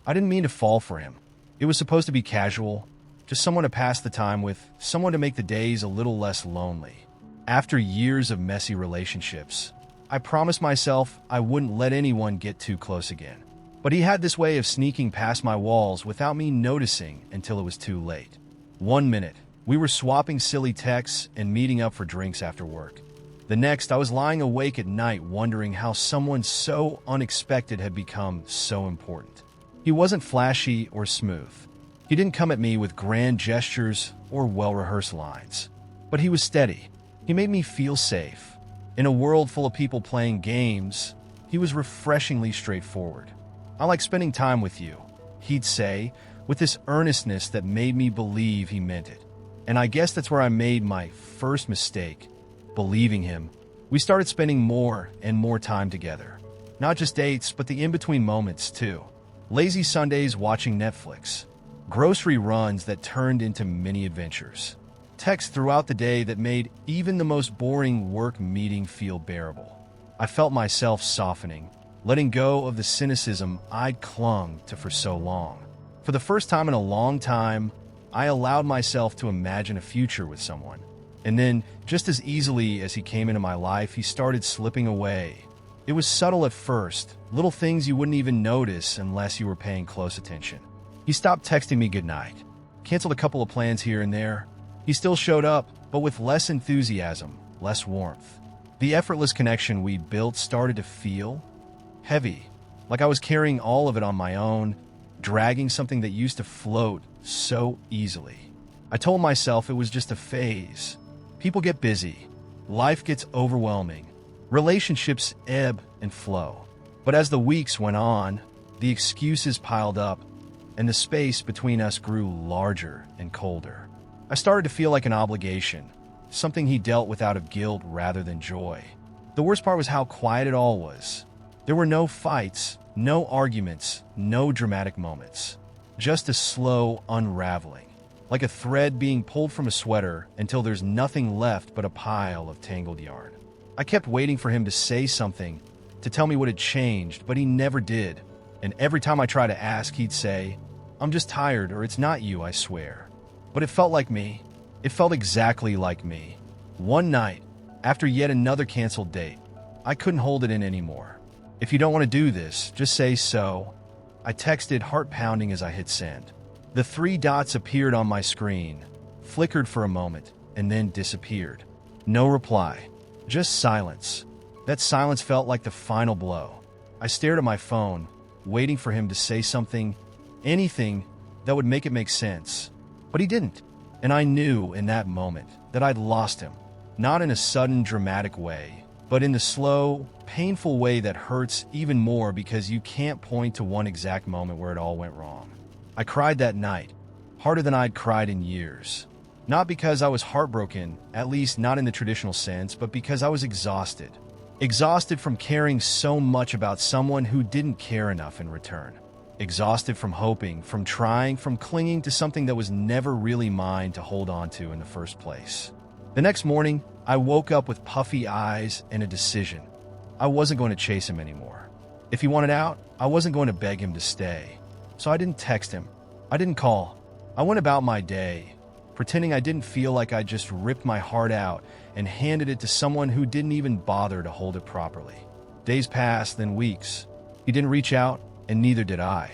I didn't mean to fall for him. It was supposed to be casual, just someone to pass the time with, someone to make the days a little less lonely. After years of messy relationships, I promised myself I wouldn't let anyone get too close again. But he had this way of sneaking past my walls without me noticing until it was too late. One minute, we were swapping silly texts and meeting up for drinks after work. The next, I was lying awake at night wondering how someone so unexpected had become so important. He wasn't flashy or smooth. He didn't come at me with grand gestures or well-rehearsed lines. But he was steady. He made me feel safe. In a world full of people playing games, he was refreshingly straightforward. "I like spending time with you," he'd say, with this earnestness that made me believe he meant it. And I guess that's where I made my first mistake, believing him. We started spending more and more time together. Not just dates, but the in-between moments, too. Lazy Sundays watching Netflix. Grocery runs that turned into mini adventures. Texts throughout the day that made even the most boring work meeting feel bearable. I felt myself softening, letting go of the cynicism I'd clung to for so long. For the first time in a long time, I allowed myself to imagine a future with someone. And then, just as easily as he came into my life, he started slipping away. It was subtle at first, little things you wouldn't even notice unless you were paying close attention. He stopped texting me goodnight, canceled a couple of plans here and there. He still showed up, but with less enthusiasm, less warmth. The effortless connection we built started to feel heavy, like I was carrying all of it on my own, dragging something that used to float so easily. I told myself it was just a phase. People get busy, life gets overwhelming, relationships ebb and flow. But as the weeks went on, the excuses piled up, and the space between us grew larger and colder. I started to feel like an obligation, something he dealt with out of guilt rather than joy. The worst part was how quiet it all was. There were no fights, no arguments, no dramatic moments. Just a slow unraveling, like a thread being pulled from a sweater until there's nothing left but a pile of tangled yarn. I kept waiting for him to say something, to tell me what had changed, but he never did. And every time I tried to ask, he'd say, "I'm just tired," or "It's not you, I swear." But it felt like me. It felt exactly like me. One night, after yet another canceled date, I couldn't hold it in anymore. "If you don't want to do this, just say so." I texted, heart pounding as I hit send. The 3 dots appeared on my screen, flickered for a moment, and then disappeared. No reply, just silence. That silence felt like the final blow. I stared at my phone, waiting for him to say something, anything that would make it make sense. But he didn't, and I knew in that moment that I'd lost him. Not in a sudden, dramatic way, but in the slow, painful way that hurts even more because you can't point to one exact moment where it all went wrong. I cried that night, harder than I'd cried in years. Not because I was heartbroken, at least not in the traditional sense, but because I was exhausted. Exhausted from caring so much about someone who didn't care enough in return. Exhausted from hoping, from trying, from clinging to something that was never really mine to hold on to in the first place. The next morning, I woke up with puffy eyes and a decision. I wasn't going to chase him anymore. If he wanted out, I wasn't going to beg him to stay. So I didn't text him. I didn't call. I went about my day, pretending I didn't feel like I just ripped my heart out and handed it to someone who didn't even bother to hold it properly. Days passed, then weeks. He didn't reach out, and neither did I.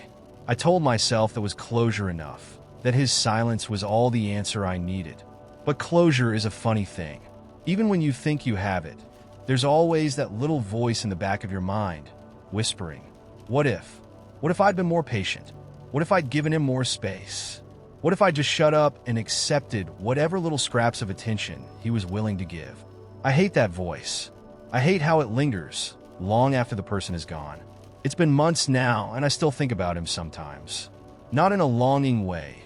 I told myself there was closure enough, that his silence was all the answer I needed. But closure is a funny thing. Even when you think you have it, there's always that little voice in the back of your mind, whispering, what if? What if I'd been more patient? What if I'd given him more space? What if I just shut up and accepted whatever little scraps of attention he was willing to give? I hate that voice. I hate how it lingers long after the person is gone. It's been months now, and I still think about him sometimes. Not in a longing way,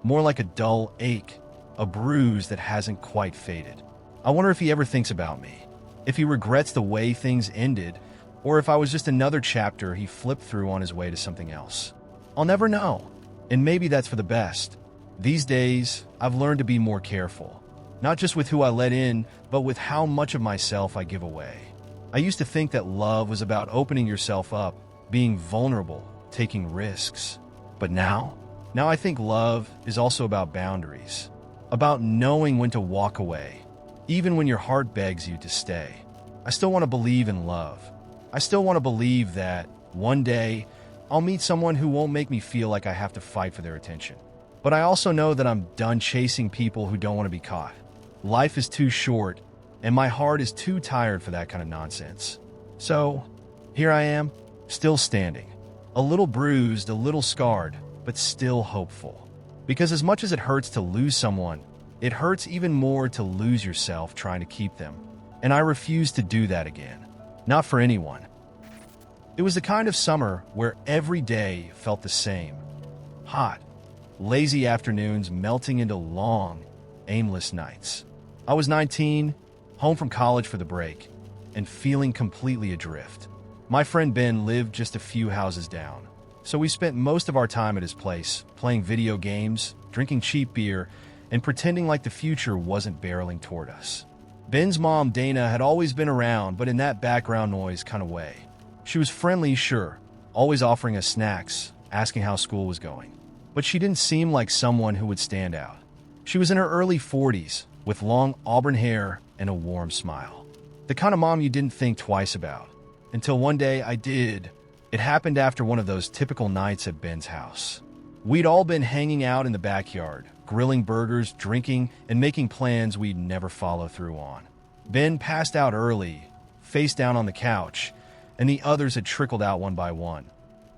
more like a dull ache, a bruise that hasn't quite faded. I wonder if he ever thinks about me, if he regrets the way things ended, or if I was just another chapter he flipped through on his way to something else. I'll never know, and maybe that's for the best. These days, I've learned to be more careful, not just with who I let in, but with how much of myself I give away. I used to think that love was about opening yourself up, being vulnerable, taking risks. But now I think love is also about boundaries, about knowing when to walk away, even when your heart begs you to stay. I still want to believe in love. I still want to believe that one day I'll meet someone who won't make me feel like I have to fight for their attention. But I also know that I'm done chasing people who don't want to be caught. Life is too short, and my heart is too tired for that kind of nonsense. So, here I am, still standing. A little bruised, a little scarred, but still hopeful. Because as much as it hurts to lose someone, it hurts even more to lose yourself trying to keep them. And I refuse to do that again. Not for anyone. It was the kind of summer where every day felt the same. Hot, lazy afternoons melting into long, aimless nights. I was 19, home from college for the break, and feeling completely adrift. My friend Ben lived just a few houses down, so we spent most of our time at his place, playing video games, drinking cheap beer, and pretending like the future wasn't barreling toward us. Ben's mom, Dana, had always been around, but in that background noise kind of way. She was friendly, sure, always offering us snacks, asking how school was going. But she didn't seem like someone who would stand out. She was in her early 40s, with long auburn hair and a warm smile. The kind of mom you didn't think twice about. Until one day I did. It happened after one of those typical nights at Ben's house. We'd all been hanging out in the backyard, grilling burgers, drinking, and making plans we'd never follow through on. Ben passed out early, face down on the couch, and the others had trickled out one by one,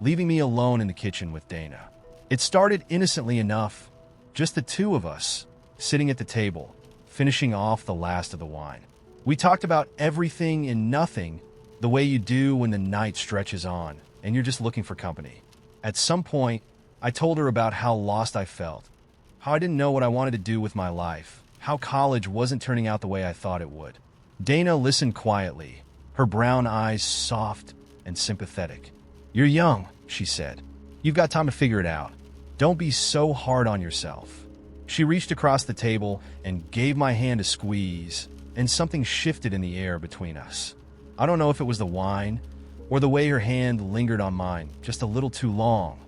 leaving me alone in the kitchen with Dana. It started innocently enough, just the two of us, sitting at the table, finishing off the last of the wine. We talked about everything and nothing, the way you do when the night stretches on, and you're just looking for company. At some point, I told her about how lost I felt, how I didn't know what I wanted to do with my life, how college wasn't turning out the way I thought it would. Dana listened quietly, her brown eyes soft and sympathetic. "You're young," she said. "You've got time to figure it out. Don't be so hard on yourself." She reached across the table and gave my hand a squeeze, and something shifted in the air between us. I don't know if it was the wine or the way her hand lingered on mine just a little too long,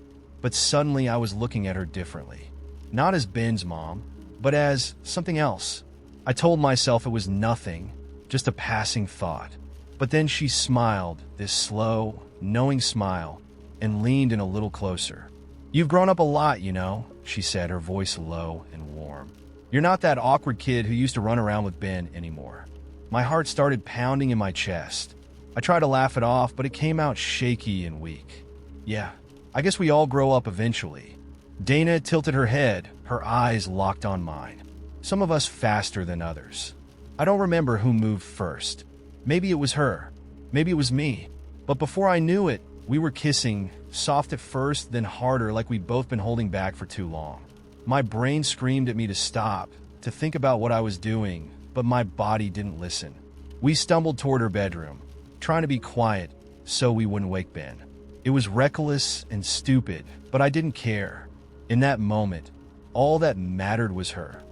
but suddenly I was looking at her differently. Not as Ben's mom, but as something else. I told myself it was nothing, just a passing thought. But then she smiled, this slow, knowing smile, and leaned in a little closer. "You've grown up a lot, you know," she said, her voice low and warm. "You're not that awkward kid who used to run around with Ben anymore." My heart started pounding in my chest. I tried to laugh it off, but it came out shaky and weak. "Yeah, I guess we all grow up eventually." Dana tilted her head, her eyes locked on mine. Some of us faster than others. I don't remember who moved first. Maybe it was her. Maybe it was me. But before I knew it, we were kissing, soft at first, then harder, like we'd both been holding back for too long. My brain screamed at me to stop, to think about what I was doing, but my body didn't listen. We stumbled toward her bedroom, trying to be quiet so we wouldn't wake Ben. It was reckless and stupid, but I didn't care. In that moment, all that mattered was her.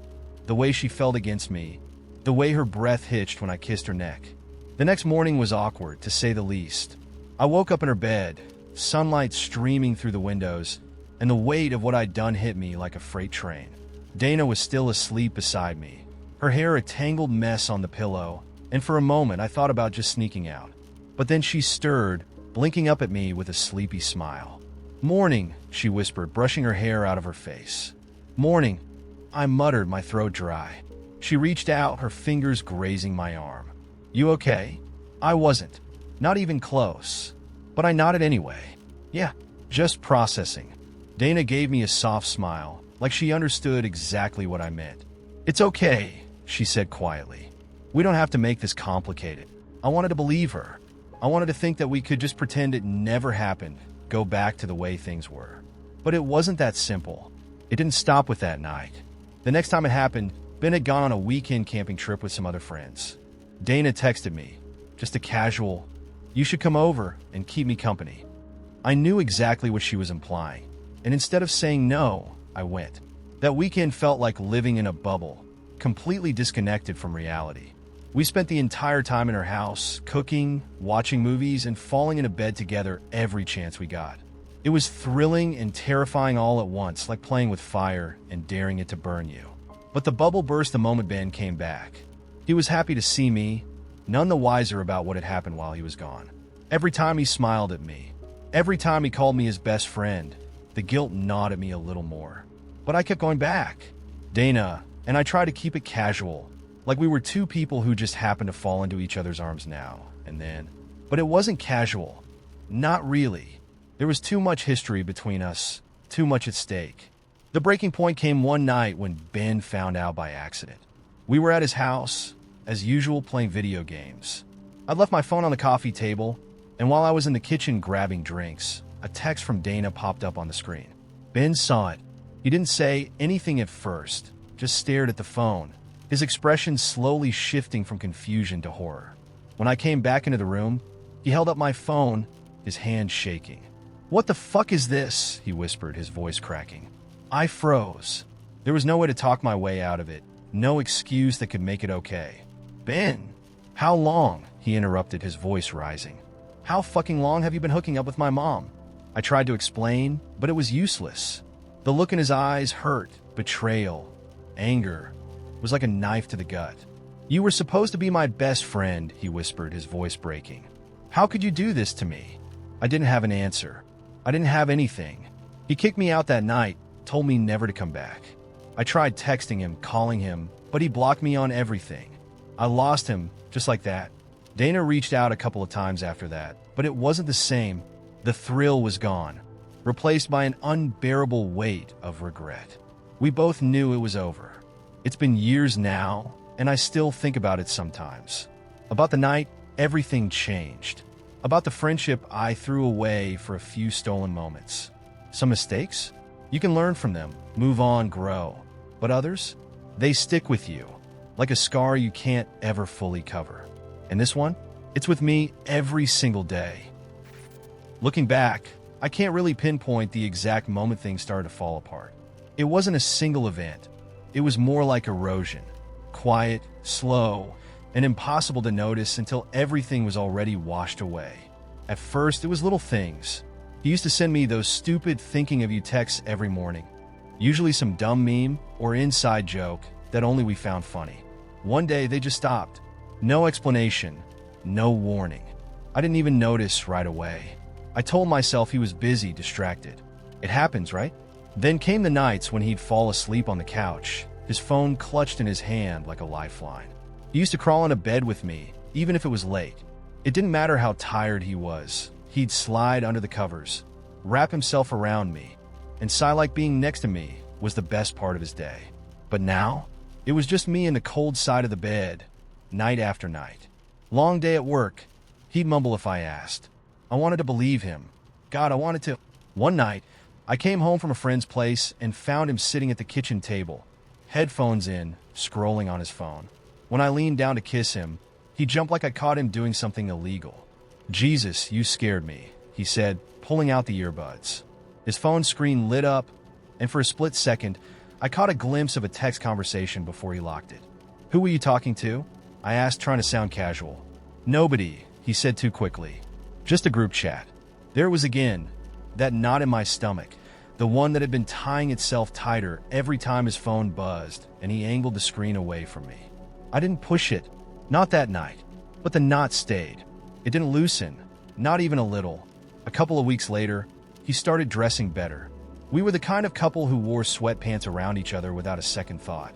The way she felt against me, the way her breath hitched when I kissed her neck. The next morning was awkward, to say the least. I woke up in her bed, sunlight streaming through the windows, and the weight of what I'd done hit me like a freight train. Dana was still asleep beside me, her hair a tangled mess on the pillow, and for a moment I thought about just sneaking out. But then she stirred, blinking up at me with a sleepy smile. "Morning," she whispered, brushing her hair out of her face. "Morning," I muttered, my throat dry. She reached out, her fingers grazing my arm. "You okay?" I wasn't. Not even close. But I nodded anyway. "Yeah, just processing." Dana gave me a soft smile, like she understood exactly what I meant. "It's okay," she said quietly. "We don't have to make this complicated." I wanted to believe her. I wanted to think that we could just pretend it never happened, go back to the way things were. But it wasn't that simple. It didn't stop with that night. The next time it happened, Ben had gone on a weekend camping trip with some other friends. Dana texted me, just a casual, "You should come over and keep me company." I knew exactly what she was implying, and instead of saying no, I went. That weekend felt like living in a bubble, completely disconnected from reality. We spent the entire time in her house, cooking, watching movies, and falling into bed together every chance we got. It was thrilling and terrifying all at once, like playing with fire and daring it to burn you. But the bubble burst the moment Ben came back. He was happy to see me, none the wiser about what had happened while he was gone. Every time he smiled at me, every time he called me his best friend, the guilt gnawed at me a little more. But I kept going back. Dana, and I tried to keep it casual, like we were two people who just happened to fall into each other's arms now and then. But it wasn't casual. Not really. There was too much history between us, too much at stake. The breaking point came one night when Ben found out by accident. We were at his house, as usual, playing video games. I'd left my phone on the coffee table, and while I was in the kitchen grabbing drinks, a text from Dana popped up on the screen. Ben saw it. He didn't say anything at first, just stared at the phone, his expression slowly shifting from confusion to horror. When I came back into the room, he held up my phone, his hand shaking. "What the fuck is this?" he whispered, his voice cracking. I froze. There was no way to talk my way out of it, no excuse that could make it okay. "Ben, how long?" he interrupted, his voice rising. "How fucking long have you been hooking up with my mom?" I tried to explain, but it was useless. The look in his eyes, hurt, betrayal, anger, was like a knife to the gut. "You were supposed to be my best friend," he whispered, his voice breaking. "How could you do this to me?" I didn't have an answer. I didn't have anything. He kicked me out that night, told me never to come back. I tried texting him, calling him, but he blocked me on everything. I lost him, just like that. Dana reached out a couple of times after that, but it wasn't the same. The thrill was gone, replaced by an unbearable weight of regret. We both knew it was over. It's been years now, and I still think about it sometimes. About the night, everything changed. About the friendship I threw away for a few stolen moments. Some mistakes? You can learn from them, move on, grow. But others? They stick with you, like a scar you can't ever fully cover. And this one? It's with me every single day. Looking back, I can't really pinpoint the exact moment things started to fall apart. It wasn't a single event. It was more like erosion. Quiet, slow, and impossible to notice until everything was already washed away. At first, it was little things. He used to send me those stupid thinking of you texts every morning. Usually some dumb meme or inside joke that only we found funny. One day, they just stopped. No explanation, no warning. I didn't even notice right away. I told myself he was busy, distracted. It happens, right? Then came the nights when he'd fall asleep on the couch, his phone clutched in his hand like a lifeline. He used to crawl into bed with me, even if it was late. It didn't matter how tired he was. He'd slide under the covers, wrap himself around me, and sigh like being next to me was the best part of his day. But now, it was just me in the cold side of the bed, night after night. Long day at work, he'd mumble if I asked. I wanted to believe him. God, I wanted to. One night, I came home from a friend's place and found him sitting at the kitchen table, headphones in, scrolling on his phone. When I leaned down to kiss him, he jumped like I caught him doing something illegal. "Jesus, you scared me," he said, pulling out the earbuds. His phone screen lit up, and for a split second, I caught a glimpse of a text conversation before he locked it. "Who were you talking to?" I asked, trying to sound casual. "Nobody," he said too quickly. "Just a group chat." There it was again, that knot in my stomach, the one that had been tying itself tighter every time his phone buzzed and he angled the screen away from me. I didn't push it, not that night, but the knot stayed. It didn't loosen, not even a little. A couple of weeks later, he started dressing better. We were the kind of couple who wore sweatpants around each other without a second thought.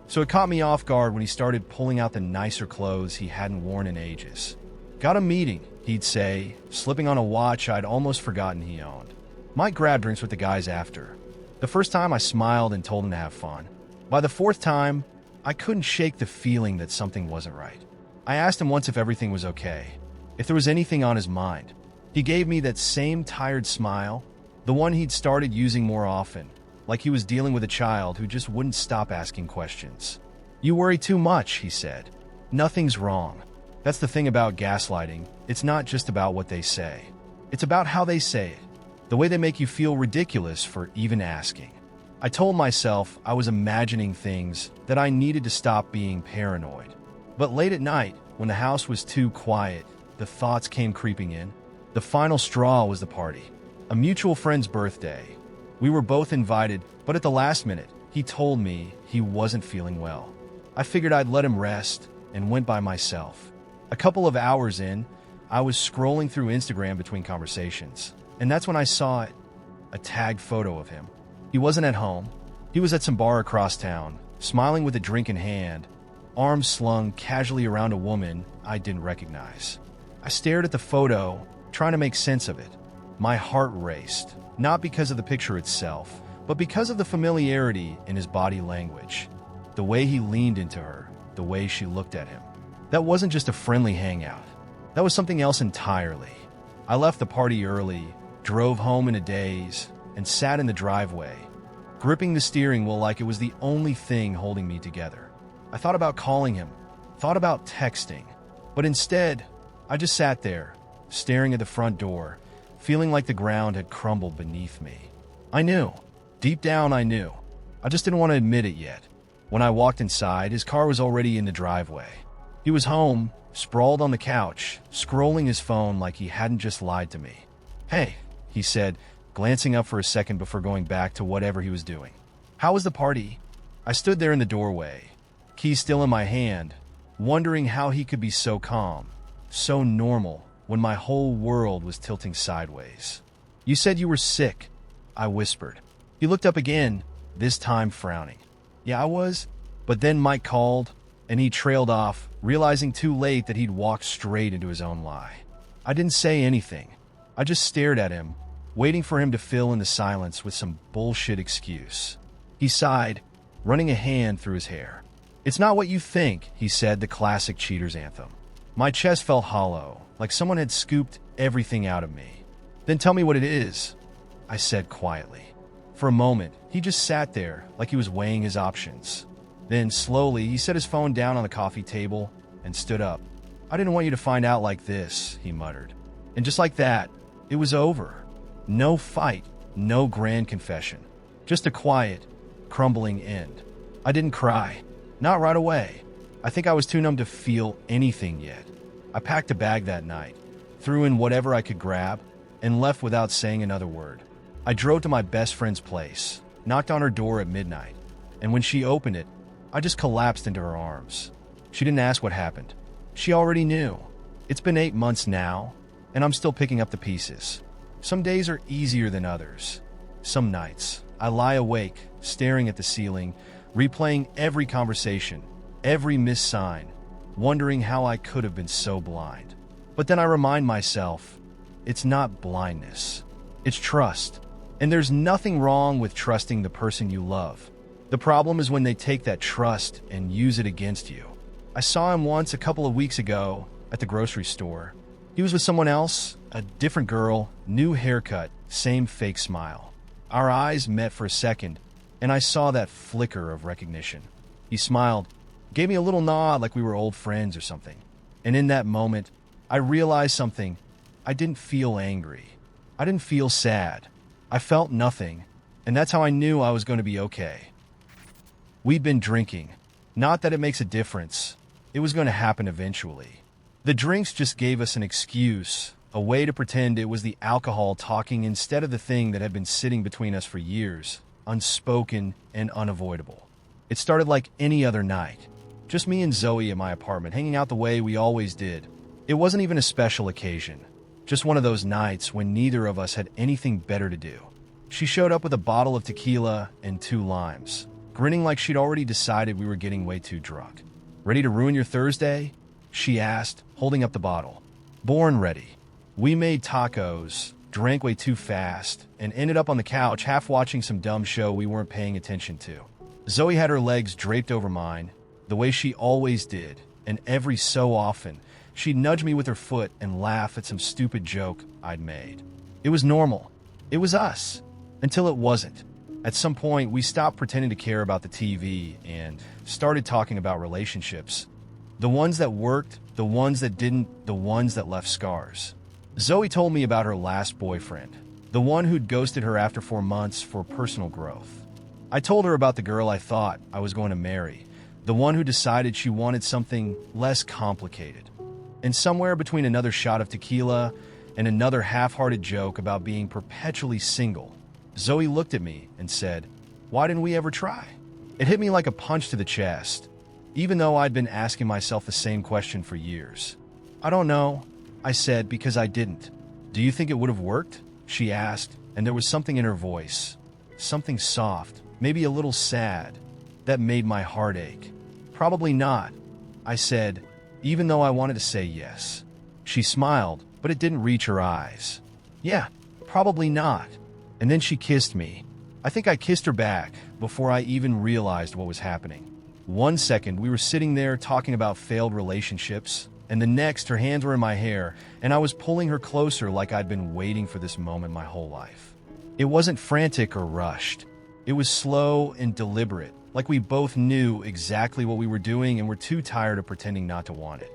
So it caught me off guard when he started pulling out the nicer clothes he hadn't worn in ages. "Got a meeting," he'd say, slipping on a watch I'd almost forgotten he owned. Might grab drinks with the guys after. The first time I smiled and told him to have fun. By the fourth time, I couldn't shake the feeling that something wasn't right. I asked him once if everything was okay, if there was anything on his mind. He gave me that same tired smile, the one he'd started using more often, like he was dealing with a child who just wouldn't stop asking questions. "You worry too much," he said. "Nothing's wrong." That's the thing about gaslighting. It's not just about what they say. It's about how they say it, the way they make you feel ridiculous for even asking. I told myself I was imagining things, that I needed to stop being paranoid. But late at night, when the house was too quiet, the thoughts came creeping in. The final straw was the party. A mutual friend's birthday. We were both invited, but at the last minute, he told me he wasn't feeling well. I figured I'd let him rest and went by myself. A couple of hours in, I was scrolling through Instagram between conversations, and that's when I saw a tagged photo of him. He wasn't at home. He was at some bar across town, smiling with a drink in hand, arms slung casually around a woman I didn't recognize. I stared at the photo, trying to make sense of it. My heart raced, not because of the picture itself, but because of the familiarity in his body language. The way he leaned into her, the way she looked at him. That wasn't just a friendly hangout. That was something else entirely. I left the party early, drove home in a daze, and sat in the driveway, gripping the steering wheel like it was the only thing holding me together. I thought about calling him, thought about texting, but instead, I just sat there, staring at the front door, feeling like the ground had crumbled beneath me. I knew. Deep down, I knew. I just didn't want to admit it yet. When I walked inside, his car was already in the driveway. He was home, sprawled on the couch, scrolling his phone like he hadn't just lied to me. "Hey," he said, glancing up for a second before going back to whatever he was doing. "How was the party?" I stood there in the doorway, key still in my hand, wondering how he could be so calm, so normal, when my whole world was tilting sideways. "You said you were sick," I whispered. He looked up again, this time frowning. "Yeah, I was." But then Mike called, and he trailed off, realizing too late that he'd walked straight into his own lie. I didn't say anything. I just stared at him, waiting for him to fill in the silence with some bullshit excuse. He sighed, running a hand through his hair. "It's not what you think," he said, the classic cheater's anthem. My chest felt hollow, like someone had scooped everything out of me. "Then tell me what it is," I said quietly. For a moment, he just sat there like he was weighing his options. Then, slowly, he set his phone down on the coffee table and stood up. "I didn't want you to find out like this," he muttered. And just like that, it was over. No fight, no grand confession. Just a quiet, crumbling end. I didn't cry. Not right away. I think I was too numb to feel anything yet. I packed a bag that night, threw in whatever I could grab, and left without saying another word. I drove to my best friend's place, knocked on her door at midnight, and when she opened it, I just collapsed into her arms. She didn't ask what happened. She already knew. It's been 8 months now, and I'm still picking up the pieces. Some days are easier than others. Some nights, I lie awake, staring at the ceiling, replaying every conversation, every missed sign, wondering how I could have been so blind. But then I remind myself, it's not blindness. It's trust. And there's nothing wrong with trusting the person you love. The problem is when they take that trust and use it against you. I saw him once a couple of weeks ago at the grocery store. He was with someone else, a different girl, new haircut, same fake smile. Our eyes met for a second, and I saw that flicker of recognition. He smiled, gave me a little nod like we were old friends or something. And in that moment, I realized something. I didn't feel angry. I didn't feel sad. I felt nothing, and that's how I knew I was going to be okay. We'd been drinking. Not that it makes a difference. It was going to happen eventually. The drinks just gave us an excuse, a way to pretend it was the alcohol talking instead of the thing that had been sitting between us for years, unspoken and unavoidable. It started like any other night. Just me and Zoe at my apartment, hanging out the way we always did. It wasn't even a special occasion. Just one of those nights when neither of us had anything better to do. She showed up with a bottle of tequila and 2 limes, grinning like she'd already decided we were getting way too drunk. "Ready to ruin your Thursday?" she asked, holding up the bottle. "Born ready." We made tacos, drank way too fast, and ended up on the couch half watching some dumb show we weren't paying attention to. Zoe had her legs draped over mine, the way she always did, and every so often, she'd nudge me with her foot and laugh at some stupid joke I'd made. It was normal. It was us. Until it wasn't. At some point, we stopped pretending to care about the TV and started talking about relationships. The ones that worked, the ones that didn't, the ones that left scars. Zoe told me about her last boyfriend, the one who'd ghosted her after 4 months for personal growth. I told her about the girl I thought I was going to marry, the one who decided she wanted something less complicated. And somewhere between another shot of tequila and another half-hearted joke about being perpetually single. Zoe looked at me and said, "Why didn't we ever try?" It hit me like a punch to the chest, even though I'd been asking myself the same question for years. "I don't know," I said, "because I didn't." "Do you think it would have worked?" she asked, and there was something in her voice, something soft, maybe a little sad, that made my heart ache. "Probably not," I said, even though I wanted to say yes. She smiled, but it didn't reach her eyes. "Yeah, probably not." And then she kissed me. I think I kissed her back before I even realized what was happening. 1 second, we were sitting there talking about failed relationships, and the next, her hands were in my hair, and I was pulling her closer like I'd been waiting for this moment my whole life. It wasn't frantic or rushed. It was slow and deliberate, like we both knew exactly what we were doing and were too tired of pretending not to want it.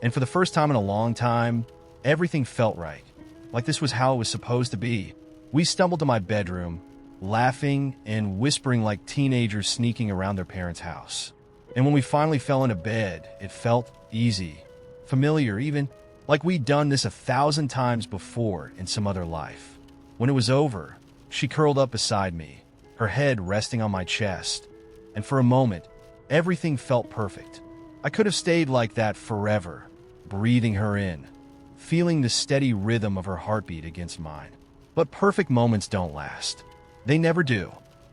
And for the first time in a long time, everything felt right, like this was how it was supposed to be. We stumbled to my bedroom, laughing and whispering like teenagers sneaking around their parents' house. And when we finally fell into bed, it felt easy, familiar, even like we'd done this 1,000 times before in some other life. When it was over, she curled up beside me, her head resting on my chest, and for a moment, everything felt perfect. I could have stayed like that forever, breathing her in, feeling the steady rhythm of her heartbeat against mine. But perfect moments don't last. They never do.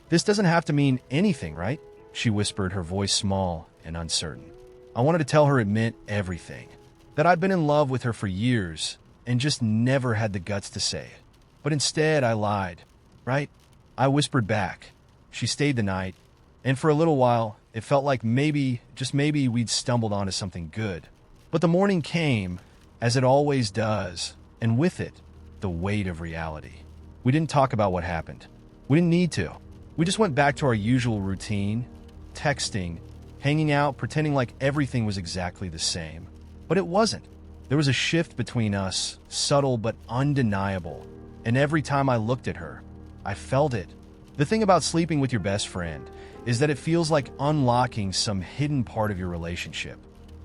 "This doesn't have to mean anything, right?" she whispered, her voice small and uncertain. I wanted to tell her it meant everything, that I'd been in love with her for years and just never had the guts to say it. But instead, I lied, right? I whispered back. She stayed the night, and for a little while, it felt like maybe, just maybe, we'd stumbled onto something good. But the morning came, as it always does, and with it, the weight of reality. We didn't talk about what happened. We didn't need to. We just went back to our usual routine, texting, hanging out, pretending like everything was exactly the same. But it wasn't. There was a shift between us, subtle but undeniable, and every time I looked at her, I felt it. The thing about sleeping with your best friend is that it feels like unlocking some hidden part of your relationship.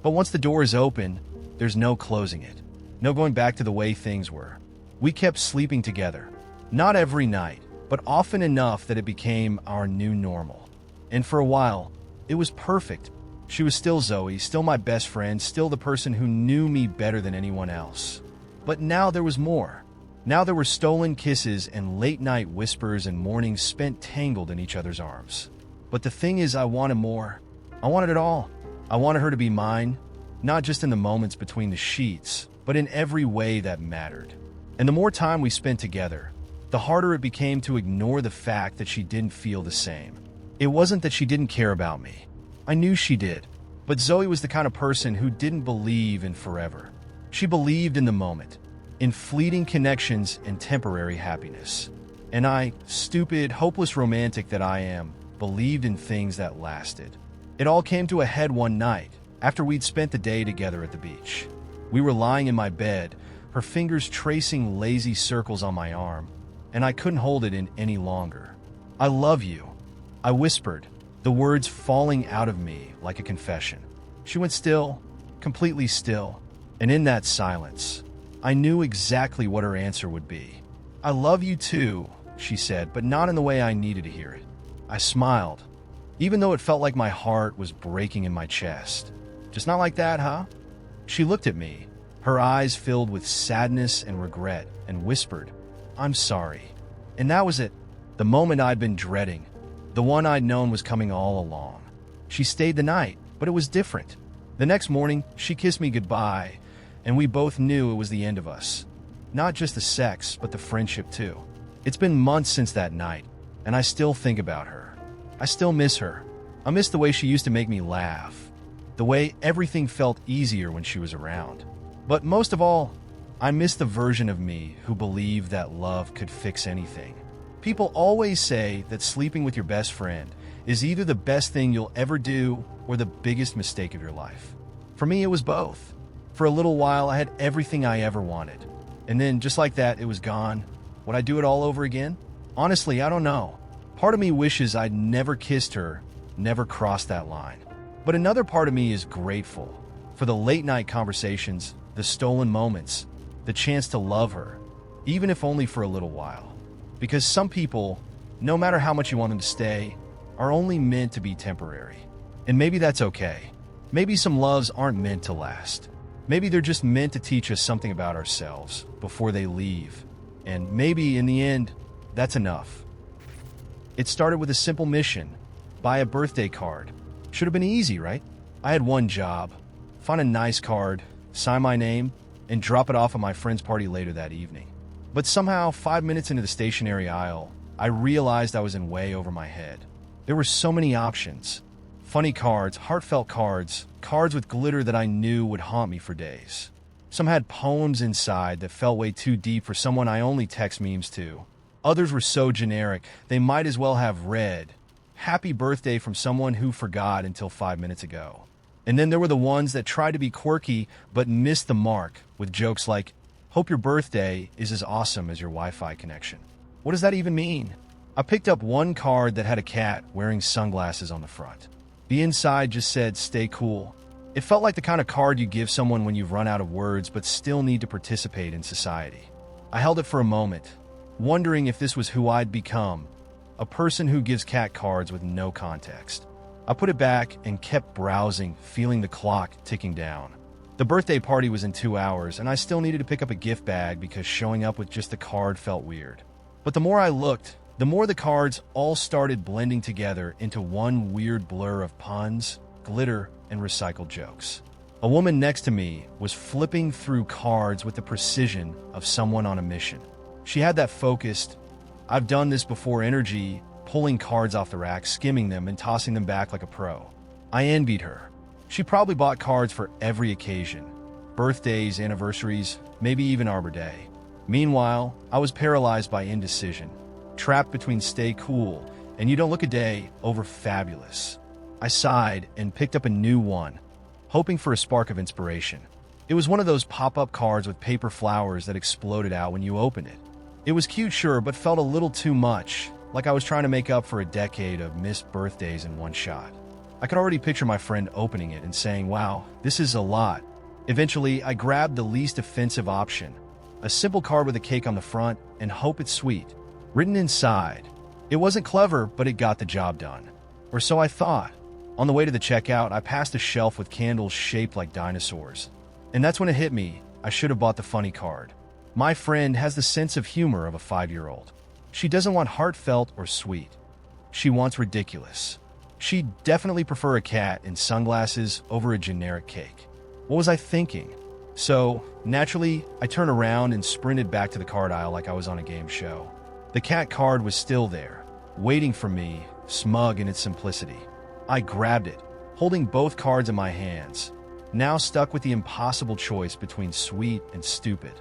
But once the door is open, there's no closing it. No going back to the way things were. We kept sleeping together. Not every night, but often enough that it became our new normal. And for a while, it was perfect. She was still Zoe, still my best friend, still the person who knew me better than anyone else. But now there was more. Now there were stolen kisses and late-night whispers and mornings spent tangled in each other's arms. But the thing is, I wanted more. I wanted it all. I wanted her to be mine, not just in the moments between the sheets, but in every way that mattered. And the more time we spent together, the harder it became to ignore the fact that she didn't feel the same. It wasn't that she didn't care about me. I knew she did. But Zoe was the kind of person who didn't believe in forever. She believed in the moment, in fleeting connections and temporary happiness. And I, stupid, hopeless romantic that I am, believed in things that lasted. It all came to a head one night, after we'd spent the day together at the beach. We were lying in my bed, her fingers tracing lazy circles on my arm, and I couldn't hold it in any longer. "I love you," I whispered, the words falling out of me like a confession. She went still, completely still, and in that silence, I knew exactly what her answer would be. "I love you too," she said, but not in the way I needed to hear it. I smiled, even though it felt like my heart was breaking in my chest. "Just not like that, huh?" She looked at me, her eyes filled with sadness and regret, and whispered, "I'm sorry." And that was it, the moment I'd been dreading, the one I'd known was coming all along. She stayed the night, but it was different. The next morning, she kissed me goodbye, and we both knew it was the end of us. Not just the sex, but the friendship too. It's been months since that night, and I still think about her. I still miss her. I miss the way she used to make me laugh, the way everything felt easier when she was around. But most of all, I miss the version of me who believed that love could fix anything. People always say that sleeping with your best friend is either the best thing you'll ever do or the biggest mistake of your life. For me, it was both. For a little while, I had everything I ever wanted. And then, just like that, it was gone. Would I do it all over again? Honestly, I don't know. Part of me wishes I'd never kissed her, never crossed that line. But another part of me is grateful for the late-night conversations, the stolen moments, the chance to love her, even if only for a little while. Because some people, no matter how much you want them to stay, are only meant to be temporary. And maybe that's okay. Maybe some loves aren't meant to last. Maybe they're just meant to teach us something about ourselves before they leave. And maybe, in the end, that's enough. It started with a simple mission: buy a birthday card. Should have been easy, right? I had one job: find a nice card, sign my name, and drop it off at my friend's party later that evening. But somehow, 5 minutes into the stationery aisle, I realized I was in way over my head. There were so many options. Funny cards, heartfelt cards, cards with glitter that I knew would haunt me for days. Some had poems inside that felt way too deep for someone I only text memes to. Others were so generic, they might as well have read "Happy Birthday" from someone who forgot until 5 minutes ago. And then there were the ones that tried to be quirky but missed the mark, with jokes like, "Hope your birthday is as awesome as your Wi-Fi connection." What does that even mean? I picked up one card that had a cat wearing sunglasses on the front. The inside just said, "Stay cool." It felt like the kind of card you give someone when you've run out of words but still need to participate in society. I held it for a moment, wondering if this was who I'd become, a person who gives cat cards with no context. I put it back and kept browsing, feeling the clock ticking down. The birthday party was in 2 hours, and I still needed to pick up a gift bag because showing up with just the card felt weird. But the more I looked, the more the cards all started blending together into one weird blur of puns, glitter, and recycled jokes. A woman next to me was flipping through cards with the precision of someone on a mission. She had that focused, "I've done this before" energy, pulling cards off the rack, skimming them, and tossing them back like a pro. I envied her. She probably bought cards for every occasion: birthdays, anniversaries, maybe even Arbor Day. Meanwhile, I was paralyzed by indecision, trapped between "stay cool" and "you don't look a day over fabulous." I sighed and picked up a new one, hoping for a spark of inspiration. It was one of those pop-up cards with paper flowers that exploded out when you opened it. It was cute, sure, but felt a little too much, like I was trying to make up for a decade of missed birthdays in one shot. I could already picture my friend opening it and saying, "Wow, this is a lot." Eventually, I grabbed the least offensive option, a simple card with a cake on the front and "Hope it's sweet" written inside. It wasn't clever, but it got the job done. Or so I thought. On the way to the checkout, I passed a shelf with candles shaped like dinosaurs. And that's when it hit me: I should have bought the funny card. My friend has the sense of humor of a 5-year-old. She doesn't want heartfelt or sweet. She wants ridiculous. She'd definitely prefer a cat in sunglasses over a generic cake. What was I thinking? So, naturally, I turned around and sprinted back to the card aisle like I was on a game show. The cat card was still there, waiting for me, smug in its simplicity. I grabbed it, holding both cards in my hands, now stuck with the impossible choice between sweet and stupid.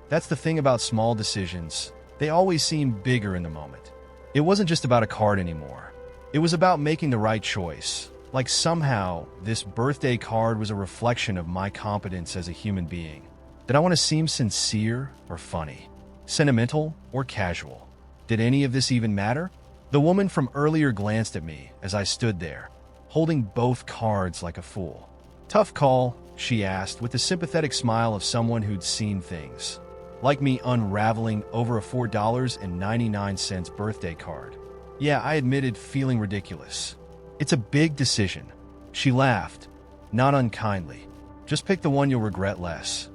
That's the thing about small decisions. They always seem bigger in the moment. It wasn't just about a card anymore. It was about making the right choice. Like somehow, this birthday card was a reflection of my competence as a human being. Did I want to seem sincere or funny? Sentimental or casual? Did any of this even matter? The woman from earlier glanced at me as I stood there, holding both cards like a fool. "Tough call," she asked, with the sympathetic smile of someone who'd seen things. Like me unraveling over a $4.99 birthday card. Yeah, I admitted feeling ridiculous. "It's a big decision." She laughed, not unkindly. "Just pick the one you'll regret less."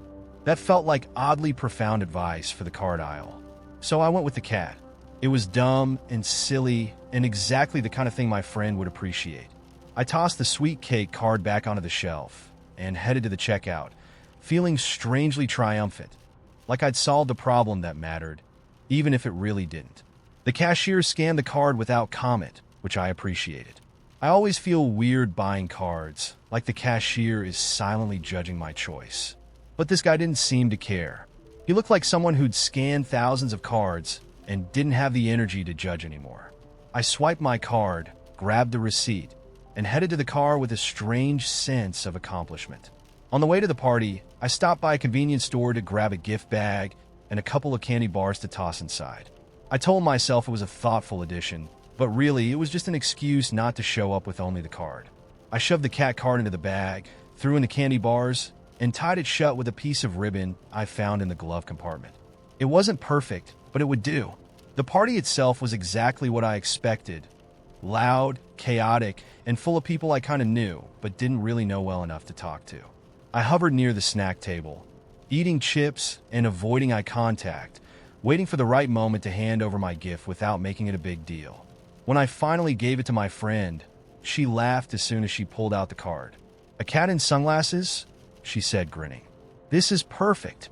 That felt like oddly profound advice for the card aisle. So I went with the cat. It was dumb and silly and exactly the kind of thing my friend would appreciate. I tossed the sweet cake card back onto the shelf and headed to the checkout, feeling strangely triumphant, like I'd solved a problem that mattered, even if it really didn't. The cashier scanned the card without comment, which I appreciated. I always feel weird buying cards, like the cashier is silently judging my choice. But this guy didn't seem to care. He looked like someone who'd scanned thousands of cards and didn't have the energy to judge anymore. I swiped my card, grabbed the receipt, and headed to the car with a strange sense of accomplishment. On the way to the party, I stopped by a convenience store to grab a gift bag and a couple of candy bars to toss inside. I told myself it was a thoughtful addition, but really it was just an excuse not to show up with only the card. I shoved the cat card into the bag, threw in the candy bars, and tied it shut with a piece of ribbon I found in the glove compartment. It wasn't perfect, but it would do. The party itself was exactly what I expected. Loud, chaotic, and full of people I kind of knew, but didn't really know well enough to talk to. I hovered near the snack table, eating chips and avoiding eye contact, waiting for the right moment to hand over my gift without making it a big deal. When I finally gave it to my friend, she laughed as soon as she pulled out the card. "A cat in sunglasses?" she said, grinning. "This is perfect."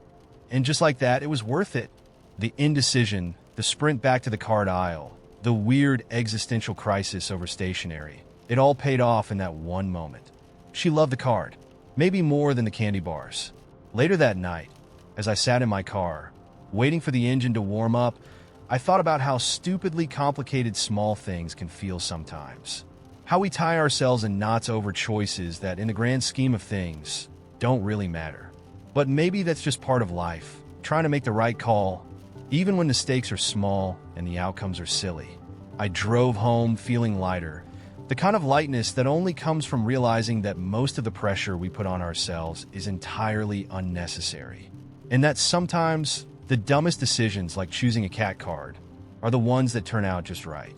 And just like that, it was worth it. The indecision, the sprint back to the card aisle, the weird existential crisis over stationery, it all paid off in that one moment. She loved the card, maybe more than the candy bars. Later that night, as I sat in my car, waiting for the engine to warm up, I thought about how stupidly complicated small things can feel sometimes. How we tie ourselves in knots over choices that, in the grand scheme of things, don't really matter. But maybe that's just part of life, trying to make the right call, even when the stakes are small and the outcomes are silly. I drove home feeling lighter, the kind of lightness that only comes from realizing that most of the pressure we put on ourselves is entirely unnecessary. And that sometimes the dumbest decisions, like choosing a cat card, are the ones that turn out just right.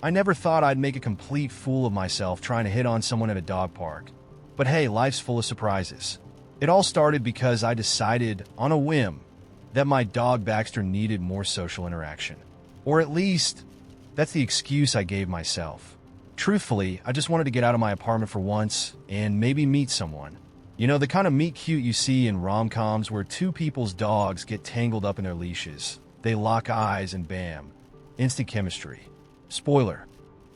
I never thought I'd make a complete fool of myself trying to hit on someone at a dog park. But hey, life's full of surprises. It all started because I decided, on a whim, that my dog Baxter needed more social interaction. Or at least, that's the excuse I gave myself. Truthfully, I just wanted to get out of my apartment for once and maybe meet someone. You know, the kind of meet cute you see in rom-coms where two people's dogs get tangled up in their leashes. They lock eyes and bam, instant chemistry. Spoiler,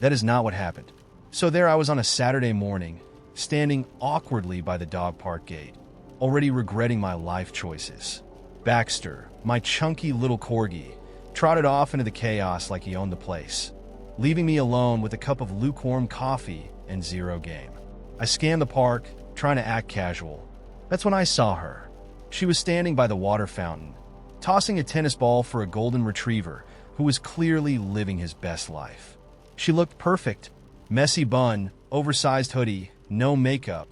that is not what happened. So there I was on a Saturday morning, standing awkwardly by the dog park gate, already regretting my life choices. Baxter, my chunky little corgi, trotted off into the chaos like he owned the place, leaving me alone with a cup of lukewarm coffee and zero game. I scanned the park, trying to act casual. That's when I saw her. She was standing by the water fountain, tossing a tennis ball for a golden retriever who was clearly living his best life. She looked perfect. Messy bun, oversized hoodie, no makeup.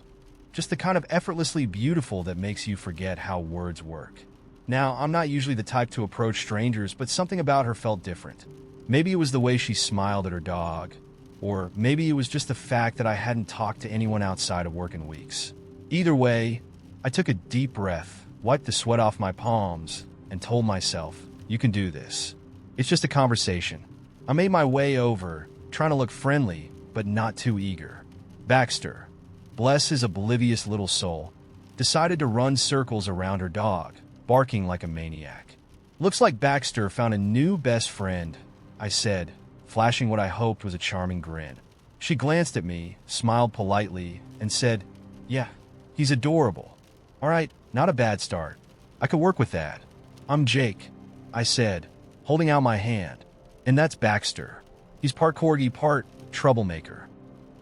Just the kind of effortlessly beautiful that makes you forget how words work. Now, I'm not usually the type to approach strangers, but something about her felt different. Maybe it was the way she smiled at her dog, or maybe it was just the fact that I hadn't talked to anyone outside of work in weeks. Either way, I took a deep breath, wiped the sweat off my palms, and told myself, you can do this. It's just a conversation. I made my way over, trying to look friendly, but not too eager. Baxter, bless his oblivious little soul, decided to run circles around her dog, barking like a maniac. "Looks like Baxter found a new best friend," I said, flashing what I hoped was a charming grin. She glanced at me, smiled politely, and said, "Yeah, he's adorable. All right, not a bad start. I could work with that." "I'm Jake," I said, holding out my hand. "And that's Baxter. He's part corgi, part troublemaker."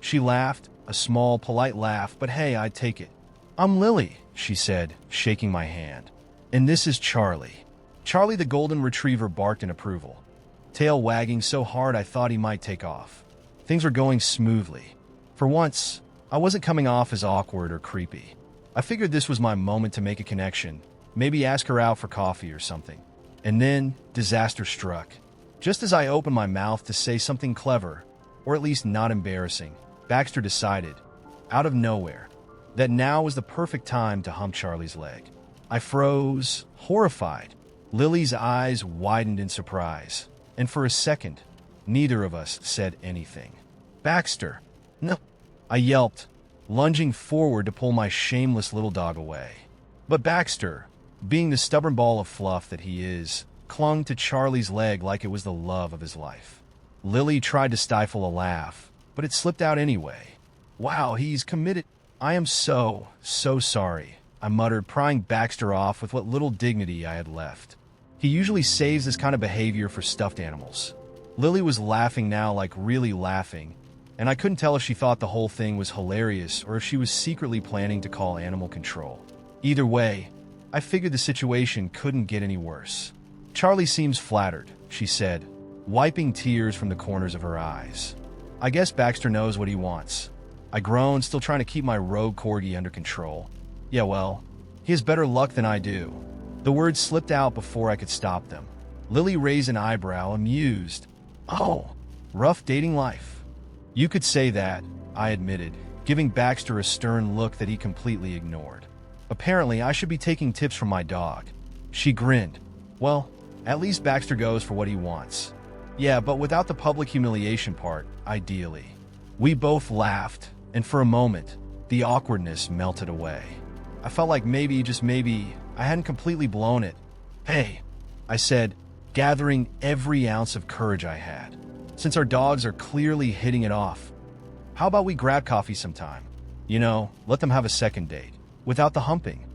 She laughed, a small, polite laugh, but hey, I'd take it. "I'm Lily," she said, shaking my hand. "And this is Charlie." Charlie the golden retriever barked in approval, tail wagging so hard I thought he might take off. Things were going smoothly. For once, I wasn't coming off as awkward or creepy. I figured this was my moment to make a connection, maybe ask her out for coffee or something. And then, disaster struck. Just as I opened my mouth to say something clever, or at least not embarrassing, Baxter decided, out of nowhere, that now was the perfect time to hump Charlie's leg. I froze, horrified. Lily's eyes widened in surprise, and for a second, neither of us said anything. "Baxter, no," I yelped, lunging forward to pull my shameless little dog away. But Baxter, being the stubborn ball of fluff that he is, clung to Charlie's leg like it was the love of his life. Lily tried to stifle a laugh, but it slipped out anyway. "Wow, he's committed." "I am so sorry," I muttered, prying Baxter off with what little dignity I had left. He usually saves this kind of behavior for stuffed animals. Lily was laughing now, like really laughing, and I couldn't tell if she thought the whole thing was hilarious or if she was secretly planning to call animal control. Either way, I figured the situation couldn't get any worse. "Charlie seems flattered," she said, wiping tears from the corners of her eyes. "I guess Baxter knows what he wants." I groaned, still trying to keep my rogue corgi under control. Yeah, well, he has better luck than I do. The words slipped out before I could stop them. Lily raised an eyebrow, amused. Oh, rough dating life. You could say that, I admitted, giving Baxter a stern look that he completely ignored. Apparently, I should be taking tips from my dog. She grinned. Well, at least Baxter goes for what he wants. Yeah, but without the public humiliation part, ideally. We both laughed, and for a moment, the awkwardness melted away. I felt like maybe, just maybe, I hadn't completely blown it. Hey, I said, gathering every ounce of courage I had. Since our dogs are clearly hitting it off, how about we grab coffee sometime? You know, let them have a second date, without the humping.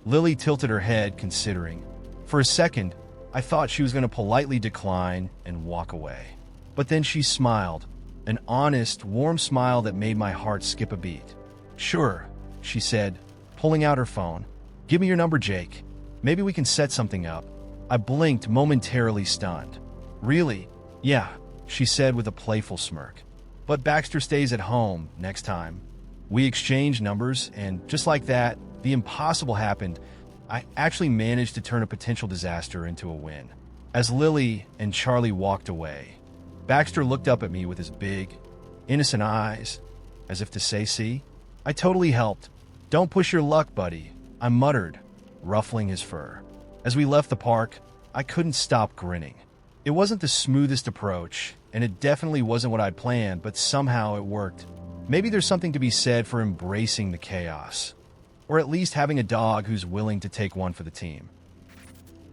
Lily tilted her head, considering. For a second, I thought she was going to politely decline and walk away. But then she smiled, an honest, warm smile that made my heart skip a beat. Sure, she said, pulling out her phone. Give me your number, Jake. Maybe we can set something up. I blinked, momentarily stunned. Really? Yeah, she said with a playful smirk. But Baxter stays at home next time. We exchanged numbers, and just like that, the impossible happened. I actually managed to turn a potential disaster into a win. As Lily and Charlie walked away, Baxter looked up at me with his big, innocent eyes, as if to say, see? I totally helped. Don't push your luck, buddy, I muttered, ruffling his fur. As we left the park, I couldn't stop grinning. It wasn't the smoothest approach, and it definitely wasn't what I'd planned, but somehow it worked. Maybe there's something to be said for embracing the chaos, or at least having a dog who's willing to take one for the team.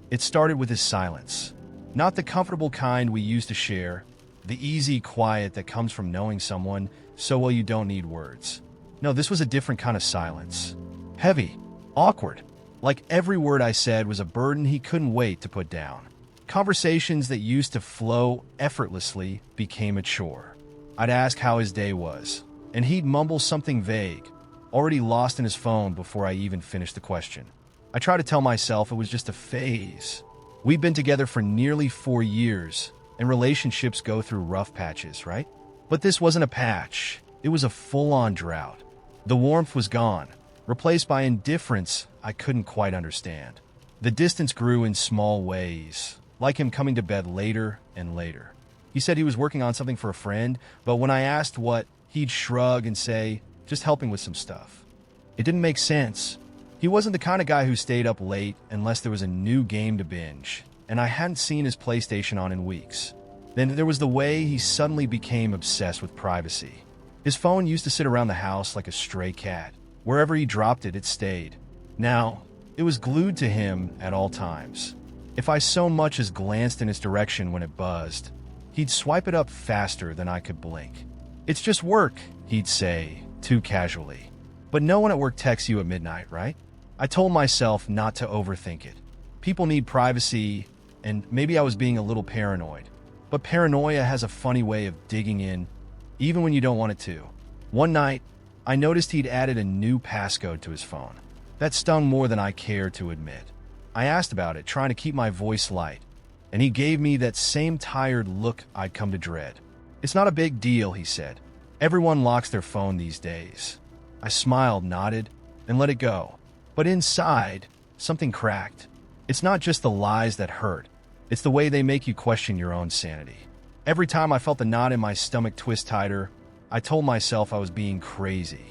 It started with his silence. Not the comfortable kind we used to share, the easy quiet that comes from knowing someone so well you don't need words. No, this was a different kind of silence. Heavy, awkward. Like every word I said was a burden he couldn't wait to put down. Conversations that used to flow effortlessly became a chore. I'd ask how his day was, and he'd mumble something vague, already lost in his phone before I even finished the question. I tried to tell myself it was just a phase. We've been together for nearly 4 years, and relationships go through rough patches, right? But this wasn't a patch. It was a full-on drought. The warmth was gone, replaced by indifference I couldn't quite understand. The distance grew in small ways, like him coming to bed later and later. He said he was working on something for a friend, but when I asked what, he'd shrug and say, just helping with some stuff. It didn't make sense. He wasn't the kind of guy who stayed up late unless there was a new game to binge, and I hadn't seen his PlayStation on in weeks. Then there was the way he suddenly became obsessed with privacy. His phone used to sit around the house like a stray cat. Wherever he dropped it, it stayed. Now, it was glued to him at all times. If I so much as glanced in its direction when it buzzed, he'd swipe it up faster than I could blink. It's just work, he'd say, too casually. But no one at work texts you at midnight, right? I told myself not to overthink it. People need privacy, and maybe I was being a little paranoid. But paranoia has a funny way of digging in, even when you don't want it to. One night, I noticed he'd added a new passcode to his phone. That stung more than I cared to admit. I asked about it, trying to keep my voice light, and he gave me that same tired look I'd come to dread. It's not a big deal, he said. Everyone locks their phone these days. I smiled, nodded, and let it go. But inside, something cracked. It's not just the lies that hurt. It's the way they make you question your own sanity. Every time I felt the knot in my stomach twist tighter, I told myself I was being crazy.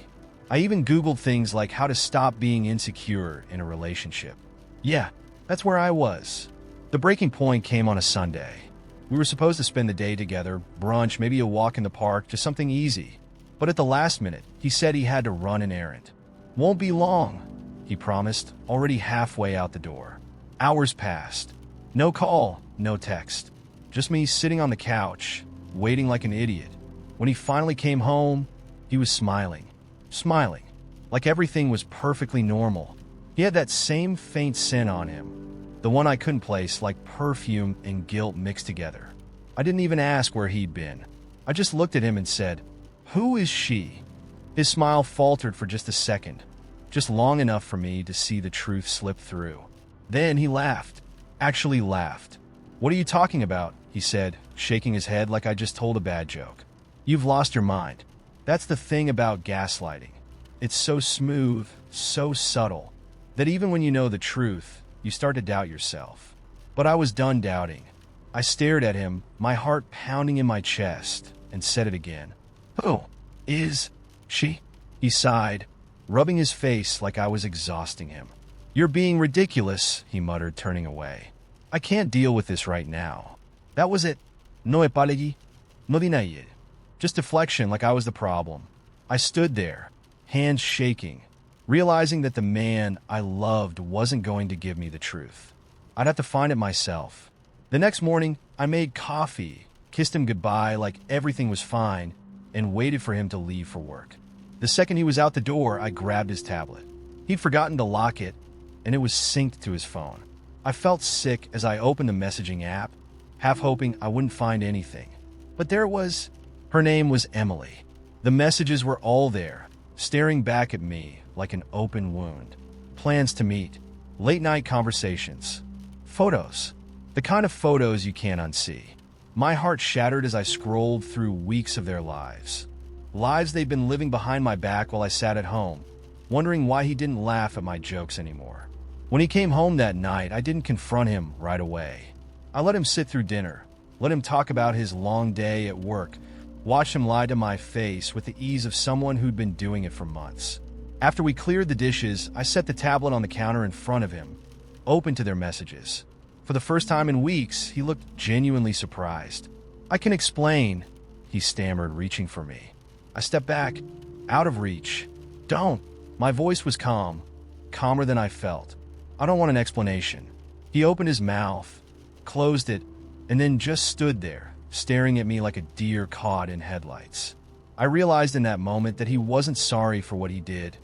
I even Googled things like how to stop being insecure in a relationship. Yeah, that's where I was. The breaking point came on a Sunday. We were supposed to spend the day together, brunch, maybe a walk in the park, just something easy. But at the last minute, he said he had to run an errand. Won't be long, he promised, already halfway out the door. Hours passed. No call, no text. Just me sitting on the couch, waiting like an idiot. When he finally came home, he was smiling. Smiling. Like everything was perfectly normal. He had that same faint scent on him. The one I couldn't place, like perfume and guilt mixed together. I didn't even ask where he'd been. I just looked at him and said, "Who is she?" His smile faltered for just a second, just long enough for me to see the truth slip through. Then he laughed. Actually laughed. "What are you talking about?" he said, shaking his head like I just told a bad joke. "You've lost your mind. That's the thing about gaslighting. It's so smooth, so subtle, that even when you know the truth, you start to doubt yourself. But I was done doubting. I stared at him, my heart pounding in my chest, and said it again. "Who is she?" He sighed, rubbing his face like I was exhausting him. "You're being ridiculous," he muttered, turning away. "I can't deal with this right now." That was it. No epalegi, no dinaye. Just deflection like I was the problem. I stood there, hands shaking, realizing that the man I loved wasn't going to give me the truth. I'd have to find it myself. The next morning, I made coffee, kissed him goodbye like everything was fine, and waited for him to leave for work. The second he was out the door, I grabbed his tablet. He'd forgotten to lock it, and it was synced to his phone. I felt sick as I opened the messaging app, half hoping I wouldn't find anything. But there it was. Her name was Emily. The messages were all there, staring back at me like an open wound. Plans to meet, late-night conversations, photos. The kind of photos you can't unsee. My heart shattered as I scrolled through weeks of their lives. Lives they'd been living behind my back while I sat at home, wondering why he didn't laugh at my jokes anymore. When he came home that night, I didn't confront him right away. I let him sit through dinner, let him talk about his long day at work, watch him lie to my face with the ease of someone who'd been doing it for months. After we cleared the dishes, I set the tablet on the counter in front of him, open to their messages. For the first time in weeks, he looked genuinely surprised. "I can explain," he stammered, reaching for me. I stepped back, out of reach. "Don't." My voice was calm, calmer than I felt. "I don't want an explanation." He opened his mouth, closed it, and then just stood there, staring at me like a deer caught in headlights. I realized in that moment that he wasn't sorry for what he did.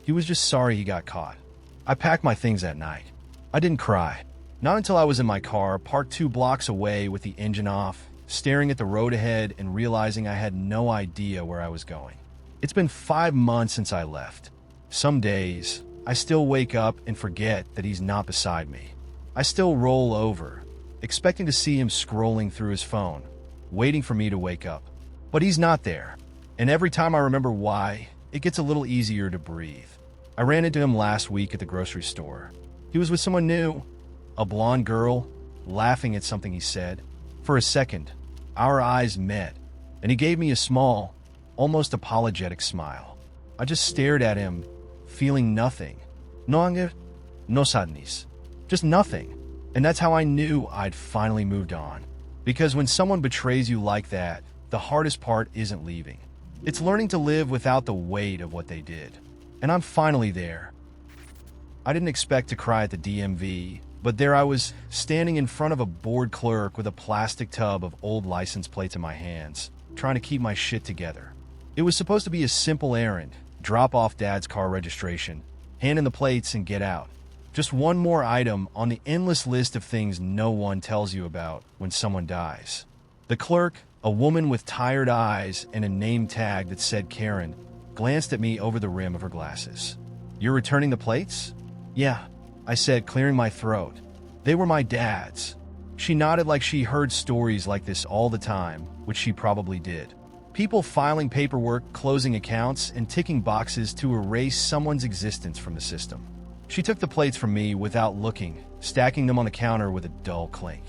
He was just sorry he got caught. I packed my things that night. I didn't cry. Not until I was in my car, parked 2 blocks away with the engine off, staring at the road ahead and realizing I had no idea where I was going. It's been 5 months since I left. Some days, I still wake up and forget that he's not beside me. I still roll over, expecting to see him scrolling through his phone, waiting for me to wake up. But he's not there. And every time I remember why, it gets a little easier to breathe. I ran into him last week at the grocery store. He was with someone new. A blonde girl, laughing at something he said. For a second, our eyes met, and he gave me a small, almost apologetic smile. I just stared at him, feeling nothing. No anger, no sadness. Just nothing. And that's how I knew I'd finally moved on. Because when someone betrays you like that, the hardest part isn't leaving. It's learning to live without the weight of what they did. And I'm finally there. I didn't expect to cry at the DMV, but there I was, standing in front of a bored clerk with a plastic tub of old license plates in my hands, trying to keep my shit together. It was supposed to be a simple errand, drop off Dad's car registration, hand in the plates and get out. Just one more item on the endless list of things no one tells you about when someone dies. The clerk, a woman with tired eyes and a name tag that said Karen, glanced at me over the rim of her glasses. "You're returning the plates?" "Yeah," I said, clearing my throat. "They were my dad's." She nodded like she heard stories like this all the time, which she probably did. People filing paperwork, closing accounts, and ticking boxes to erase someone's existence from the system. She took the plates from me without looking, stacking them on the counter with a dull clink.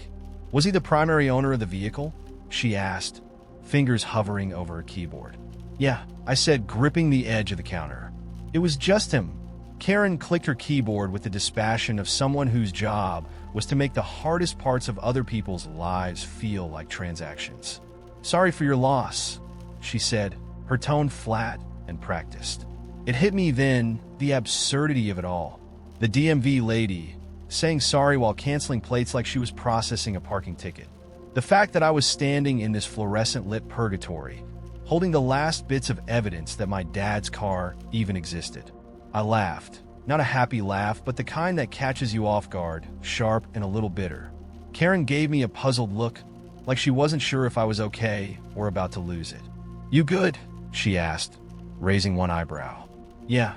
"Was he the primary owner of the vehicle?" she asked, fingers hovering over her keyboard. "Yeah," I said, gripping the edge of the counter. "It was just him." Karen clicked her keyboard with the dispassion of someone whose job was to make the hardest parts of other people's lives feel like transactions. "Sorry for your loss," she said, her tone flat and practiced. It hit me then, the absurdity of it all. The DMV lady, saying sorry while canceling plates like she was processing a parking ticket. The fact that I was standing in this fluorescent-lit purgatory, holding the last bits of evidence that my dad's car even existed. I laughed. Not a happy laugh, but the kind that catches you off guard, sharp and a little bitter. Karen gave me a puzzled look, like she wasn't sure if I was okay or about to lose it. "You good?" she asked, raising one eyebrow. "Yeah,"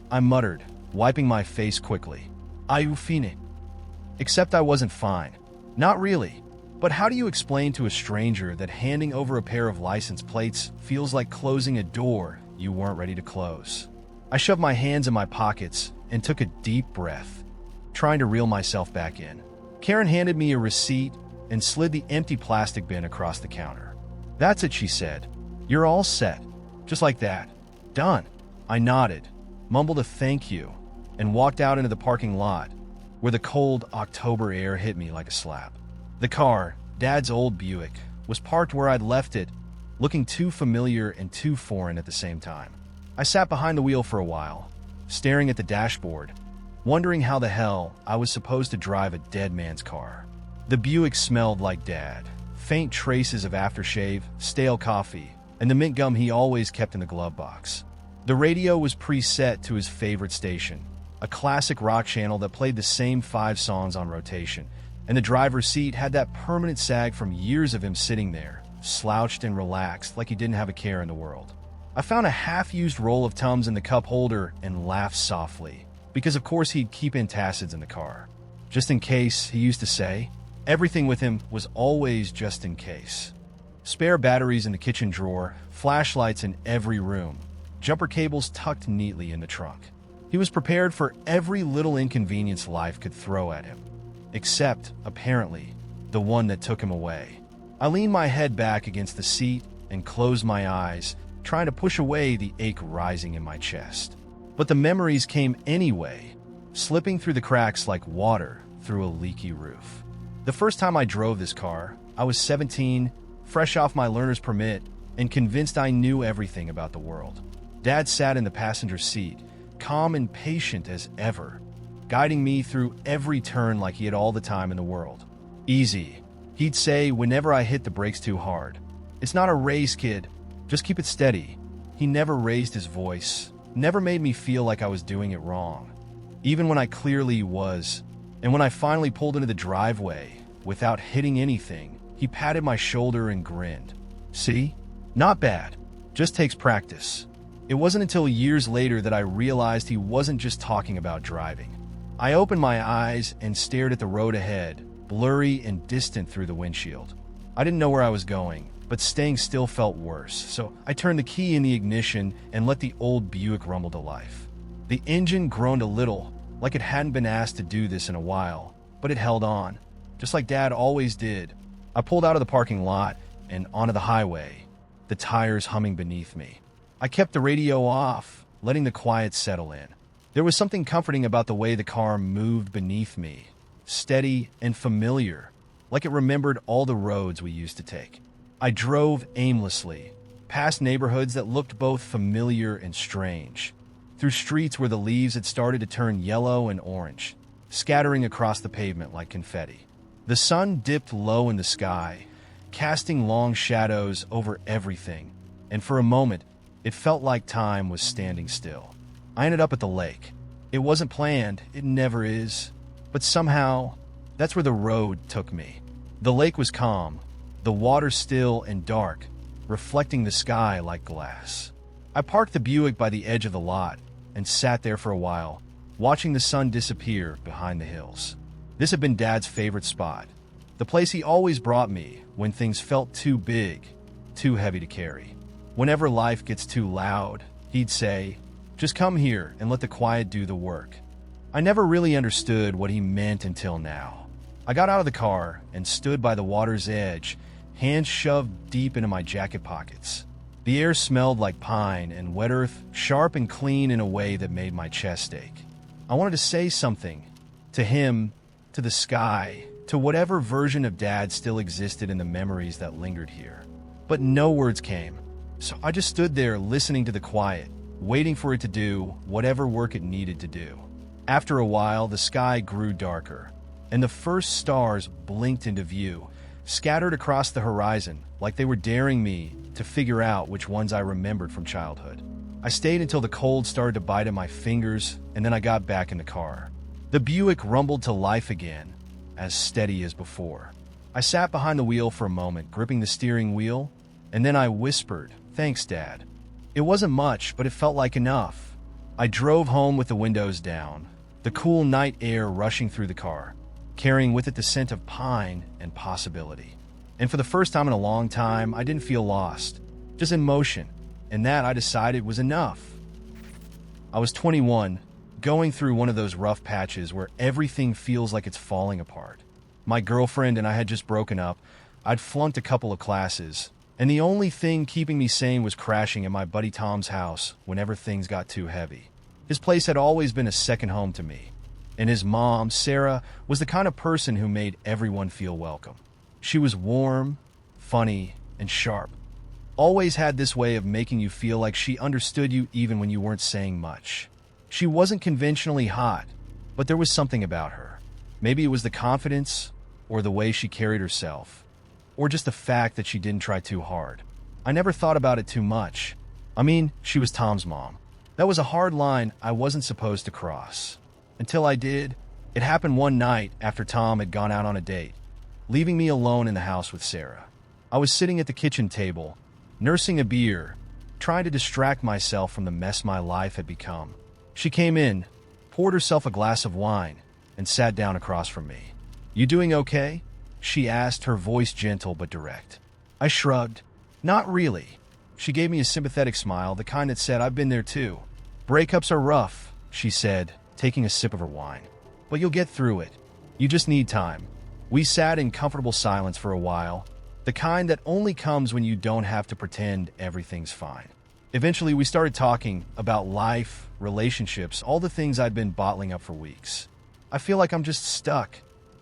I muttered, wiping my face quickly. "Are you fine?" Except I wasn't fine. Not really. But how do you explain to a stranger that handing over a pair of license plates feels like closing a door you weren't ready to close? I shoved my hands in my pockets and took a deep breath, trying to reel myself back in. Karen handed me a receipt and slid the empty plastic bin across the counter. "That's it," she said. "You're all set." Just like that. "Done." I nodded, mumbled a thank you, and walked out into the parking lot, where the cold October air hit me like a slap. The car, Dad's old Buick, was parked where I'd left it, looking too familiar and too foreign at the same time. I sat behind the wheel for a while, staring at the dashboard, wondering how the hell I was supposed to drive a dead man's car. The Buick smelled like Dad, faint traces of aftershave, stale coffee, and the mint gum he always kept in the glove box. The radio was preset to his favorite station, a classic rock channel that played the same 5 songs on rotation, and the driver's seat had that permanent sag from years of him sitting there, slouched and relaxed like he didn't have a care in the world. I found a half-used roll of Tums in the cup holder and laughed softly, because of course he'd keep antacids in the car. Just in case, he used to say. Everything with him was always just in case. Spare batteries in the kitchen drawer, flashlights in every room, jumper cables tucked neatly in the trunk. He was prepared for every little inconvenience life could throw at him. Except, apparently, the one that took him away. I leaned my head back against the seat and closed my eyes, trying to push away the ache rising in my chest. But the memories came anyway, slipping through the cracks like water through a leaky roof. The first time I drove this car, I was 17, fresh off my learner's permit, and convinced I knew everything about the world. Dad sat in the passenger seat, calm and patient as ever, guiding me through every turn like he had all the time in the world. "Easy," he'd say whenever I hit the brakes too hard. "It's not a race, kid. Just keep it steady." He never raised his voice, never made me feel like I was doing it wrong, even when I clearly was. And when I finally pulled into the driveway, without hitting anything, he patted my shoulder and grinned. "See? Not bad. Just takes practice." It wasn't until years later that I realized he wasn't just talking about driving. I opened my eyes and stared at the road ahead, blurry and distant through the windshield. I didn't know where I was going, but staying still felt worse, so I turned the key in the ignition and let the old Buick rumble to life. The engine groaned a little, like it hadn't been asked to do this in a while, but it held on, just like Dad always did. I pulled out of the parking lot and onto the highway, the tires humming beneath me. I kept the radio off, letting the quiet settle in. There was something comforting about the way the car moved beneath me, steady and familiar, like it remembered all the roads we used to take. I drove aimlessly, past neighborhoods that looked both familiar and strange, through streets where the leaves had started to turn yellow and orange, scattering across the pavement like confetti. The sun dipped low in the sky, casting long shadows over everything, and for a moment, it felt like time was standing still. I ended up at the lake. It wasn't planned, it never is, but somehow, that's where the road took me. The lake was calm, the water still and dark, reflecting the sky like glass. I parked the Buick by the edge of the lot and sat there for a while, watching the sun disappear behind the hills. This had been Dad's favorite spot, the place he always brought me when things felt too big, too heavy to carry. Whenever life gets too loud, he'd say, "Just come here and let the quiet do the work." I never really understood what he meant until now. I got out of the car and stood by the water's edge, hands shoved deep into my jacket pockets. The air smelled like pine and wet earth, sharp and clean in a way that made my chest ache. I wanted to say something to him, to the sky, to whatever version of Dad still existed in the memories that lingered here. But no words came, so I just stood there listening to the quiet, waiting for it to do whatever work it needed to do. After a while, the sky grew darker, and the first stars blinked into view, scattered across the horizon like they were daring me to figure out which ones I remembered from childhood. I stayed until the cold started to bite at my fingers, and then I got back in the car. The Buick rumbled to life again, as steady as before. I sat behind the wheel for a moment, gripping the steering wheel, and then I whispered, "Thanks, Dad." It wasn't much, but it felt like enough. I drove home with the windows down, the cool night air rushing through the car, carrying with it the scent of pine and possibility. And for the first time in a long time, I didn't feel lost, just in motion, and that I decided was enough. I was 21, going through one of those rough patches where everything feels like it's falling apart. My girlfriend and I had just broken up. I'd flunked a couple of classes, and the only thing keeping me sane was crashing at my buddy Tom's house whenever things got too heavy. His place had always been a second home to me, and his mom, Sarah, was the kind of person who made everyone feel welcome. She was warm, funny, and sharp. Always had this way of making you feel like she understood you even when you weren't saying much. She wasn't conventionally hot, but there was something about her. Maybe it was the confidence, or the way she carried herself, or just the fact that she didn't try too hard. I never thought about it too much. I mean, she was Tom's mom. That was a hard line I wasn't supposed to cross. Until I did. It happened one night after Tom had gone out on a date, leaving me alone in the house with Sarah. I was sitting at the kitchen table, nursing a beer, trying to distract myself from the mess my life had become. She came in, poured herself a glass of wine, and sat down across from me. "You doing okay?" she asked, her voice gentle but direct. I shrugged. "Not really." She gave me a sympathetic smile, the kind that said, "I've been there too." "Breakups are rough," she said, taking a sip of her wine. "But you'll get through it. You just need time." We sat in comfortable silence for a while, the kind that only comes when you don't have to pretend everything's fine. Eventually, we started talking about life, relationships, all the things I'd been bottling up for weeks. "I feel like I'm just stuck,"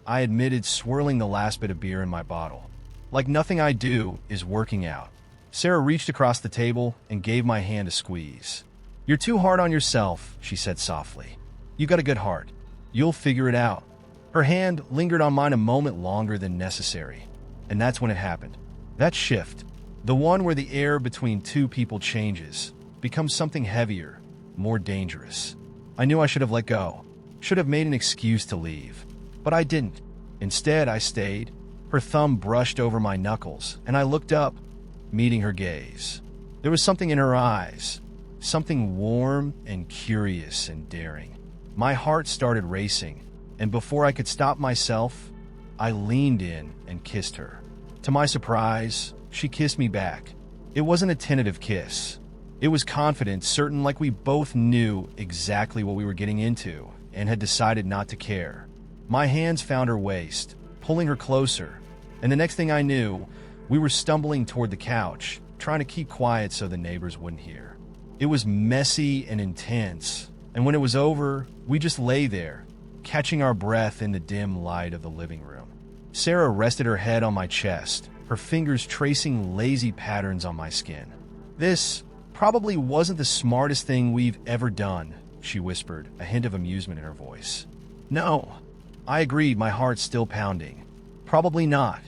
I admitted, swirling the last bit of beer in my bottle. "Like nothing I do is working out." Sarah reached across the table and gave my hand a squeeze. "You're too hard on yourself," she said softly. "You got a good heart. You'll figure it out." Her hand lingered on mine a moment longer than necessary, and that's when it happened. That shift, the one where the air between two people changes, becomes something heavier, more dangerous. I knew I should have let go, should have made an excuse to leave. But I didn't. Instead, I stayed. Her thumb brushed over my knuckles, and I looked up, meeting her gaze. There was something in her eyes, something warm and curious and daring. My heart started racing, and before I could stop myself, I leaned in and kissed her. To my surprise, she kissed me back. It wasn't a tentative kiss. It was confident, certain, like we both knew exactly what we were getting into and had decided not to care. My hands found her waist, pulling her closer, and the next thing I knew, we were stumbling toward the couch, trying to keep quiet so the neighbors wouldn't hear. It was messy and intense, and when it was over, we just lay there, catching our breath in the dim light of the living room. Sarah rested her head on my chest, her fingers tracing lazy patterns on my skin. "This probably wasn't the smartest thing we've ever done," she whispered, a hint of amusement in her voice. "No," I agreed, my heart still pounding. "Probably not."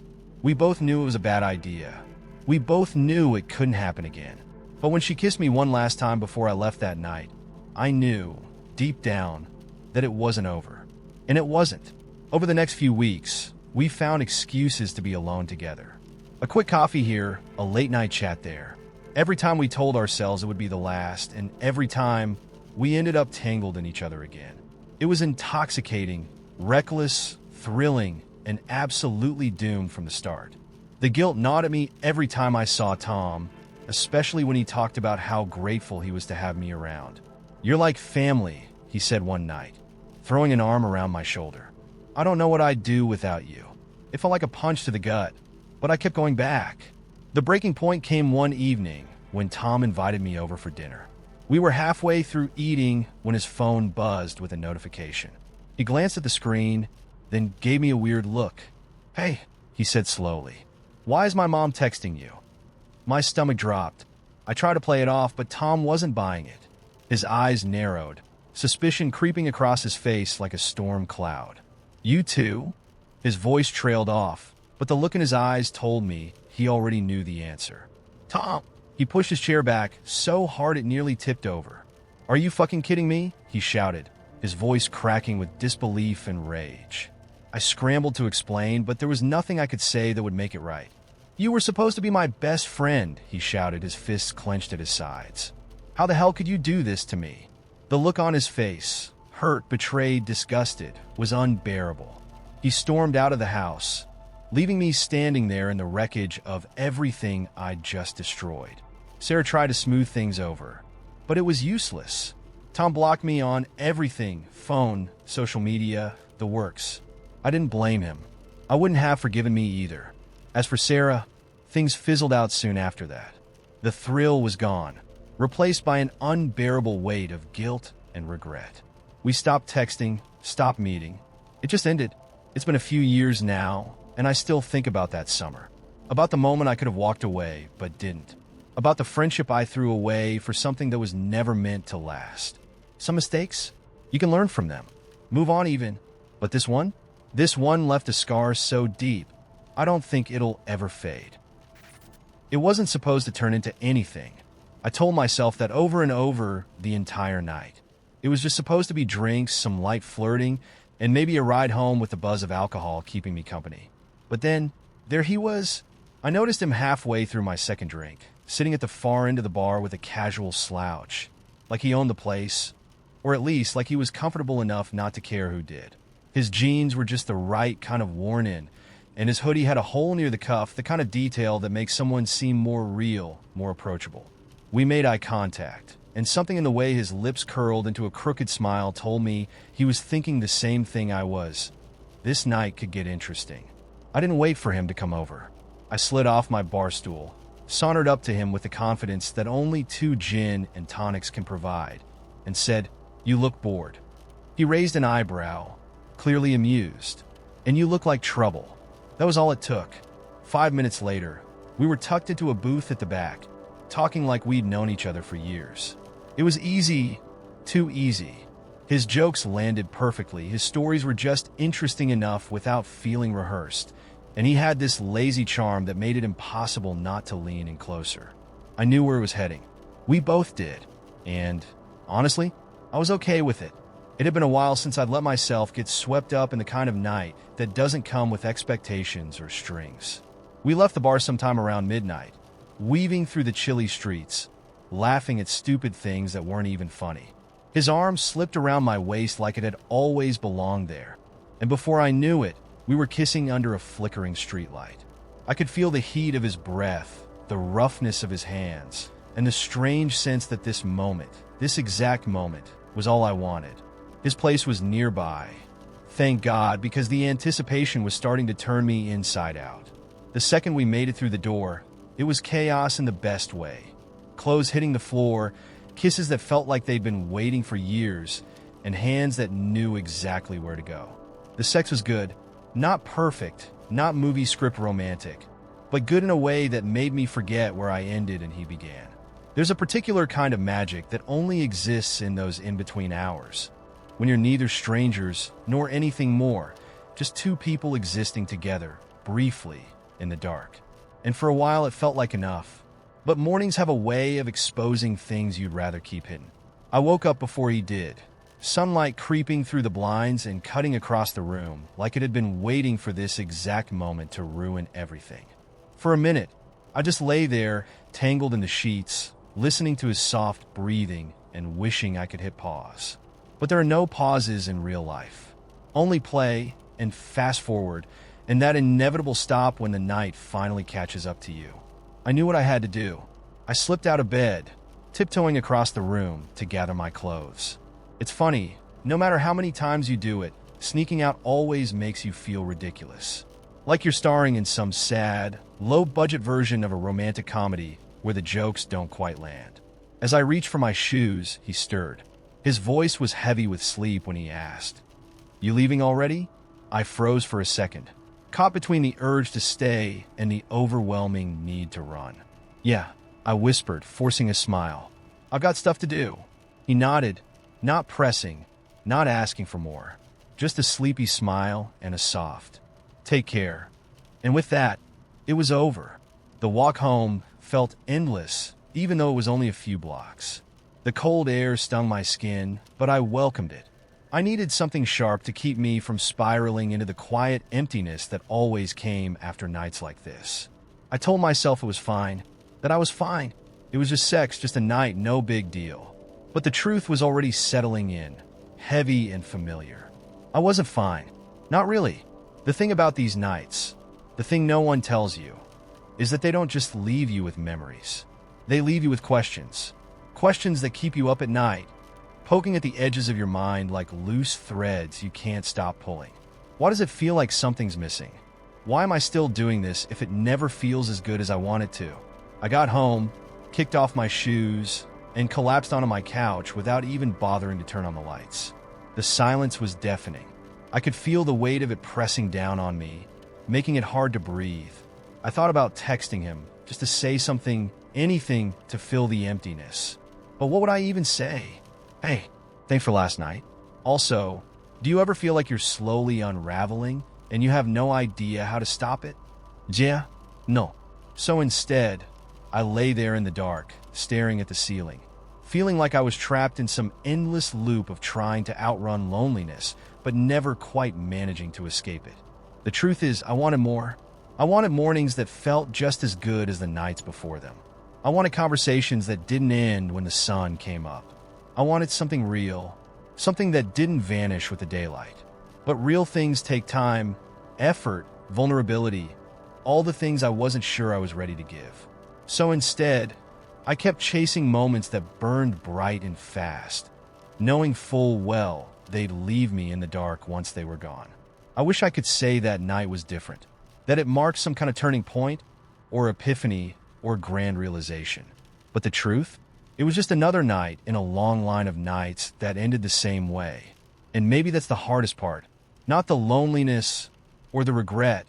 We both knew it was a bad idea. We both knew it couldn't happen again. But when she kissed me one last time before I left that night, I knew, deep down, that it wasn't over. And it wasn't. Over the next few weeks, we found excuses to be alone together. A quick coffee here, a late-night chat there. Every time we told ourselves it would be the last, and every time, we ended up tangled in each other again. It was intoxicating, reckless, thrilling, and absolutely doomed from the start. The guilt gnawed at me every time I saw Tom, especially when he talked about how grateful he was to have me around. "You're like family," he said one night, throwing an arm around my shoulder. "I don't know what I'd do without you." It felt like a punch to the gut, but I kept going back. The breaking point came one evening when Tom invited me over for dinner. We were halfway through eating when his phone buzzed with a notification. He glanced at the screen, then gave me a weird look. "Hey," he said slowly. "Why is my mom texting you?" My stomach dropped. I tried to play it off, but Tom wasn't buying it. His eyes narrowed, suspicion creeping across his face like a storm cloud. "You too?" His voice trailed off, but the look in his eyes told me he already knew the answer. "Tom!" He pushed his chair back so hard it nearly tipped over. "Are you fucking kidding me?" he shouted, his voice cracking with disbelief and rage. I scrambled to explain, but there was nothing I could say that would make it right. "You were supposed to be my best friend," he shouted, his fists clenched at his sides. "How the hell could you do this to me?" The look on his face, hurt, betrayed, disgusted, was unbearable. He stormed out of the house, leaving me standing there in the wreckage of everything I'd just destroyed. Sarah tried to smooth things over, but it was useless. Tom blocked me on everything, phone, social media, the works. I didn't blame him. I wouldn't have forgiven me either. As for Sarah, things fizzled out soon after that. The thrill was gone, replaced by an unbearable weight of guilt and regret. We stopped texting, stopped meeting. It just ended. It's been a few years now, and I still think about that summer. About the moment I could have walked away, but didn't. About the friendship I threw away for something that was never meant to last. Some mistakes? You can learn from them. Move on even. But this one? This one left a scar so deep, I don't think it'll ever fade. It wasn't supposed to turn into anything. I told myself that over and over the entire night. It was just supposed to be drinks, some light flirting, and maybe a ride home with the buzz of alcohol keeping me company. But then, there he was. I noticed him halfway through my second drink, sitting at the far end of the bar with a casual slouch, like he owned the place, or at least like he was comfortable enough not to care who did. His jeans were just the right kind of worn in, and his hoodie had a hole near the cuff, the kind of detail that makes someone seem more real, more approachable. We made eye contact, and something in the way his lips curled into a crooked smile told me he was thinking the same thing I was. This night could get interesting. I didn't wait for him to come over. I slid off my bar stool, sauntered up to him with the confidence that only 2 gin and tonics can provide, and said, "You look bored." He raised an eyebrow, clearly amused. "And you look like trouble." That was all it took. 5 minutes later, we were tucked into a booth at the back, talking like we'd known each other for years. It was easy, too easy. His jokes landed perfectly. His stories were just interesting enough without feeling rehearsed, and he had this lazy charm that made it impossible not to lean in closer. I knew where it was heading. We both did, and honestly, I was okay with it. It had been a while since I'd let myself get swept up in the kind of night that doesn't come with expectations or strings. We left the bar sometime around midnight, weaving through the chilly streets, laughing at stupid things that weren't even funny. His arm slipped around my waist like it had always belonged there, and before I knew it, we were kissing under a flickering streetlight. I could feel the heat of his breath, the roughness of his hands, and the strange sense that this moment, this exact moment, was all I wanted. His place was nearby. Thank God, because the anticipation was starting to turn me inside out. The second we made it through the door, it was chaos in the best way. Clothes hitting the floor, kisses that felt like they'd been waiting for years, and hands that knew exactly where to go. The sex was good. Not perfect, not movie script romantic, but good in a way that made me forget where I ended and he began. There's a particular kind of magic that only exists in those in-between hours, when you're neither strangers nor anything more, just 2 people existing together, briefly, in the dark. And for a while it felt like enough. But mornings have a way of exposing things you'd rather keep hidden. I woke up before he did, sunlight creeping through the blinds and cutting across the room like it had been waiting for this exact moment to ruin everything. For a minute, I just lay there, tangled in the sheets, listening to his soft breathing and wishing I could hit pause. But there are no pauses in real life. Only play and fast forward, and that inevitable stop when the night finally catches up to you. I knew what I had to do. I slipped out of bed, tiptoeing across the room to gather my clothes. It's funny, no matter how many times you do it, sneaking out always makes you feel ridiculous. Like you're starring in some sad, low-budget version of a romantic comedy where the jokes don't quite land. As I reached for my shoes, he stirred. His voice was heavy with sleep when he asked, "You leaving already?" I froze for a second, caught between the urge to stay and the overwhelming need to run. "Yeah," I whispered, forcing a smile. "I've got stuff to do." He nodded, not pressing, not asking for more, just a sleepy smile and a soft, "Take care." And with that, it was over. The walk home felt endless, even though it was only a few blocks. The cold air stung my skin, but I welcomed it. I needed something sharp to keep me from spiraling into the quiet emptiness that always came after nights like this. I told myself it was fine, that I was fine. It was just sex, just a night, no big deal. But the truth was already settling in, heavy and familiar. I wasn't fine. Not really. The thing about these nights, the thing no one tells you, is that they don't just leave you with memories. They leave you with questions. Questions that keep you up at night. poking at the edges of your mind like loose threads you can't stop pulling. Why does it feel like something's missing? Why am I still doing this if it never feels as good as I want it to? I got home, kicked off my shoes, and collapsed onto my couch without even bothering to turn on the lights. The silence was deafening. I could feel the weight of it pressing down on me, making it hard to breathe. I thought about texting him, just to say something, anything to fill the emptiness. But what would I even say? Hey, thanks for last night. Also, do you ever feel like you're slowly unraveling and you have no idea how to stop it? Yeah? No. So instead, I lay there in the dark, staring at the ceiling, feeling like I was trapped in some endless loop of trying to outrun loneliness, but never quite managing to escape it. The truth is, I wanted more. I wanted mornings that felt just as good as the nights before them. I wanted conversations that didn't end when the sun came up. I wanted something real, something that didn't vanish with the daylight. But real things take time, effort, vulnerability, all the things I wasn't sure I was ready to give. So instead, I kept chasing moments that burned bright and fast, knowing full well they'd leave me in the dark once they were gone. I wish I could say that night was different, that it marked some kind of turning point, or epiphany, or grand realization. But the truth? It was just another night in a long line of nights that ended the same way. And maybe that's the hardest part. Not the loneliness, or the regret,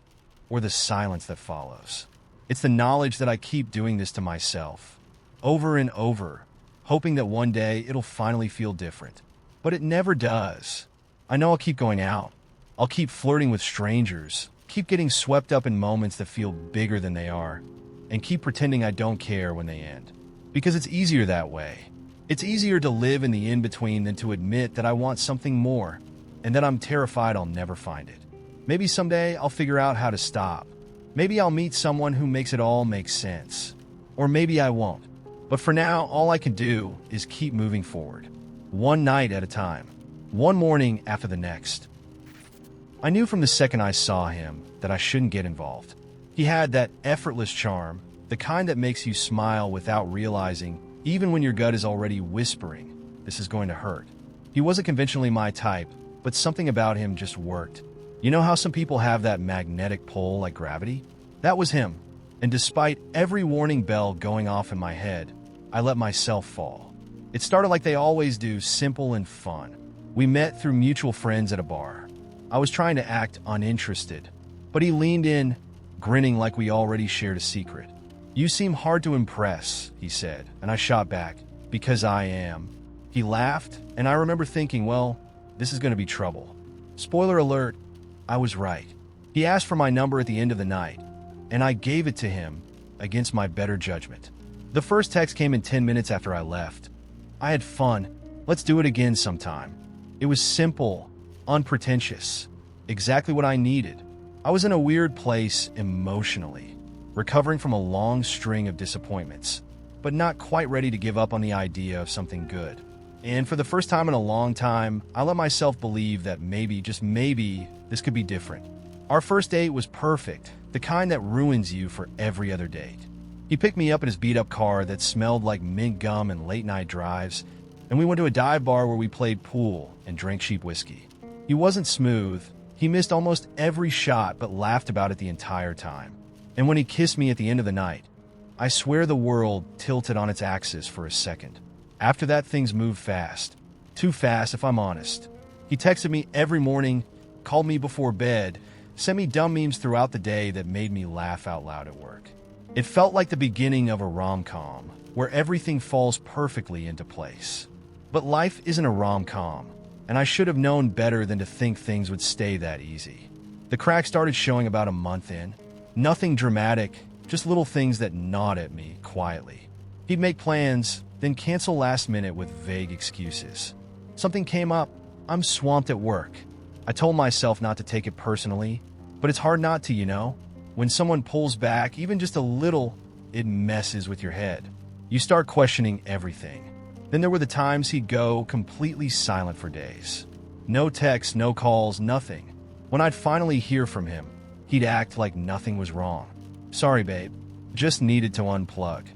or the silence that follows. It's the knowledge that I keep doing this to myself, over and over, hoping that one day it'll finally feel different. But it never does. I know I'll keep going out. I'll keep flirting with strangers, keep getting swept up in moments that feel bigger than they are, and keep pretending I don't care when they end. Because it's easier that way. It's easier to live in the in-between than to admit that I want something more, and that I'm terrified I'll never find it. Maybe someday I'll figure out how to stop. Maybe I'll meet someone who makes it all make sense. Or maybe I won't. But for now, all I can do is keep moving forward. One night at a time. One morning after the next. I knew from the second I saw him that I shouldn't get involved. He had that effortless charm, the kind that makes you smile without realizing, even when your gut is already whispering, this is going to hurt. He wasn't conventionally my type, but something about him just worked. You know how some people have that magnetic pull like gravity? That was him. And despite every warning bell going off in my head, I let myself fall. It started like they always do, simple and fun. We met through mutual friends at a bar. I was trying to act uninterested, but he leaned in, grinning like we already shared a secret. "You seem hard to impress," he said, and I shot back, "Because I am." He laughed, and I remember thinking, well, this is going to be trouble. Spoiler alert, I was right. He asked for my number at the end of the night, and I gave it to him against my better judgment. The first text came in 10 minutes after I left. "I had fun. Let's do it again sometime." It was simple, unpretentious, exactly what I needed. I was in a weird place emotionally, recovering from a long string of disappointments, but not quite ready to give up on the idea of something good. And for the first time in a long time, I let myself believe that maybe, just maybe, this could be different. Our first date was perfect, the kind that ruins you for every other date. He picked me up in his beat-up car that smelled like mint gum and late-night drives, and we went to a dive bar where we played pool and drank cheap whiskey. He wasn't smooth. He missed almost every shot but laughed about it the entire time. And when he kissed me at the end of the night, I swear the world tilted on its axis for a second. After that, things moved fast. Too fast, if I'm honest. He texted me every morning, called me before bed, sent me dumb memes throughout the day that made me laugh out loud at work. It felt like the beginning of a rom-com, where everything falls perfectly into place. But life isn't a rom-com, and I should have known better than to think things would stay that easy. The cracks started showing about a month in. Nothing dramatic, just little things that gnawed at me quietly. He'd make plans, then cancel last minute with vague excuses. Something came up. I'm swamped at work. I told myself not to take it personally, but it's hard not to, you know? When someone pulls back, even just a little, it messes with your head. You start questioning everything. Then there were the times he'd go completely silent for days. No texts, no calls, nothing. When I'd finally hear from him, he'd act like nothing was wrong. "Sorry, babe. Just needed to unplug."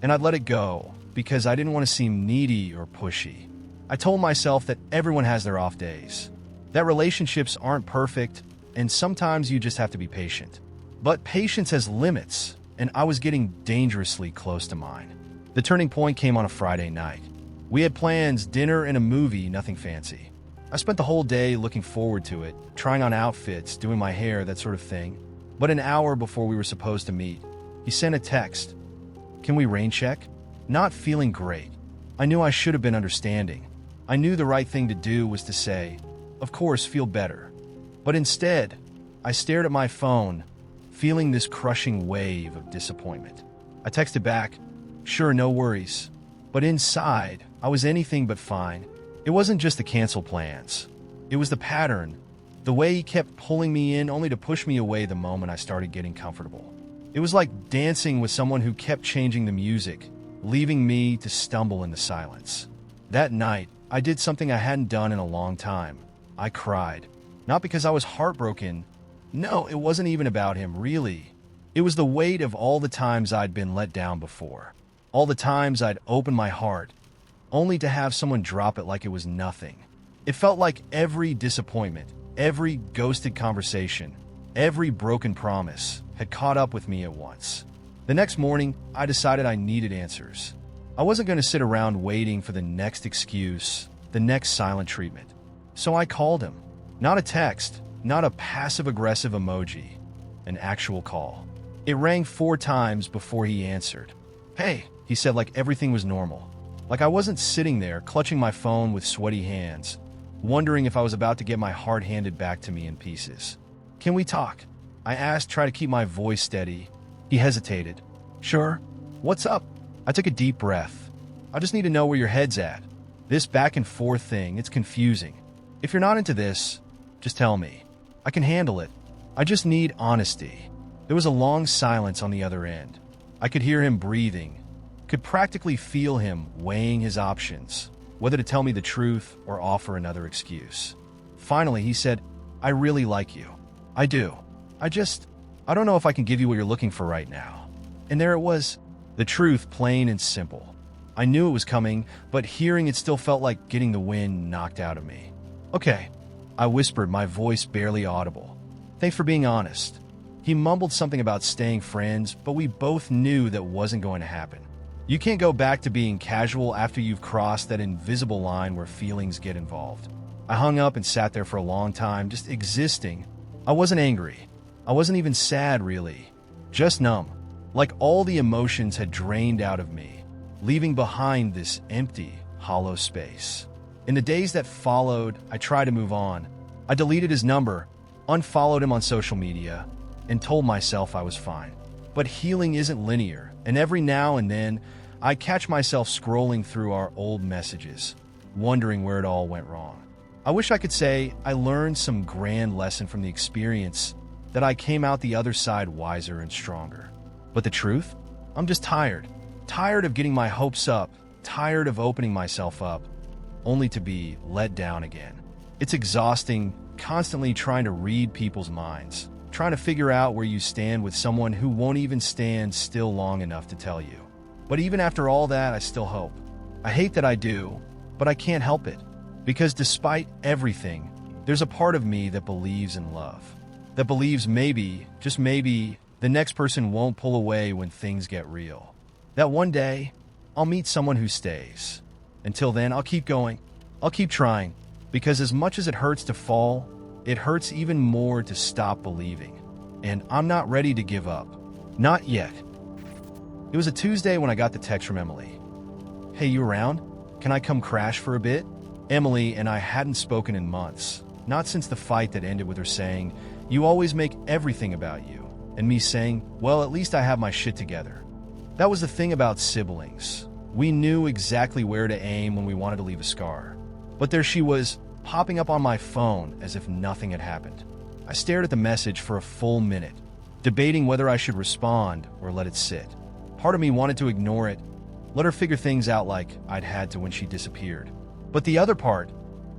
And I'd let it go, because I didn't want to seem needy or pushy. I told myself that everyone has their off days, that relationships aren't perfect, and sometimes you just have to be patient. But patience has limits, and I was getting dangerously close to mine. The turning point came on a Friday night. We had plans, dinner and a movie, nothing fancy. I spent the whole day looking forward to it, trying on outfits, doing my hair, that sort of thing. But an hour before we were supposed to meet, he sent a text. "Can we rain check?" Not feeling great. I knew I should have been understanding. I knew the right thing to do was to say, "Of course, feel better." But instead, I stared at my phone, feeling this crushing wave of disappointment. I texted back, "Sure, no worries." But inside, I was anything but fine. It wasn't just the cancel plans. It was the pattern, the way he kept pulling me in only to push me away the moment I started getting comfortable. It was like dancing with someone who kept changing the music, leaving me to stumble in the silence. That night, I did something I hadn't done in a long time. I cried. Not because I was heartbroken. No, it wasn't even about him, really. It was the weight of all the times I'd been let down before. All the times I'd opened my heart, only to have someone drop it like it was nothing. It felt like every disappointment, every ghosted conversation, every broken promise had caught up with me at once. The next morning, I decided I needed answers. I wasn't going to sit around waiting for the next excuse, the next silent treatment. So I called him. Not a text, not a passive-aggressive emoji, an actual call. It rang 4 times before he answered. "Hey," he said, like everything was normal. Like I wasn't sitting there clutching my phone with sweaty hands, wondering if I was about to get my heart handed back to me in pieces. "Can we talk?" I asked, trying to keep my voice steady. He hesitated. "Sure. What's up?" I took a deep breath. "I just need to know where your head's at. This back and forth thing, it's confusing. If you're not into this, just tell me. I can handle it. I just need honesty." There was a long silence on the other end. I could hear him breathing, could practically feel him weighing his options, whether to tell me the truth or offer another excuse. Finally, he said, "I really like you. I do. I don't know if I can give you what you're looking for right now." And there it was, the truth, plain and simple. I knew it was coming, but hearing it still felt like getting the wind knocked out of me. "Okay," I whispered, my voice barely audible. "Thanks for being honest." He mumbled something about staying friends, but we both knew that wasn't going to happen. You can't go back to being casual after you've crossed that invisible line where feelings get involved. I hung up and sat there for a long time, just existing. I wasn't angry. I wasn't even sad, really. Just numb. Like all the emotions had drained out of me, leaving behind this empty, hollow space. In the days that followed, I tried to move on. I deleted his number, unfollowed him on social media, and told myself I was fine. But healing isn't linear, and every now and then, I catch myself scrolling through our old messages, wondering where it all went wrong. I wish I could say I learned some grand lesson from the experience, that I came out the other side wiser and stronger. But the truth? I'm just tired. Tired of getting my hopes up, tired of opening myself up, only to be let down again. It's exhausting, constantly trying to read people's minds, trying to figure out where you stand with someone who won't even stand still long enough to tell you. But even after all that, I still hope. I hate that I do, but I can't help it. Because despite everything, there's a part of me that believes in love. That believes maybe, just maybe, the next person won't pull away when things get real. That one day, I'll meet someone who stays. Until then, I'll keep going. I'll keep trying. Because as much as it hurts to fall, it hurts even more to stop believing. And I'm not ready to give up. Not yet. It was a Tuesday when I got the text from Emily. "Hey, you around? Can I come crash for a bit?" Emily and I hadn't spoken in months. Not since the fight that ended with her saying, "You always make everything about you." And me saying, "Well, at least I have my shit together." That was the thing about siblings. We knew exactly where to aim when we wanted to leave a scar. But there she was, popping up on my phone as if nothing had happened. I stared at the message for a full minute, debating whether I should respond or let it sit. Part of me wanted to ignore it, let her figure things out like I'd had to when she disappeared. But the other part,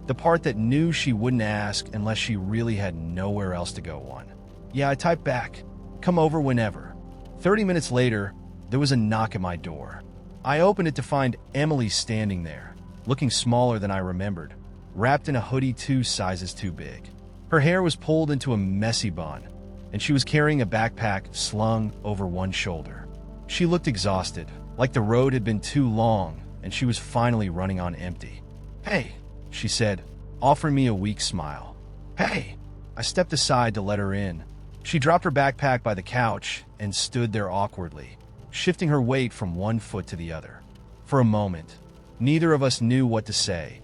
the part that knew she wouldn't ask unless she really had nowhere else to go on. Yeah, I typed back, "Come over whenever." 30 minutes later, there was a knock at my door. I opened it to find Emily standing there, looking smaller than I remembered, wrapped in a hoodie 2 sizes too big. Her hair was pulled into a messy bun, and she was carrying a backpack slung over one shoulder. She looked exhausted, like the road had been too long and she was finally running on empty. "Hey," she said, offering me a weak smile. "Hey." I stepped aside to let her in. She dropped her backpack by the couch and stood there awkwardly, shifting her weight from one foot to the other. For a moment, neither of us knew what to say,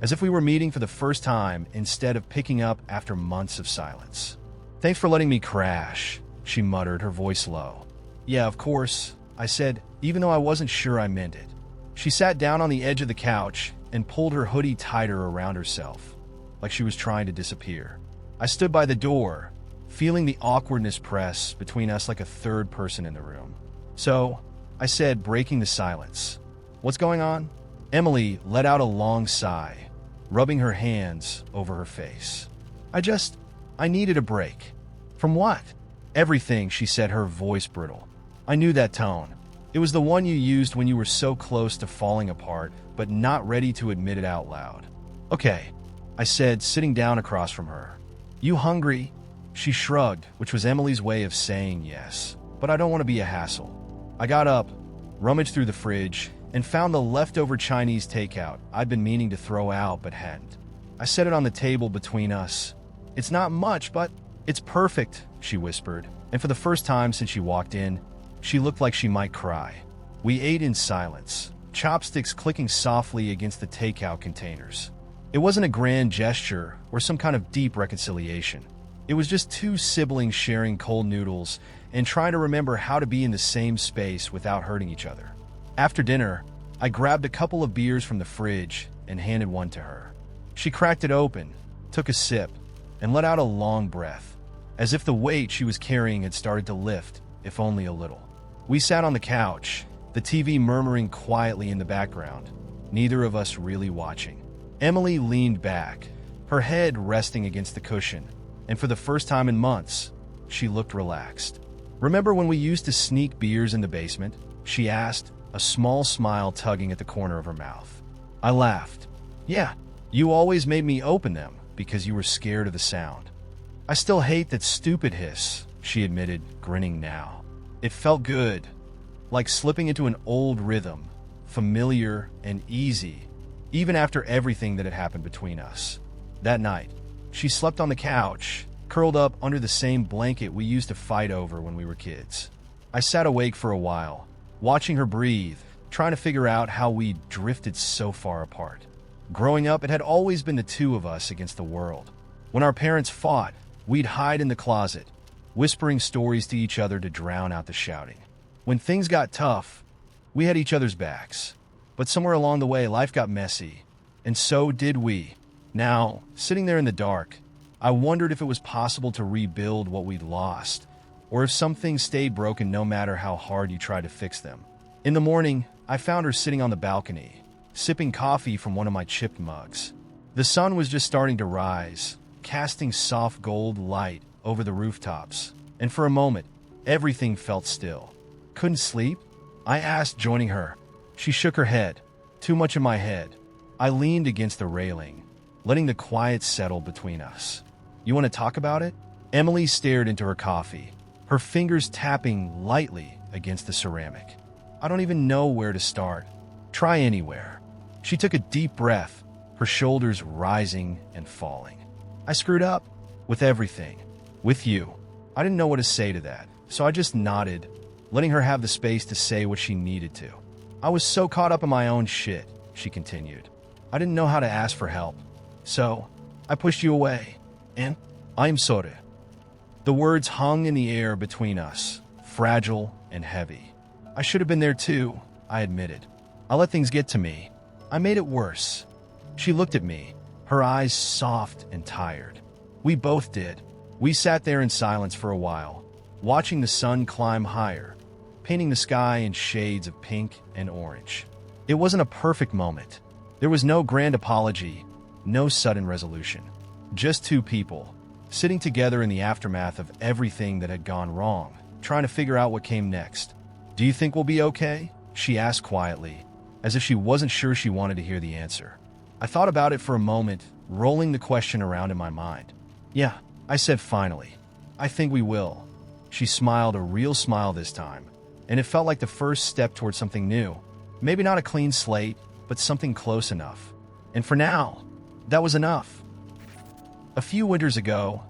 as if we were meeting for the first time instead of picking up after months of silence. "Thanks for letting me crash," she muttered, her voice low. "Yeah, of course," I said, even though I wasn't sure I meant it. She sat down on the edge of the couch and pulled her hoodie tighter around herself, like she was trying to disappear. I stood by the door, feeling the awkwardness press between us like a third person in the room. "So," I said, breaking the silence, "what's going on?" Emily let out a long sigh, rubbing her hands over her face. I needed a break." "From what?" "Everything," she said, her voice brittle. I knew that tone. It was the one you used when you were so close to falling apart, but not ready to admit it out loud. "Okay," I said, sitting down across from her. "You hungry?" She shrugged, which was Emily's way of saying yes, but I don't want to be a hassle. I got up, rummaged through the fridge, and found the leftover Chinese takeout I'd been meaning to throw out but hadn't. I set it on the table between us. "It's not much, but it's perfect," she whispered, and for the first time since she walked in, she looked like she might cry. We ate in silence, chopsticks clicking softly against the takeout containers. It wasn't a grand gesture or some kind of deep reconciliation. It was just two siblings sharing cold noodles and trying to remember how to be in the same space without hurting each other. After dinner, I grabbed a couple of beers from the fridge and handed one to her. She cracked it open, took a sip, and let out a long breath, as if the weight she was carrying had started to lift, if only a little. We sat on the couch, the TV murmuring quietly in the background, neither of us really watching. Emily leaned back, her head resting against the cushion, and for the first time in months, she looked relaxed. "Remember when we used to sneak beers in the basement?" she asked, a small smile tugging at the corner of her mouth. I laughed. "Yeah, you always made me open them because you were scared of the sound." "I still hate that stupid hiss," she admitted, grinning now. It felt good, like slipping into an old rhythm, familiar and easy, even after everything that had happened between us. That night, she slept on the couch, curled up under the same blanket we used to fight over when we were kids. I sat awake for a while, watching her breathe, trying to figure out how we drifted so far apart. Growing up, it had always been the two of us against the world. When our parents fought, we'd hide in the closet, whispering stories to each other to drown out the shouting. When things got tough, we had each other's backs. But somewhere along the way, life got messy, and so did we. Now, sitting there in the dark, I wondered if it was possible to rebuild what we'd lost, or if some things stayed broken no matter how hard you tried to fix them. In the morning, I found her sitting on the balcony, sipping coffee from one of my chipped mugs. The sun was just starting to rise, casting soft gold light over the rooftops, and for a moment, everything felt still. "Couldn't sleep?" I asked, joining her. She shook her head. "Too much in my head." I leaned against the railing, letting the quiet settle between us. "You want to talk about it?" Emily stared into her coffee, her fingers tapping lightly against the ceramic. "I don't even know where to start." "Try anywhere." She took a deep breath, her shoulders rising and falling. "I screwed up with everything. With you." I didn't know what to say to that, so I just nodded, letting her have the space to say what she needed to. "I was so caught up in my own shit," she continued. "I didn't know how to ask for help. So, I pushed you away. And I'm sorry." The words hung in the air between us, fragile and heavy. "I should have been there too," I admitted. "I let things get to me. I made it worse." She looked at me, her eyes soft and tired. We both did. We sat there in silence for a while, watching the sun climb higher, painting the sky in shades of pink and orange. It wasn't a perfect moment. There was no grand apology, no sudden resolution. Just two people, sitting together in the aftermath of everything that had gone wrong, trying to figure out what came next. "Do you think we'll be okay?" she asked quietly, as if she wasn't sure she wanted to hear the answer. I thought about it for a moment, rolling the question around in my mind. "Yeah," I said finally. "I think we will." She smiled, a real smile this time, and it felt like the first step towards something new. Maybe not a clean slate, but something close enough. And for now, that was enough. A few winters ago,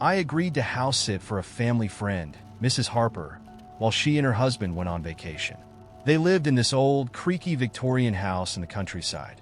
I agreed to house sit for a family friend, Mrs. Harper, while she and her husband went on vacation. They lived in this old, creaky Victorian house in the countryside.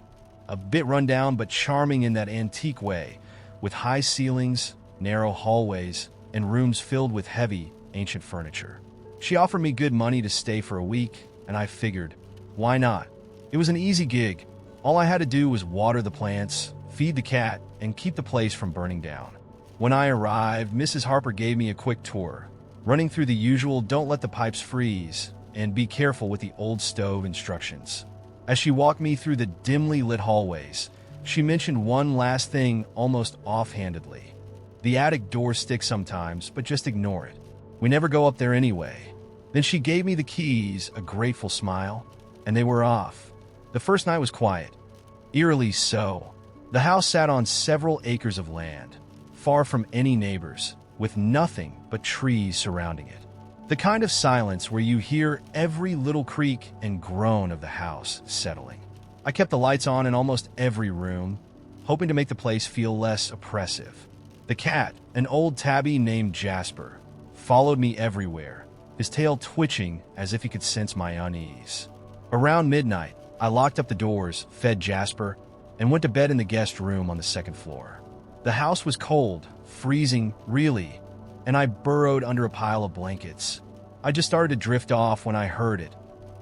A bit rundown but charming in that antique way, with high ceilings, narrow hallways, and rooms filled with heavy, ancient furniture. She offered me good money to stay for a week, and I figured, why not? It was an easy gig. All I had to do was water the plants, feed the cat, and keep the place from burning down. When I arrived, Mrs. Harper gave me a quick tour, running through the usual "don't let the pipes freeze" and "be careful with the old stove" instructions. As she walked me through the dimly lit hallways, she mentioned one last thing almost offhandedly. "The attic door sticks sometimes, but just ignore it. We never go up there anyway." Then she gave me the keys, a grateful smile, and they were off. The first night was quiet, eerily so. The house sat on several acres of land, far from any neighbors, with nothing but trees surrounding it. The kind of silence where you hear every little creak and groan of the house settling. I kept the lights on in almost every room, hoping to make the place feel less oppressive. The cat, an old tabby named Jasper, followed me everywhere, his tail twitching as if he could sense my unease. Around midnight, I locked up the doors, fed Jasper, and went to bed in the guest room on the second floor. The house was cold, freezing, really, and I burrowed under a pile of blankets. I just started to drift off when I heard it,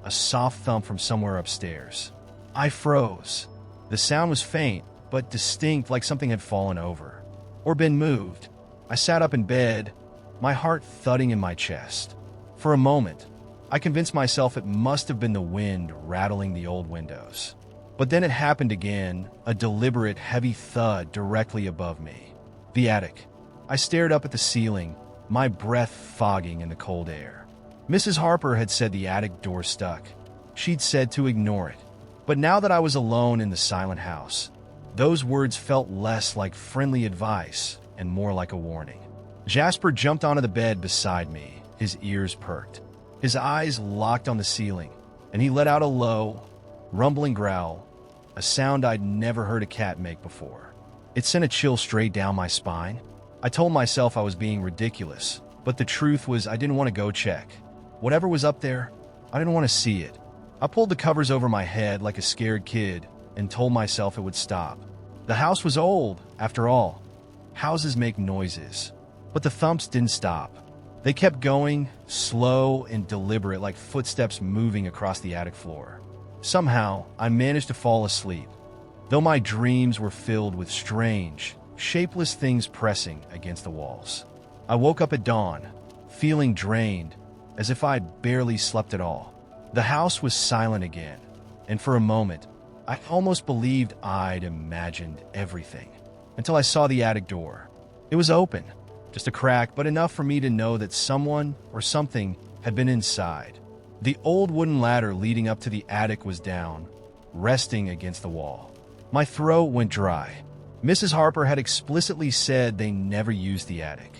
a soft thump from somewhere upstairs. I froze. The sound was faint, but distinct, like something had fallen over or been moved. I sat up in bed, my heart thudding in my chest. For a moment, I convinced myself it must have been the wind rattling the old windows. But then it happened again, a deliberate, heavy thud directly above me. The attic. I stared up at the ceiling, my breath fogging in the cold air. Mrs. Harper had said the attic door stuck. She'd said to ignore it. But now that I was alone in the silent house, those words felt less like friendly advice and more like a warning. Jasper jumped onto the bed beside me, his ears perked. His eyes locked on the ceiling, and he let out a low, rumbling growl, a sound I'd never heard a cat make before. It sent a chill straight down my spine. I told myself I was being ridiculous, but the truth was I didn't want to go check. Whatever was up there, I didn't want to see it. I pulled the covers over my head like a scared kid and told myself it would stop. The house was old, after all. Houses make noises. But the thumps didn't stop. They kept going, slow and deliberate, like footsteps moving across the attic floor. Somehow, I managed to fall asleep, though my dreams were filled with strange, shapeless things pressing against the walls. I woke up at dawn, feeling drained, as if I'd barely slept at all. The house was silent again, and for a moment, I almost believed I'd imagined everything, until I saw the attic door. It was open, just a crack, but enough for me to know that someone or something had been inside. The old wooden ladder leading up to the attic was down, resting against the wall. My throat went dry. Mrs. Harper had explicitly said they never used the attic.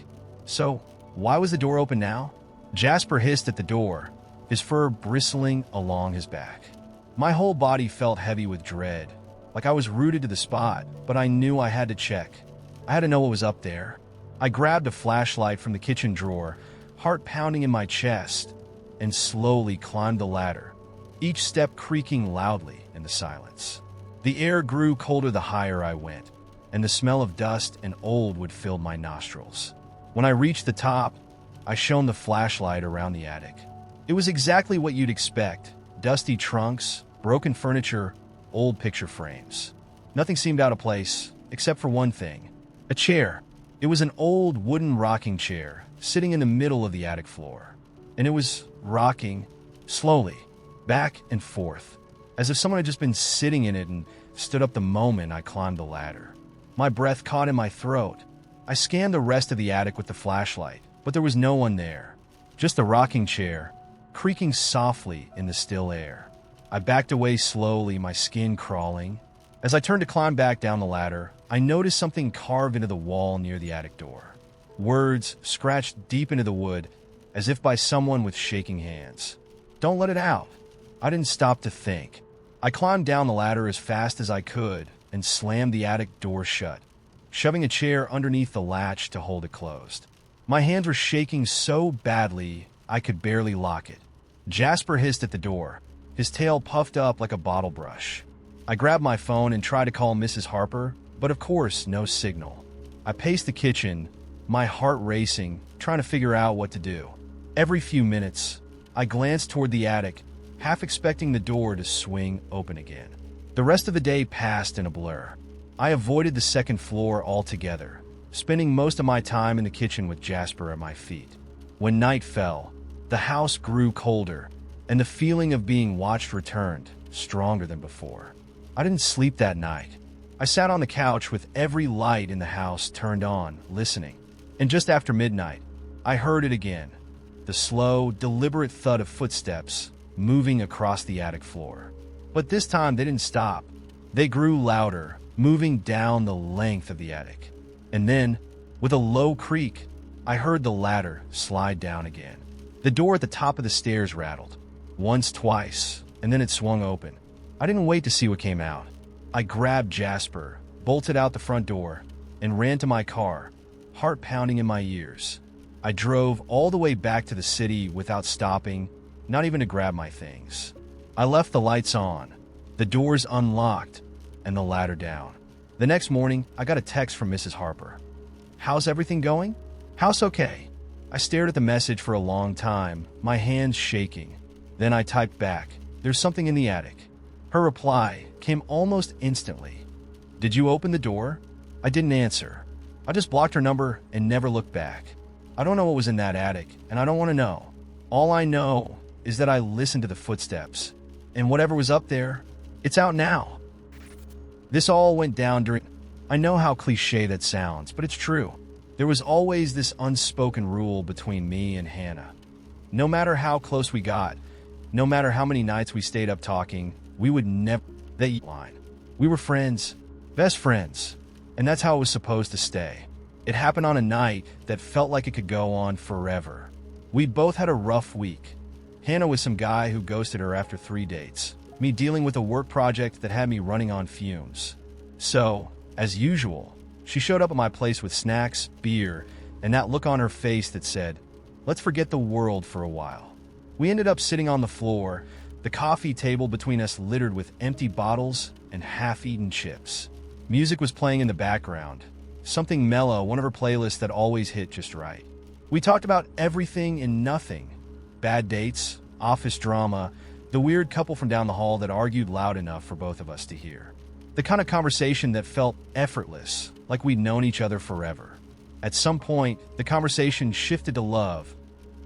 So, why was the door open now? Jasper hissed at the door, his fur bristling along his back. My whole body felt heavy with dread, like I was rooted to the spot, but I knew I had to check. I had to know what was up there. I grabbed a flashlight from the kitchen drawer, heart pounding in my chest, and slowly climbed the ladder, each step creaking loudly in the silence. The air grew colder the higher I went, and the smell of dust and old wood filled my nostrils. When I reached the top, I shone the flashlight around the attic. It was exactly what you'd expect: dusty trunks, broken furniture, old picture frames. Nothing seemed out of place, except for one thing: a chair. It was an old wooden rocking chair, sitting in the middle of the attic floor. And it was rocking, slowly, back and forth, as if someone had just been sitting in it and stood up the moment I climbed the ladder. My breath caught in my throat. I scanned the rest of the attic with the flashlight, but there was no one there. Just the rocking chair, creaking softly in the still air. I backed away slowly, my skin crawling. As I turned to climb back down the ladder, I noticed something carved into the wall near the attic door. Words scratched deep into the wood, as if by someone with shaking hands. "Don't let it out." I didn't stop to think. I climbed down the ladder as fast as I could and slammed the attic door shut, shoving a chair underneath the latch to hold it closed. My hands were shaking so badly I could barely lock it. Jasper hissed at the door, his tail puffed up like a bottle brush. I grabbed my phone and tried to call Mrs. Harper, but of course, no signal. I paced the kitchen, my heart racing, trying to figure out what to do. Every few minutes, I glanced toward the attic, half expecting the door to swing open again. The rest of the day passed in a blur. I avoided the second floor altogether, spending most of my time in the kitchen with Jasper at my feet. When night fell, the house grew colder, and the feeling of being watched returned, stronger than before. I didn't sleep that night. I sat on the couch with every light in the house turned on, listening. And just after midnight, I heard it again. The slow, deliberate thud of footsteps moving across the attic floor. But this time they didn't stop. They grew louder, moving down the length of the attic. And then, with a low creak, I heard the ladder slide down again. The door at the top of the stairs rattled. Once, twice, and then it swung open. I didn't wait to see what came out. I grabbed Jasper, bolted out the front door, and ran to my car, heart pounding in my ears. I drove all the way back to the city without stopping, not even to grab my things. I left the lights on, the doors unlocked, and the ladder down. The next morning, I got a text from Mrs. Harper. "How's everything going?" "House okay." I stared at the message for a long time, my hands shaking. Then I typed back, "There's something in the attic." Her reply came almost instantly. "Did you open the door?" I didn't answer. I just blocked her number and never looked back. I don't know what was in that attic, and I don't want to know. All I know is that I listened to the footsteps, and whatever was up there, it's out now. This all went down during... I know how cliche that sounds, but it's true. There was always this unspoken rule between me and Hannah. No matter how close we got, no matter how many nights we stayed up talking, we would never... that line. We were friends, best friends, and that's how it was supposed to stay. It happened on a night that felt like it could go on forever. We both had a rough week. Hannah was some guy who ghosted her after 3 dates. Me dealing with a work project that had me running on fumes. So, as usual, she showed up at my place with snacks, beer, and that look on her face that said, "Let's forget the world for a while." We ended up sitting on the floor, the coffee table between us littered with empty bottles and half-eaten chips. Music was playing in the background, something mellow, one of her playlists that always hit just right. We talked about everything and nothing. Bad dates, office drama, the weird couple from down the hall that argued loud enough for both of us to hear. The kind of conversation that felt effortless, like we'd known each other forever. At some point, the conversation shifted to love.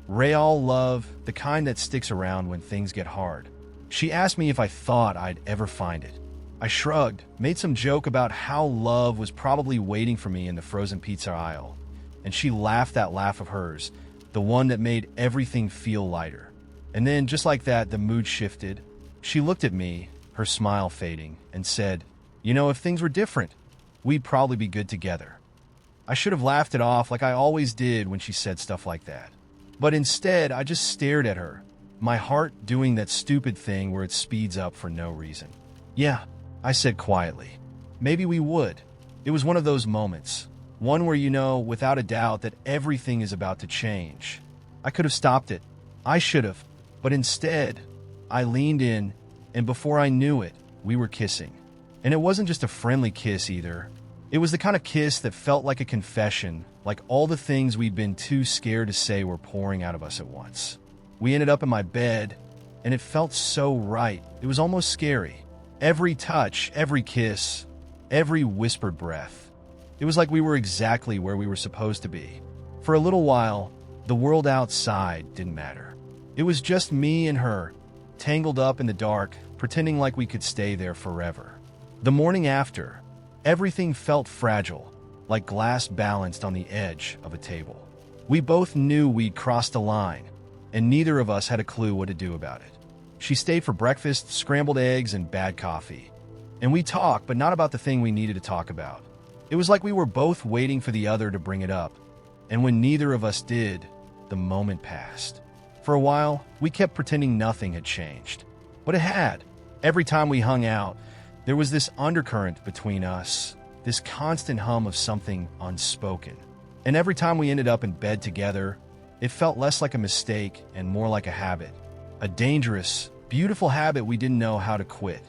Real love, the kind that sticks around when things get hard. She asked me if I thought I'd ever find it. I shrugged, made some joke about how love was probably waiting for me in the frozen pizza aisle, and she laughed that laugh of hers, the one that made everything feel lighter. And then, just like that, the mood shifted. She looked at me, her smile fading, and said, "You know, if things were different, we'd probably be good together." I should have laughed it off like I always did when she said stuff like that. But instead, I just stared at her, my heart doing that stupid thing where it speeds up for no reason. "Yeah," I said quietly. "Maybe we would." It was one of those moments, one where you know without a doubt that everything is about to change. I could have stopped it. I should have. But instead, I leaned in, and before I knew it, we were kissing. And it wasn't just a friendly kiss either. It was the kind of kiss that felt like a confession, like all the things we'd been too scared to say were pouring out of us at once. We ended up in my bed, and it felt so right. It was almost scary. Every touch, every kiss, every whispered breath. It was like we were exactly where we were supposed to be. For a little while, the world outside didn't matter. It was just me and her, tangled up in the dark, pretending like we could stay there forever. The morning after, everything felt fragile, like glass balanced on the edge of a table. We both knew we'd crossed a line, and neither of us had a clue what to do about it. She stayed for breakfast, scrambled eggs, and bad coffee. And we talked, but not about the thing we needed to talk about. It was like we were both waiting for the other to bring it up. And when neither of us did, the moment passed. For a while, we kept pretending nothing had changed. But it had. Every time we hung out, there was this undercurrent between us, this constant hum of something unspoken. And every time we ended up in bed together, it felt less like a mistake and more like a habit. A dangerous, beautiful habit we didn't know how to quit.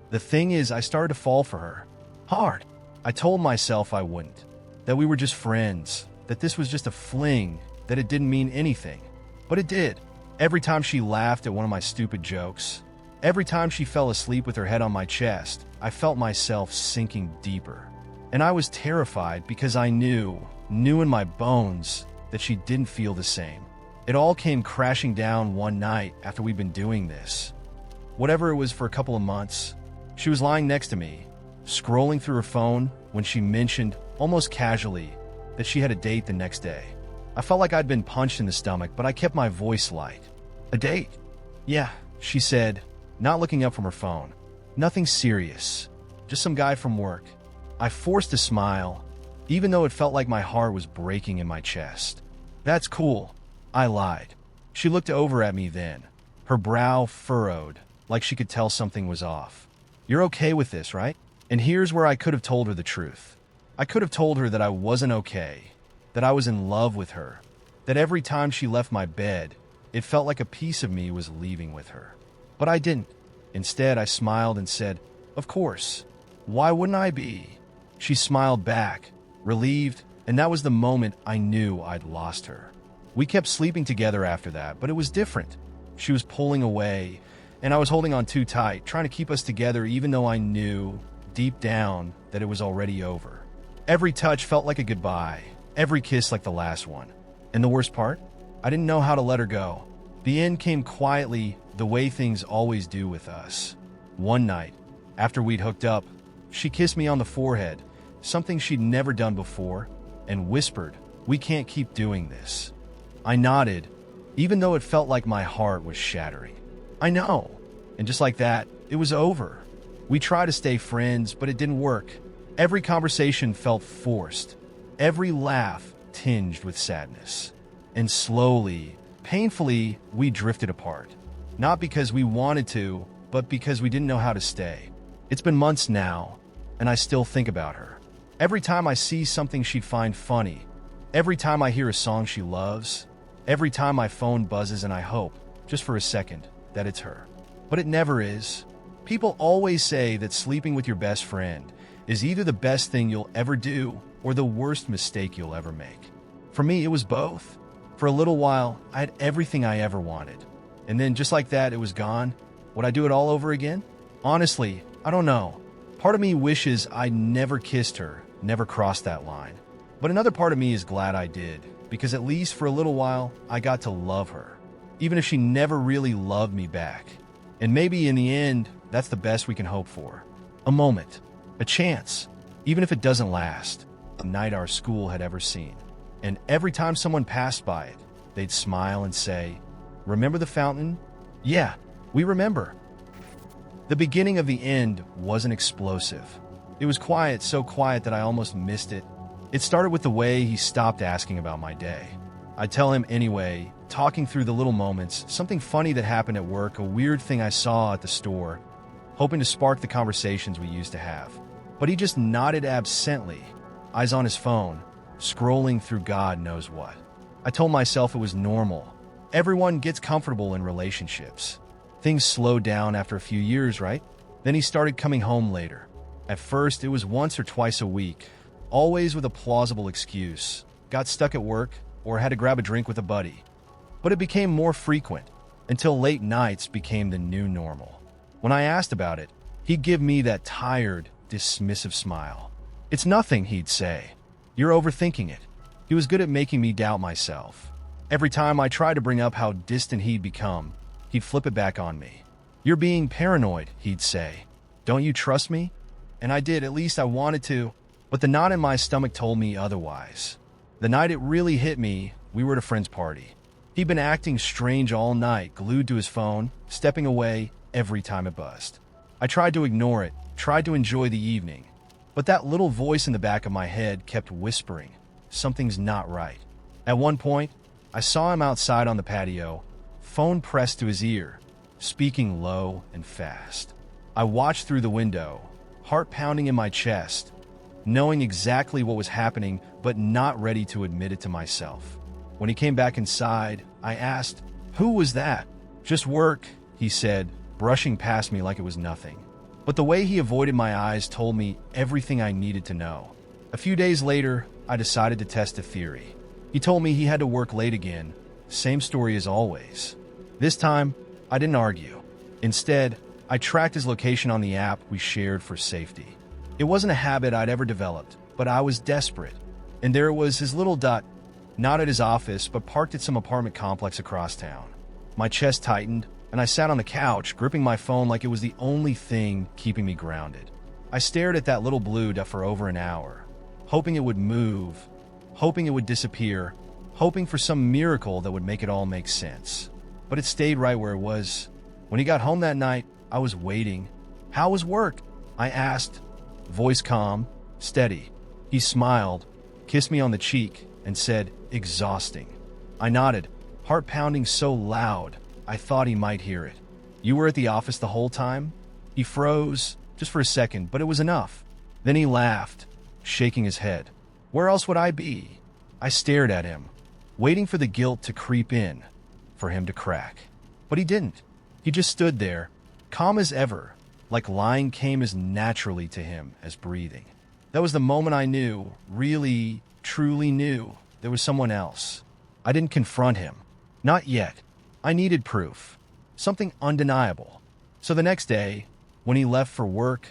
The thing is, I started to fall for her. Hard. I told myself I wouldn't. That we were just friends. That this was just a fling. That it didn't mean anything. But it did. Every time she laughed at one of my stupid jokes, every time she fell asleep with her head on my chest, I felt myself sinking deeper. And I was terrified because I knew in my bones, that she didn't feel the same. It all came crashing down one night after we'd been doing this. Whatever it was, for a couple of months, she was lying next to me, scrolling through her phone when she mentioned, almost casually, that she had a date the next day. I felt like I'd been punched in the stomach, but I kept my voice light. A date? Yeah, she said, not looking up from her phone. Nothing serious, just some guy from work. I forced a smile, even though it felt like my heart was breaking in my chest. That's cool, I lied. She looked over at me then, her brow furrowed, like she could tell something was off. You're okay with this, right? And here's where I could have told her the truth. I could have told her that I wasn't okay, that I was in love with her, that every time she left my bed, it felt like a piece of me was leaving with her. But I didn't. Instead, I smiled and said, "Of course. Why wouldn't I be?" She smiled back, relieved, and that was the moment I knew I'd lost her. We kept sleeping together after that, but it was different. She was pulling away, and I was holding on too tight, trying to keep us together even though I knew, deep down, that it was already over. Every touch felt like a goodbye, every kiss like the last one. And the worst part? I didn't know how to let her go. The end came quietly, the way things always do with us. One night, after we'd hooked up, she kissed me on the forehead, something she'd never done before, and whispered, "We can't keep doing this." I nodded, even though it felt like my heart was shattering. I know. And just like that, it was over. We tried to stay friends, but it didn't work. Every conversation felt forced, every laugh tinged with sadness. And slowly, painfully, we drifted apart. Not because we wanted to, but because we didn't know how to stay. It's been months now, and I still think about her. Every time I see something she'd find funny, every time I hear a song she loves, every time my phone buzzes, and I hope, just for a second, that it's her. But it never is. People always say that sleeping with your best friend is either the best thing you'll ever do or the worst mistake you'll ever make. For me, it was both. For a little while, I had everything I ever wanted. And then just like that, it was gone. Would I do it all over again? Honestly, I don't know. Part of me wishes I never kissed her, never crossed that line. But another part of me is glad I did, because at least for a little while, I got to love her, even if she never really loved me back. And maybe in the end, that's the best we can hope for. A moment, a chance, even if it doesn't last, a night our school had ever seen. And every time someone passed by it, they'd smile and say, "Remember the fountain?" Yeah, we remember. The beginning of the end wasn't explosive. It was quiet, so quiet that I almost missed it. It started with the way he stopped asking about my day. I'd tell him anyway, talking through the little moments, something funny that happened at work, a weird thing I saw at the store, hoping to spark the conversations we used to have. But he just nodded absently, eyes on his phone, scrolling through God knows what. I told myself it was normal. Everyone gets comfortable in relationships. Things slowed down after a few years, right? Then he started coming home later. At first, it was once or twice a week, always with a plausible excuse. Got stuck at work, or had to grab a drink with a buddy. But it became more frequent, until late nights became the new normal. When I asked about it, he'd give me that tired, dismissive smile. "It's nothing," he'd say. "You're overthinking it." He was good at making me doubt myself. Every time I tried to bring up how distant he'd become, he'd flip it back on me. "You're being paranoid," he'd say. "Don't you trust me?" And I did, at least I wanted to, but the knot in my stomach told me otherwise. The night it really hit me, we were at a friend's party. He'd been acting strange all night, glued to his phone, stepping away every time it buzzed. I tried to ignore it, tried to enjoy the evening, but that little voice in the back of my head kept whispering, something's not right. At one point, I saw him outside on the patio, phone pressed to his ear, speaking low and fast. I watched through the window, heart pounding in my chest, knowing exactly what was happening, but not ready to admit it to myself. When he came back inside, I asked, "Who was that?" "Just work," he said, brushing past me like it was nothing. But the way he avoided my eyes told me everything I needed to know. A few days later, I decided to test a theory. He told me he had to work late again, same story as always. This time, I didn't argue. Instead, I tracked his location on the app we shared for safety. It wasn't a habit I'd ever developed, but I was desperate. And there was his little dot, not at his office, but parked at some apartment complex across town. My chest tightened, and I sat on the couch, gripping my phone like it was the only thing keeping me grounded. I stared at that little blue dot for over an hour, hoping it would move, hoping it would disappear, hoping for some miracle that would make it all make sense. But it stayed right where it was. When he got home that night, I was waiting. "How was work?" I asked, voice calm, steady. He smiled, kissed me on the cheek, and said, "Exhausting." I nodded, heart pounding so loud I thought he might hear it. "You were at the office the whole time?" He froze, just for a second, but it was enough. Then he laughed, shaking his head. "Where else would I be?" I stared at him, waiting for the guilt to creep in, for him to crack. But he didn't. He just stood there, calm as ever, like lying came as naturally to him as breathing. That was the moment I knew, really, truly knew, there was someone else. I didn't confront him. Not yet. I needed proof. Something undeniable. So the next day, when he left for work,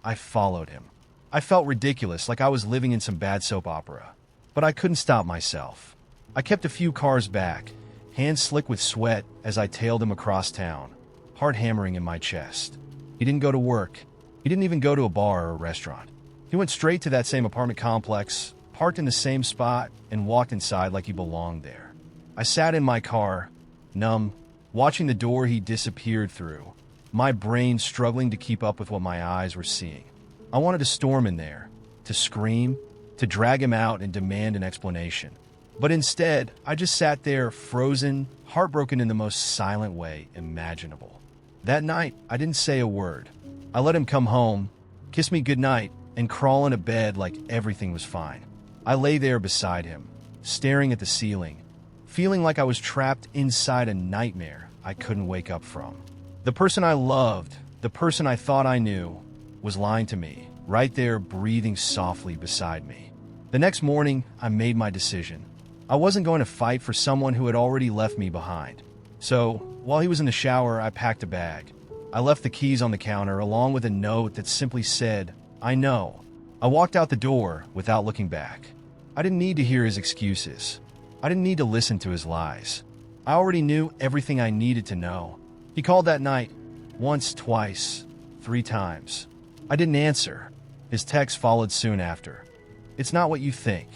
I followed him. I felt ridiculous, like I was living in some bad soap opera. But I couldn't stop myself. I kept a few cars back, hands slick with sweat as I tailed him across town, heart hammering in my chest. He didn't go to work. He didn't even go to a bar or a restaurant. He went straight to that same apartment complex, parked in the same spot, and walked inside like he belonged there. I sat in my car, numb, watching the door he disappeared through, my brain struggling to keep up with what my eyes were seeing. I wanted to storm in there, to scream, to drag him out and demand an explanation. But instead, I just sat there, frozen, heartbroken in the most silent way imaginable. That night, I didn't say a word. I let him come home, kiss me goodnight, and crawl into bed like everything was fine. I lay there beside him, staring at the ceiling, feeling like I was trapped inside a nightmare I couldn't wake up from. The person I loved, the person I thought I knew, was lying to me, right there breathing softly beside me. The next morning, I made my decision. I wasn't going to fight for someone who had already left me behind. So, while he was in the shower, I packed a bag. I left the keys on the counter along with a note that simply said, "I know." I walked out the door without looking back. I didn't need to hear his excuses. I didn't need to listen to his lies. I already knew everything I needed to know. He called that night, once, twice, 3 times. I didn't answer. His text followed soon after. "It's not what you think.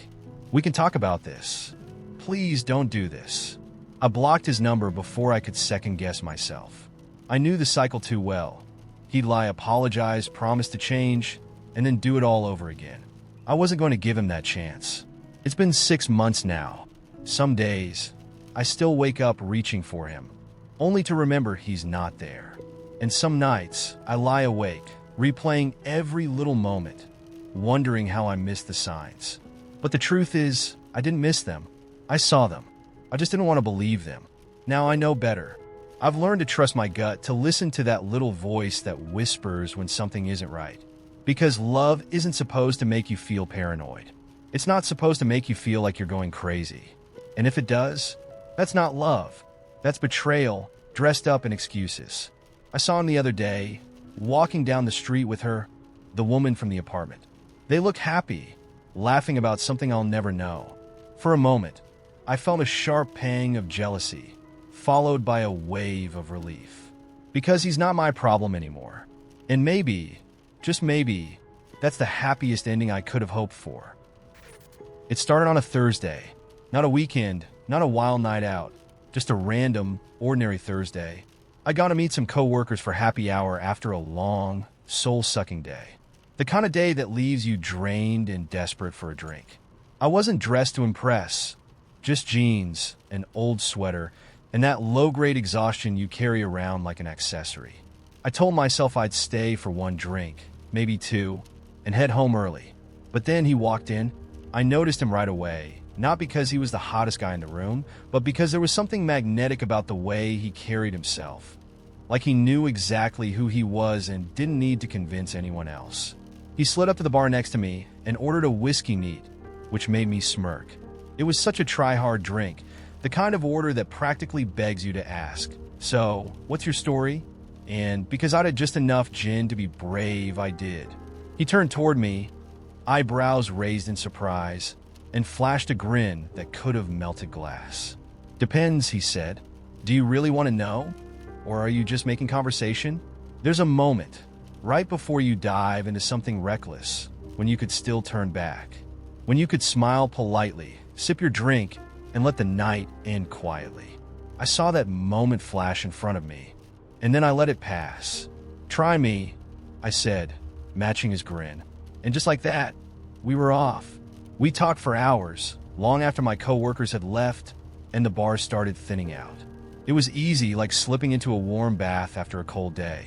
We can talk about this. Please don't do this." I blocked his number before I could second-guess myself. I knew the cycle too well. He'd lie, apologize, promise to change, and then do it all over again. I wasn't going to give him that chance. It's been 6 months now. Some days, I still wake up reaching for him, only to remember he's not there. And some nights, I lie awake, replaying every little moment, wondering how I missed the signs. But the truth is, I didn't miss them. I saw them. I just didn't want to believe them. Now I know better. I've learned to trust my gut, to listen to that little voice that whispers when something isn't right. Because love isn't supposed to make you feel paranoid. It's not supposed to make you feel like you're going crazy. And if it does, that's not love. That's betrayal, dressed up in excuses. I saw him the other day, walking down the street with her, the woman from the apartment. They looked happy, laughing about something I'll never know. For a moment, I felt a sharp pang of jealousy, followed by a wave of relief. Because he's not my problem anymore. And maybe, just maybe, that's the happiest ending I could have hoped for. It started on a Thursday. Not a weekend, not a wild night out. Just a random, ordinary Thursday. I got to meet some coworkers for happy hour after a long, soul-sucking day. The kind of day that leaves you drained and desperate for a drink. I wasn't dressed to impress. Just jeans, an old sweater, and that low-grade exhaustion you carry around like an accessory. I told myself I'd stay for one drink, maybe two, and head home early. But then he walked in. I noticed him right away, not because he was the hottest guy in the room, but because there was something magnetic about the way he carried himself. Like he knew exactly who he was and didn't need to convince anyone else. He slid up to the bar next to me and ordered a whiskey neat, which made me smirk. It was such a try-hard drink, the kind of order that practically begs you to ask, "So, what's your story?" And because I had just enough gin to be brave, I did. He turned toward me, eyebrows raised in surprise, and flashed a grin that could have melted glass. "Depends," he said. "Do you really want to know? Or are you just making conversation?" There's a moment, right before you dive into something reckless, when you could still turn back. When you could smile politely, sip your drink, and let the night end quietly. I saw that moment flash in front of me, and then I let it pass. "Try me," I said, matching his grin. And just like that, we were off. We talked for hours, long after my coworkers had left and the bar started thinning out. It was easy, like slipping into a warm bath after a cold day.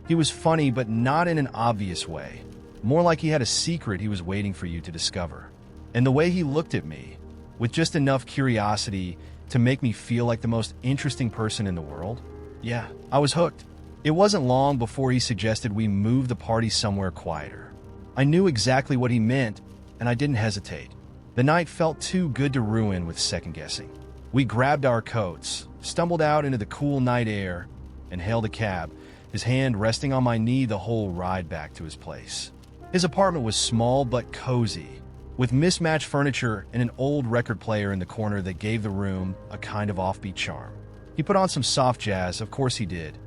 He was funny, but not in an obvious way. More like he had a secret he was waiting for you to discover. And the way he looked at me, with just enough curiosity to make me feel like the most interesting person in the world, yeah, I was hooked. It wasn't long before he suggested we move the party somewhere quieter. I knew exactly what he meant, and I didn't hesitate. The night felt too good to ruin with second-guessing. We grabbed our coats, stumbled out into the cool night air, and hailed a cab, his hand resting on my knee the whole ride back to his place. His apartment was small but cozy, with mismatched furniture and an old record player in the corner that gave the room a kind of offbeat charm. He put on some soft jazz, of course he did,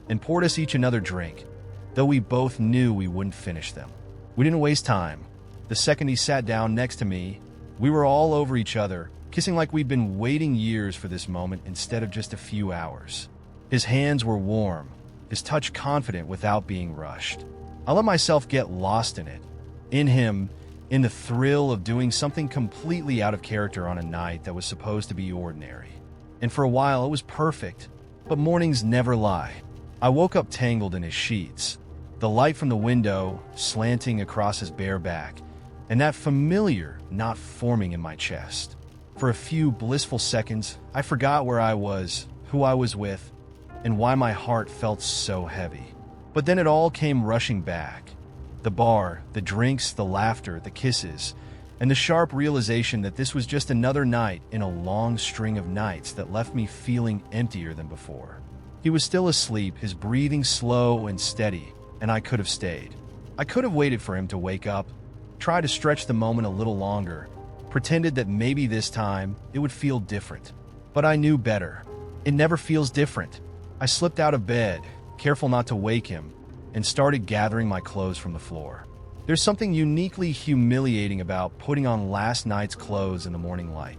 and poured us each another drink, though we both knew we wouldn't finish them. We didn't waste time. The second he sat down next to me, we were all over each other, kissing like we'd been waiting years for this moment instead of just a few hours. His hands were warm, his touch confident without being rushed. I let myself get lost in it, in him, in the thrill of doing something completely out of character on a night that was supposed to be ordinary. And for a while it was perfect, but mornings never lie. I woke up tangled in his sheets, the light from the window slanting across his bare back, and that familiar knot forming in my chest. For a few blissful seconds, I forgot where I was, who I was with, and why my heart felt so heavy. But then it all came rushing back. The bar, the drinks, the laughter, the kisses, and the sharp realization that this was just another night in a long string of nights that left me feeling emptier than before. He was still asleep, his breathing slow and steady, and I could have stayed. I could have waited for him to wake up, tried to stretch the moment a little longer, pretended that maybe this time it would feel different. But I knew better. It never feels different. I slipped out of bed, careful not to wake him, and started gathering my clothes from the floor. There's something uniquely humiliating about putting on last night's clothes in the morning light,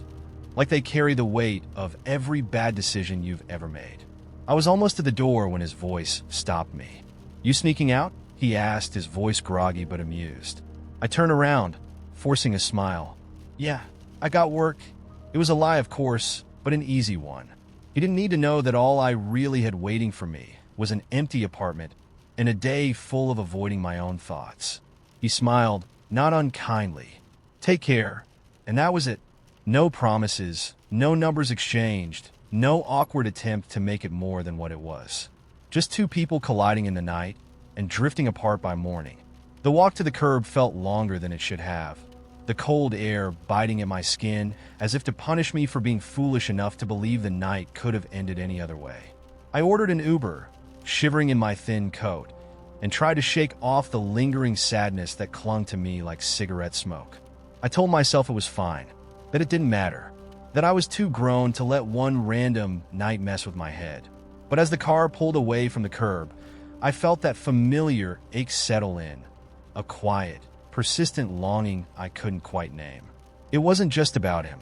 like they carry the weight of every bad decision you've ever made. I was almost to the door when his voice stopped me. "You sneaking out?" he asked, his voice groggy but amused. I turned around, forcing a smile. "Yeah, I got work." It was a lie, of course, but an easy one. He didn't need to know that all I really had waiting for me was an empty apartment and a day full of avoiding my own thoughts. He smiled, not unkindly. "Take care." And that was it. No promises, no numbers exchanged, no awkward attempt to make it more than what it was. Just two people colliding in the night and drifting apart by morning. The walk to the curb felt longer than it should have, the cold air biting at my skin as if to punish me for being foolish enough to believe the night could have ended any other way. I ordered an Uber, shivering in my thin coat, and tried to shake off the lingering sadness that clung to me like cigarette smoke. I told myself it was fine, that it didn't matter, that I was too grown to let one random night mess with my head. But as the car pulled away from the curb, I felt that familiar ache settle in, a quiet, persistent longing I couldn't quite name. It wasn't just about him.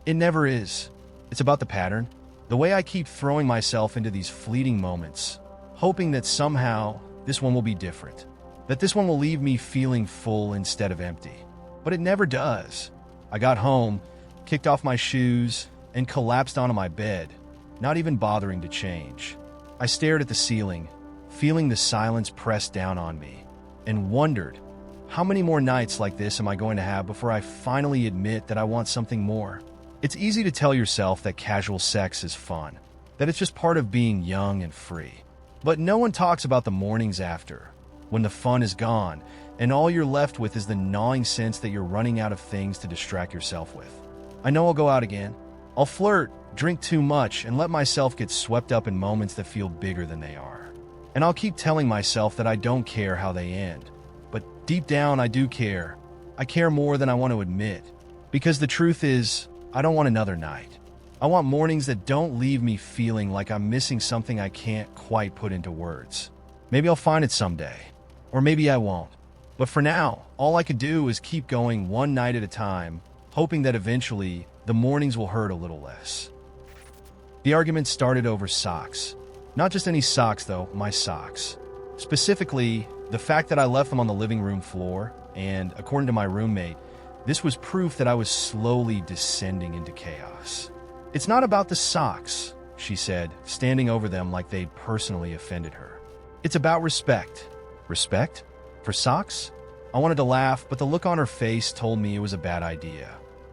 It never is. It's about the pattern. The way I keep throwing myself into these fleeting moments, hoping that somehow this one will be different, that this one will leave me feeling full instead of empty. But it never does. I got home, kicked off my shoes, and collapsed onto my bed, not even bothering to change. I stared at the ceiling, feeling the silence press down on me, and wondered, how many more nights like this am I going to have before I finally admit that I want something more? It's easy to tell yourself that casual sex is fun, that it's just part of being young and free. But no one talks about the mornings after, when the fun is gone, and all you're left with is the gnawing sense that you're running out of things to distract yourself with. I know I'll go out again. I'll flirt, drink too much, and let myself get swept up in moments that feel bigger than they are. And I'll keep telling myself that I don't care how they end. But deep down, I do care. I care more than I want to admit. Because the truth is, I don't want another night. I want mornings that don't leave me feeling like I'm missing something I can't quite put into words. Maybe I'll find it someday. Or maybe I won't. But for now, all I could do is keep going one night at a time, hoping that eventually the mornings will hurt a little less. The argument started over socks. Not just any socks, though, my socks. Specifically, the fact that I left them on the living room floor, and according to my roommate, this was proof that I was slowly descending into chaos. It's not about the socks, she said, standing over them like they'd personally offended her. It's about respect. Respect? For socks? I wanted to laugh, but the look on her face told me it was a bad idea.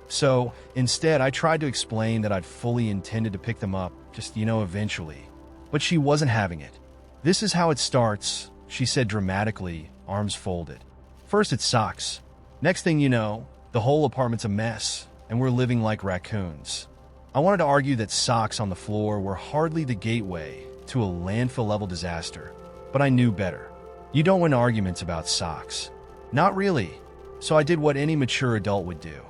So, instead, I tried to explain that I'd fully intended to pick them up, just, eventually. But she wasn't having it. This is how it starts, she said dramatically, arms folded. First it's socks. Next thing you know, the whole apartment's a mess, and we're living like raccoons. I wanted to argue that socks on the floor were hardly the gateway to a landfill-level disaster, but I knew better. You don't win arguments about socks. Not really. So I did what any mature adult would do.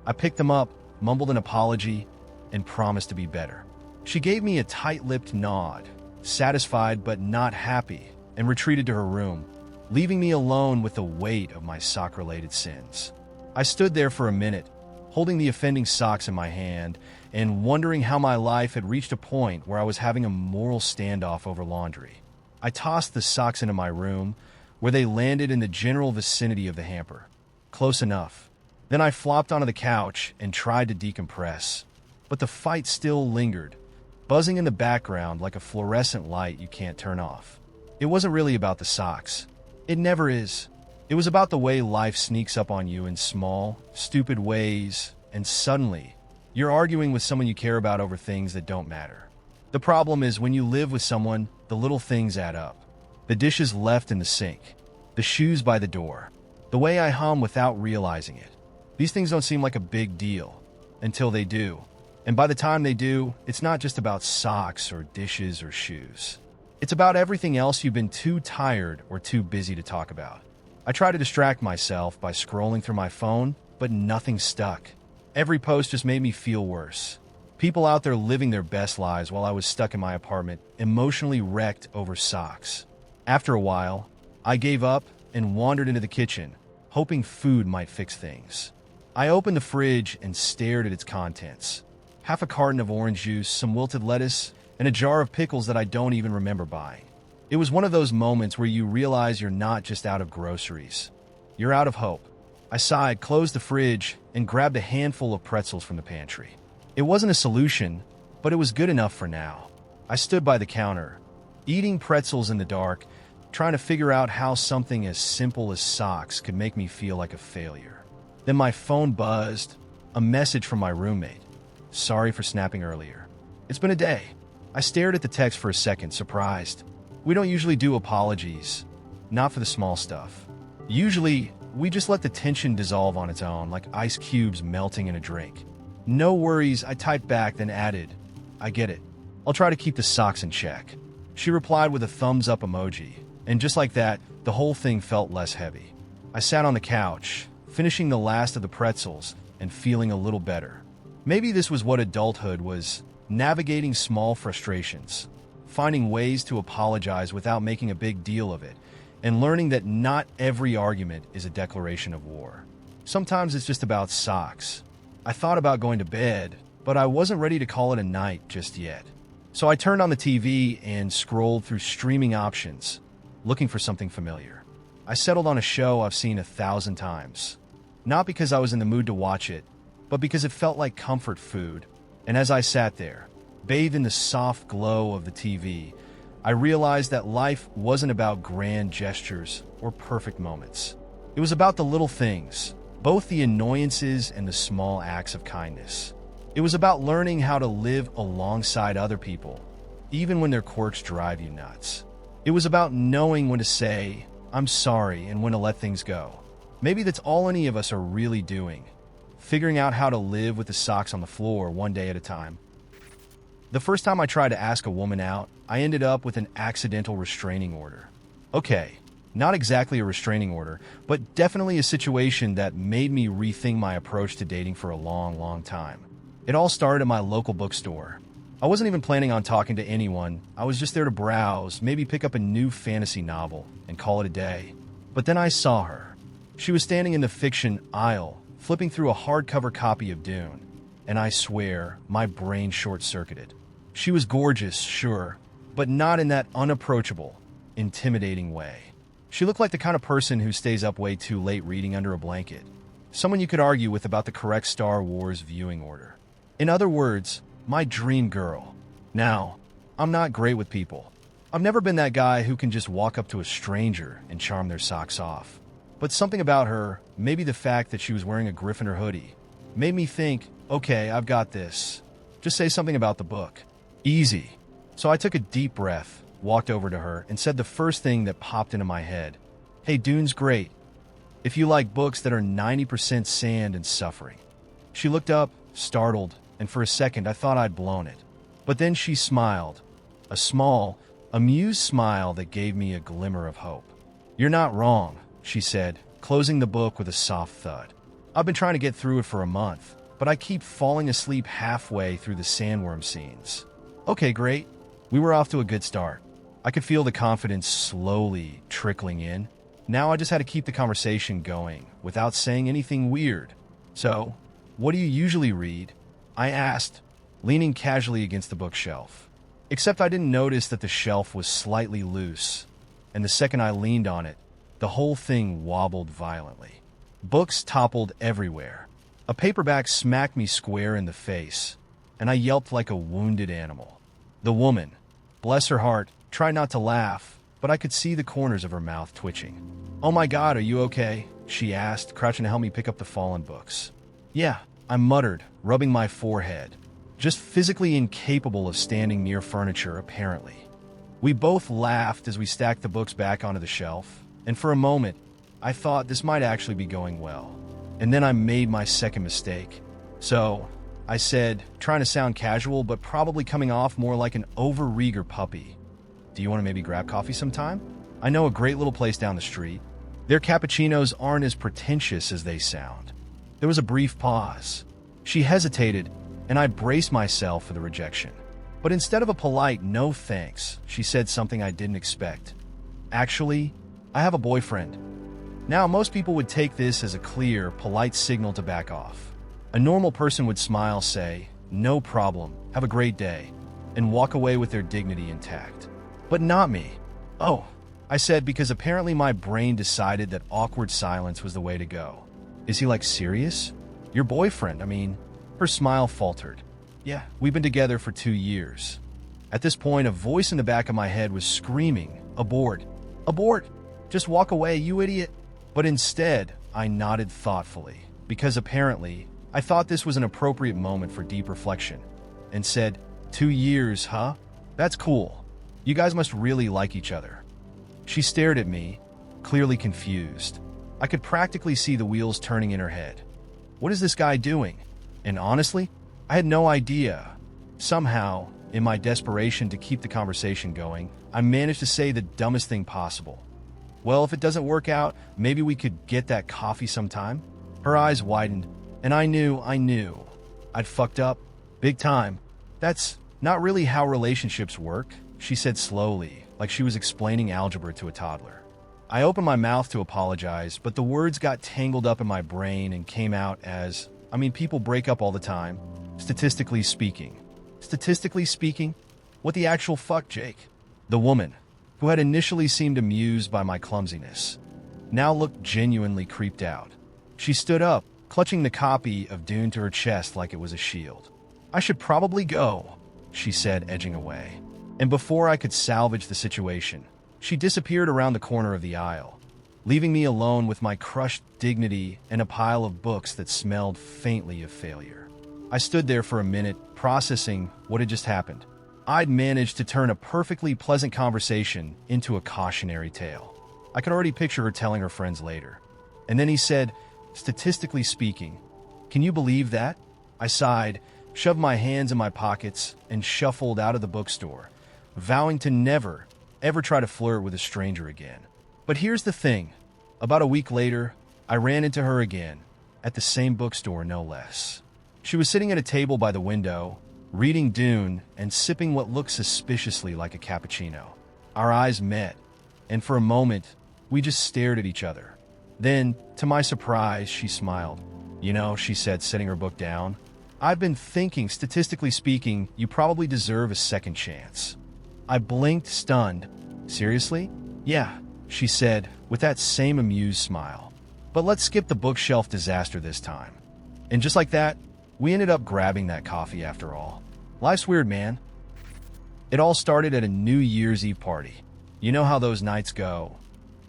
I picked them up, mumbled an apology, and promised to be better. She gave me a tight-lipped nod, satisfied but not happy, and retreated to her room, leaving me alone with the weight of my sock-related sins. I stood there for a minute, holding the offending socks in my hand, and wondering how my life had reached a point where I was having a moral standoff over laundry. I tossed the socks into my room, where they landed in the general vicinity of the hamper. Close enough. Then I flopped onto the couch and tried to decompress. But the fight still lingered, buzzing in the background like a fluorescent light you can't turn off. It wasn't really about the socks. It never is. It was about the way life sneaks up on you in small, stupid ways, and suddenly, you're arguing with someone you care about over things that don't matter. The problem is when you live with someone, the little things add up. The dishes left in the sink, the shoes by the door, the way I hum without realizing it. These things don't seem like a big deal until they do. And by the time they do, it's not just about socks or dishes or shoes. It's about everything else you've been too tired or too busy to talk about. I try to distract myself by scrolling through my phone, but nothing stuck. Every post just made me feel worse. People out there living their best lives while I was stuck in my apartment, emotionally wrecked over socks. After a while, I gave up and wandered into the kitchen, hoping food might fix things. I opened the fridge and stared at its contents. Half a carton of orange juice, some wilted lettuce, and a jar of pickles that I don't even remember buying. It was one of those moments where you realize you're not just out of groceries. You're out of hope. I sighed, closed the fridge, and grabbed a handful of pretzels from the pantry. It wasn't a solution, but it was good enough for now. I stood by the counter, eating pretzels in the dark, trying to figure out how something as simple as socks could make me feel like a failure. Then my phone buzzed, a message from my roommate. Sorry for snapping earlier. It's been a day. I stared at the text for a second, surprised. We don't usually do apologies, not for the small stuff. Usually, we just let the tension dissolve on its own, like ice cubes melting in a drink. No worries, I typed back, then added, I get it. I'll try to keep the socks in check. She replied with a thumbs up emoji, and just like that, the whole thing felt less heavy. I sat on the couch, finishing the last of the pretzels and feeling a little better. Maybe this was what adulthood was, navigating small frustrations, finding ways to apologize without making a big deal of it, and learning that not every argument is a declaration of war. Sometimes it's just about socks. I thought about going to bed, but I wasn't ready to call it a night just yet. So I turned on the TV and scrolled through streaming options, looking for something familiar. I settled on a show I've seen 1,000 times. Not because I was in the mood to watch it, but because it felt like comfort food. And as I sat there, bathed in the soft glow of the TV, I realized that life wasn't about grand gestures or perfect moments. It was about the little things, both the annoyances and the small acts of kindness. It was about learning how to live alongside other people, even when their quirks drive you nuts. It was about knowing when to say, "I'm sorry," and when to let things go. Maybe that's all any of us are really doing, figuring out how to live with the socks on the floor one day at a time. The first time I tried to ask a woman out, I ended up with an accidental restraining order. Okay, not exactly a restraining order, but definitely a situation that made me rethink my approach to dating for a long, long time. It all started at my local bookstore. I wasn't even planning on talking to anyone. I was just there to browse, maybe pick up a new fantasy novel, and call it a day. But then I saw her. She was standing in the fiction aisle, flipping through a hardcover copy of Dune, and I swear, my brain short-circuited. She was gorgeous, sure, but not in that unapproachable, intimidating way. She looked like the kind of person who stays up way too late reading under a blanket. Someone you could argue with about the correct Star Wars viewing order. In other words, my dream girl. Now, I'm not great with people. I've never been that guy who can just walk up to a stranger and charm their socks off. But something about her, maybe the fact that she was wearing a Gryffindor hoodie, made me think, okay, I've got this. Just say something about the book. Easy. So I took a deep breath, walked over to her, and said the first thing that popped into my head. Hey, Dune's great. If you like books that are 90% sand and suffering. She looked up, startled, and for a second I thought I'd blown it. But then she smiled. A small, amused smile that gave me a glimmer of hope. You're not wrong, she said, closing the book with a soft thud. I've been trying to get through it for a month, but I keep falling asleep halfway through the sandworm scenes. Okay, great. We were off to a good start. I could feel the confidence slowly trickling in. Now I just had to keep the conversation going without saying anything weird. So, what do you usually read? I asked, leaning casually against the bookshelf. Except I didn't notice that the shelf was slightly loose, and the second I leaned on it, the whole thing wobbled violently. Books toppled everywhere. A paperback smacked me square in the face, and I yelped like a wounded animal. The woman, bless her heart, tried not to laugh, but I could see the corners of her mouth twitching. "Oh my God, are you okay?" she asked, crouching to help me pick up the fallen books. "Yeah," I muttered, rubbing my forehead, just physically incapable of standing near furniture, apparently. We both laughed as we stacked the books back onto the shelf, and for a moment, I thought this might actually be going well. And then I made my second mistake. "So," I said, trying to sound casual, but probably coming off more like an over-eager puppy. "Do you want to maybe grab coffee sometime? I know a great little place down the street. Their cappuccinos aren't as pretentious as they sound." There was a brief pause. She hesitated, and I braced myself for the rejection. But instead of a polite "no thanks," she said something I didn't expect. "Actually, I have a boyfriend." Now, most people would take this as a clear, polite signal to back off. A normal person would smile, say, "No problem, have a great day," and walk away with their dignity intact. But not me. "Oh," I said, because apparently my brain decided that awkward silence was the way to go. "Is he like serious? Your boyfriend, I mean." Her smile faltered. "Yeah, we've been together for 2 years." At this point, a voice in the back of my head was screaming, "Abort! Abort! Just walk away, you idiot!" But instead, I nodded thoughtfully, because apparently, I thought this was an appropriate moment for deep reflection, and said, 2 years, huh? That's cool. You guys must really like each other." She stared at me, clearly confused. I could practically see the wheels turning in her head. What is this guy doing? And honestly, I had no idea. Somehow, in my desperation to keep the conversation going, I managed to say the dumbest thing possible. "Well, if it doesn't work out, maybe we could get that coffee sometime?" Her eyes widened, and I knew I'd fucked up, big time. "That's not really how relationships work," she said slowly, like she was explaining algebra to a toddler. I opened my mouth to apologize, but the words got tangled up in my brain and came out as, "I mean, people break up all the time. Statistically speaking. Statistically speaking? What the actual fuck, Jake? The woman, who had initially seemed amused by my clumsiness, now looked genuinely creeped out. She stood up, clutching the copy of Dune to her chest like it was a shield. "I should probably go," she said, edging away. And before I could salvage the situation, she disappeared around the corner of the aisle, leaving me alone with my crushed dignity and a pile of books that smelled faintly of failure. I stood there for a minute, processing what had just happened. I'd managed to turn a perfectly pleasant conversation into a cautionary tale. I could already picture her telling her friends later. And then he said, "Statistically speaking, can you believe that?" I sighed, shoved my hands in my pockets, and shuffled out of the bookstore, vowing to never, ever try to flirt with a stranger again. But here's the thing. About a week later, I ran into her again, at the same bookstore no less. She was sitting at a table by the window, reading Dune and sipping what looked suspiciously like a cappuccino. Our eyes met, and for a moment, we just stared at each other. Then, to my surprise, she smiled. "You know," she said, setting her book down, "I've been thinking, statistically speaking, you probably deserve a second chance." I blinked, stunned. "Seriously?" "Yeah," she said, with that same amused smile. "But let's skip the bookshelf disaster this time." And just like that, we ended up grabbing that coffee after all. Life's weird, man. It all started at a New Year's Eve party. You know how those nights go.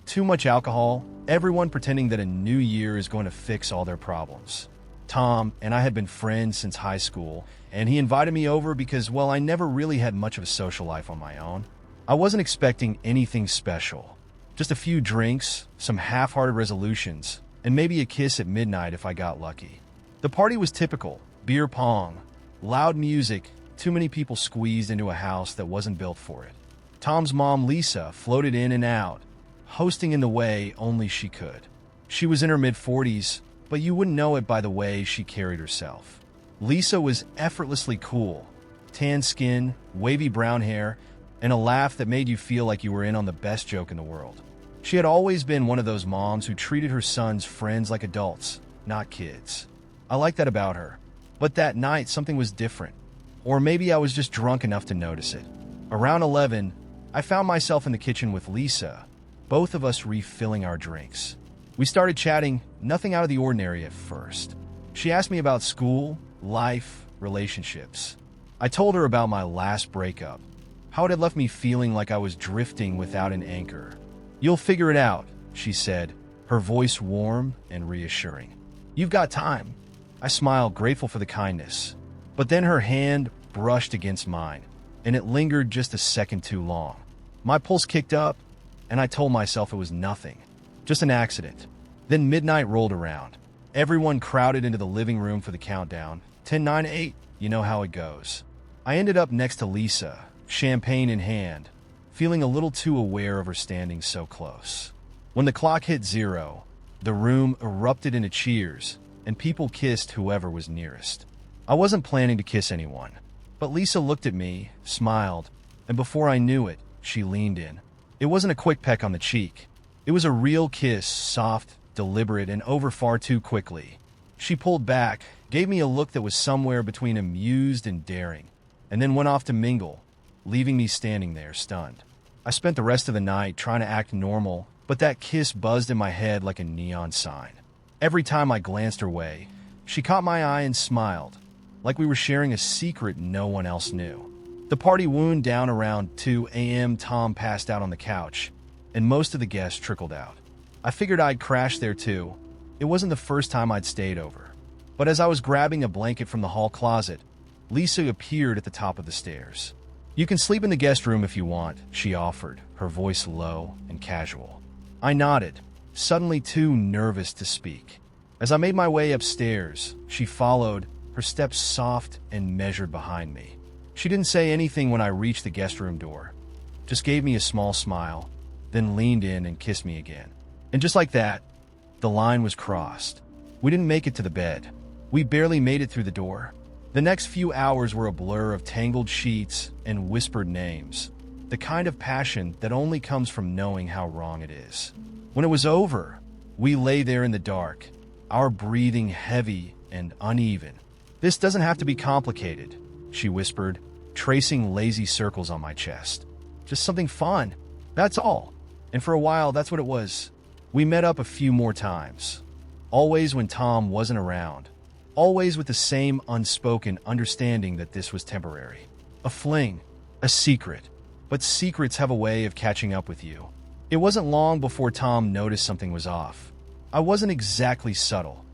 Too much alcohol, everyone pretending that a new year is going to fix all their problems. Tom and I had been friends since high school, and he invited me over because, well, I never really had much of a social life on my own. I wasn't expecting anything special. Just a few drinks, some half-hearted resolutions, and maybe a kiss at midnight if I got lucky. The party was typical. Beer pong, loud music, too many people squeezed into a house that wasn't built for it. Tom's mom, Lisa, floated in and out, hosting in the way only she could. She was in her mid-40s, but you wouldn't know it by the way she carried herself. Lisa was effortlessly cool. Tan skin, wavy brown hair, and a laugh that made you feel like you were in on the best joke in the world. She had always been one of those moms who treated her sons' friends like adults, not kids. I liked that about her. But that night, something was different. Or maybe I was just drunk enough to notice it. Around 11, I found myself in the kitchen with Lisa, both of us refilling our drinks. We started chatting, nothing out of the ordinary at first. She asked me about school, life, relationships. I told her about my last breakup, how it had left me feeling like I was drifting without an anchor. "You'll figure it out," she said, her voice warm and reassuring. "You've got time." I smiled, grateful for the kindness. But then her hand brushed against mine, and it lingered just a second too long. My pulse kicked up, and I told myself it was nothing, just an accident. Then midnight rolled around. Everyone crowded into the living room for the countdown. 10, 9, 8, you know how it goes. I ended up next to Lisa, champagne in hand, feeling a little too aware of her standing so close. When the clock hit 0, the room erupted into cheers, and people kissed whoever was nearest. I wasn't planning to kiss anyone, but Lisa looked at me, smiled, and before I knew it, she leaned in. It wasn't a quick peck on the cheek. It was a real kiss, soft, deliberate, and over far too quickly. She pulled back, gave me a look that was somewhere between amused and daring, and then went off to mingle, leaving me standing there, stunned. I spent the rest of the night trying to act normal, but that kiss buzzed in my head like a neon sign. Every time I glanced her way, she caught my eye and smiled, like we were sharing a secret no one else knew. The party wound down around 2 a.m. Tom passed out on the couch, and most of the guests trickled out. I figured I'd crash there too. It wasn't the first time I'd stayed over. But as I was grabbing a blanket from the hall closet, Lisa appeared at the top of the stairs. "You can sleep in the guest room if you want," she offered, her voice low and casual. I nodded, suddenly too nervous to speak. As I made my way upstairs, she followed, her steps soft and measured behind me. She didn't say anything when I reached the guest room door, just gave me a small smile, then leaned in and kissed me again. And just like that, the line was crossed. We didn't make it to the bed. We barely made it through the door. The next few hours were a blur of tangled sheets and whispered names, the kind of passion that only comes from knowing how wrong it is. When it was over, we lay there in the dark, our breathing heavy and uneven, This doesn't have to be complicated, she whispered, tracing lazy circles on my chest. Just something fun. That's all. And for a while, that's what it was. We met up a few more times. Always when Tom wasn't around. Always with the same unspoken understanding that this was temporary. A fling. A secret. But secrets have a way of catching up with you. It wasn't long before Tom noticed something was off. I wasn't exactly subtle.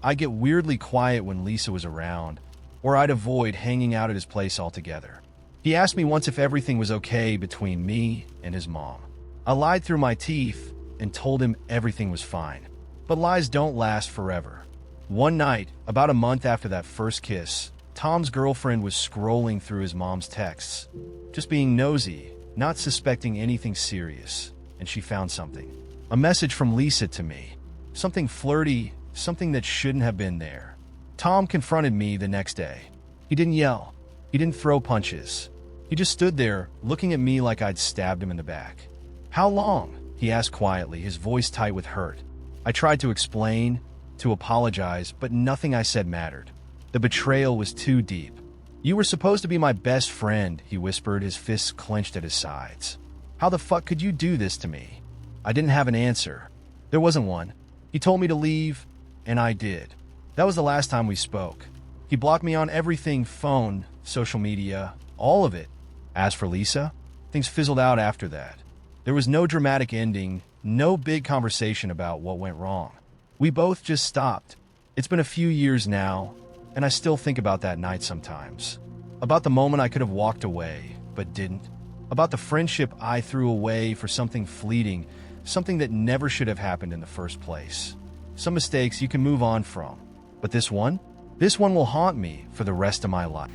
I'd get weirdly quiet when Lisa was around, or I'd avoid hanging out at his place altogether. He asked me once if everything was okay between me and his mom. I lied through my teeth and told him everything was fine. But lies don't last forever. One night, about a month after that first kiss, Tom's girlfriend was scrolling through his mom's texts, just being nosy, not suspecting anything serious, and she found something. A message from Lisa to me. Something flirty, something that shouldn't have been there. Tom confronted me the next day. He didn't yell. He didn't throw punches. He just stood there, looking at me like I'd stabbed him in the back. "How long?" he asked quietly, his voice tight with hurt. I tried to explain, to apologize, but nothing I said mattered. The betrayal was too deep. "You were supposed to be my best friend," he whispered, his fists clenched at his sides. "How the fuck could you do this to me?" I didn't have an answer. There wasn't one. He told me to leave, and I did. That was the last time we spoke. He blocked me on everything, phone, social media, all of it. As for Lisa, things fizzled out after that. There was no dramatic ending, no big conversation about what went wrong. We both just stopped. It's been a few years now, and I still think about that night sometimes. About the moment I could have walked away, but didn't. About the friendship I threw away for something fleeting, something that never should have happened in the first place. Some mistakes you can move on from. But this one will haunt me for the rest of my life.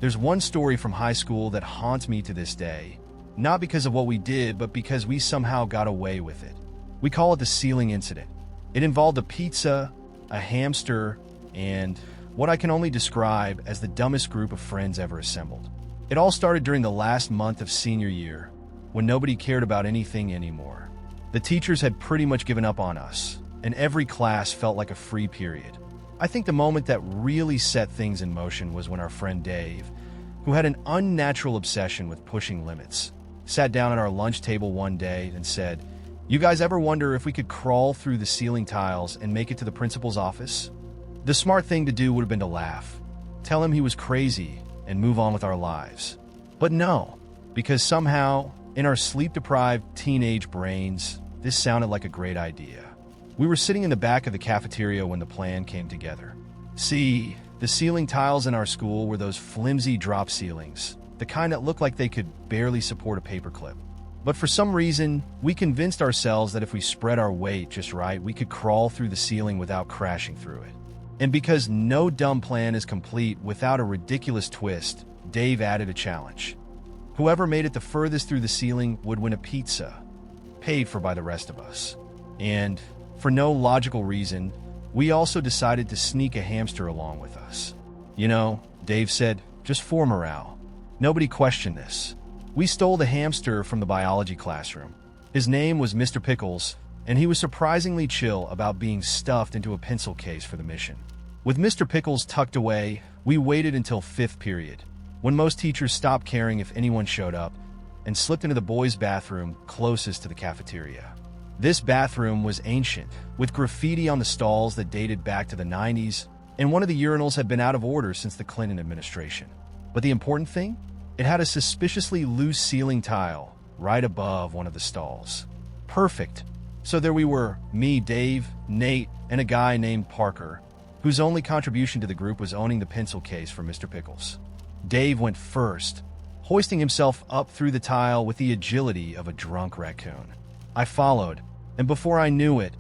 There's one story from high school that haunts me to this day, not because of what we did, but because we somehow got away with it. We call it the ceiling incident. It involved a pizza, a hamster, and what I can only describe as the dumbest group of friends ever assembled. It all started during the last month of senior year, when nobody cared about anything anymore. The teachers had pretty much given up on us, and every class felt like a free period. I think the moment that really set things in motion was when our friend Dave, who had an unnatural obsession with pushing limits, sat down at our lunch table one day and said, "You guys ever wonder if we could crawl through the ceiling tiles and make it to the principal's office?" The smart thing to do would have been to laugh, tell him he was crazy, and move on with our lives. But no, because somehow, in our sleep-deprived teenage brains, this sounded like a great idea. We were sitting in the back of the cafeteria when the plan came together. See, the ceiling tiles in our school were those flimsy drop ceilings, the kind that looked like they could barely support a paperclip. But for some reason, we convinced ourselves that if we spread our weight just right, we could crawl through the ceiling without crashing through it. And because no dumb plan is complete without a ridiculous twist, Dave added a challenge. Whoever made it the furthest through the ceiling would win a pizza, paid for by the rest of us. And for no logical reason, we also decided to sneak a hamster along with us. You know, Dave said, just for morale. Nobody questioned this. We stole the hamster from the biology classroom. His name was Mr. Pickles, and he was surprisingly chill about being stuffed into a pencil case for the mission. With Mr. Pickles tucked away, we waited until fifth period, when most teachers stopped caring if anyone showed up, and slipped into the boys' bathroom closest to the cafeteria. This bathroom was ancient, with graffiti on the stalls that dated back to the 90s, and one of the urinals had been out of order since the Clinton administration. But the important thing? It had a suspiciously loose ceiling tile right above one of the stalls. Perfect. So there we were, me, Dave, Nate, and a guy named Parker, whose only contribution to the group was owning the pencil case for Mr. Pickles. Dave went first, hoisting himself up through the tile with the agility of a drunk raccoon. I followed, and before I knew it,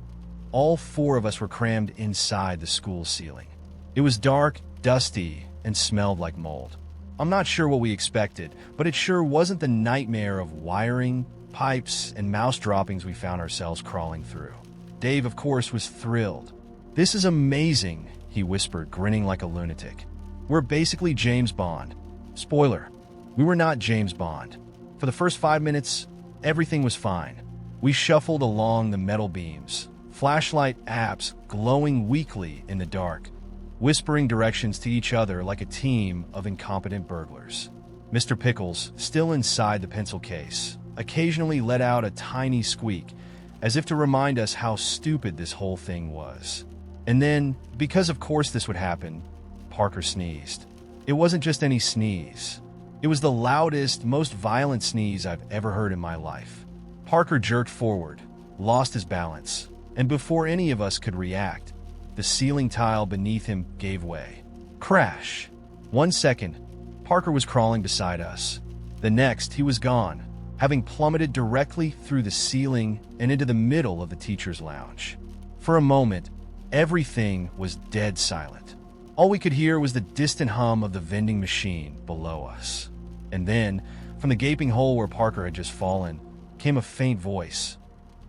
all four of us were crammed inside the school ceiling. It was dark, dusty, and smelled like mold. I'm not sure what we expected, but it sure wasn't the nightmare of wiring, pipes, and mouse droppings we found ourselves crawling through. Dave, of course, was thrilled. "This is amazing," he whispered, grinning like a lunatic. "We're basically James Bond." Spoiler, we were not James Bond. For the first 5 minutes, everything was fine. We shuffled along the metal beams, flashlight apps glowing weakly in the dark. whispering directions to each other like a team of incompetent burglars. Mr. Pickles, still inside the pencil case, occasionally let out a tiny squeak, as if to remind us how stupid this whole thing was. And then, because of course this would happen, Parker sneezed. It wasn't just any sneeze. It was the loudest, most violent sneeze I've ever heard in my life. Parker jerked forward, lost his balance, and before any of us could react, the ceiling tile beneath him gave way. Crash! 1 second, Parker was crawling beside us. The next, he was gone, having plummeted directly through the ceiling and into the middle of the teacher's lounge. For a moment, everything was dead silent. All we could hear was the distant hum of the vending machine below us. And then, from the gaping hole where Parker had just fallen, came a faint voice.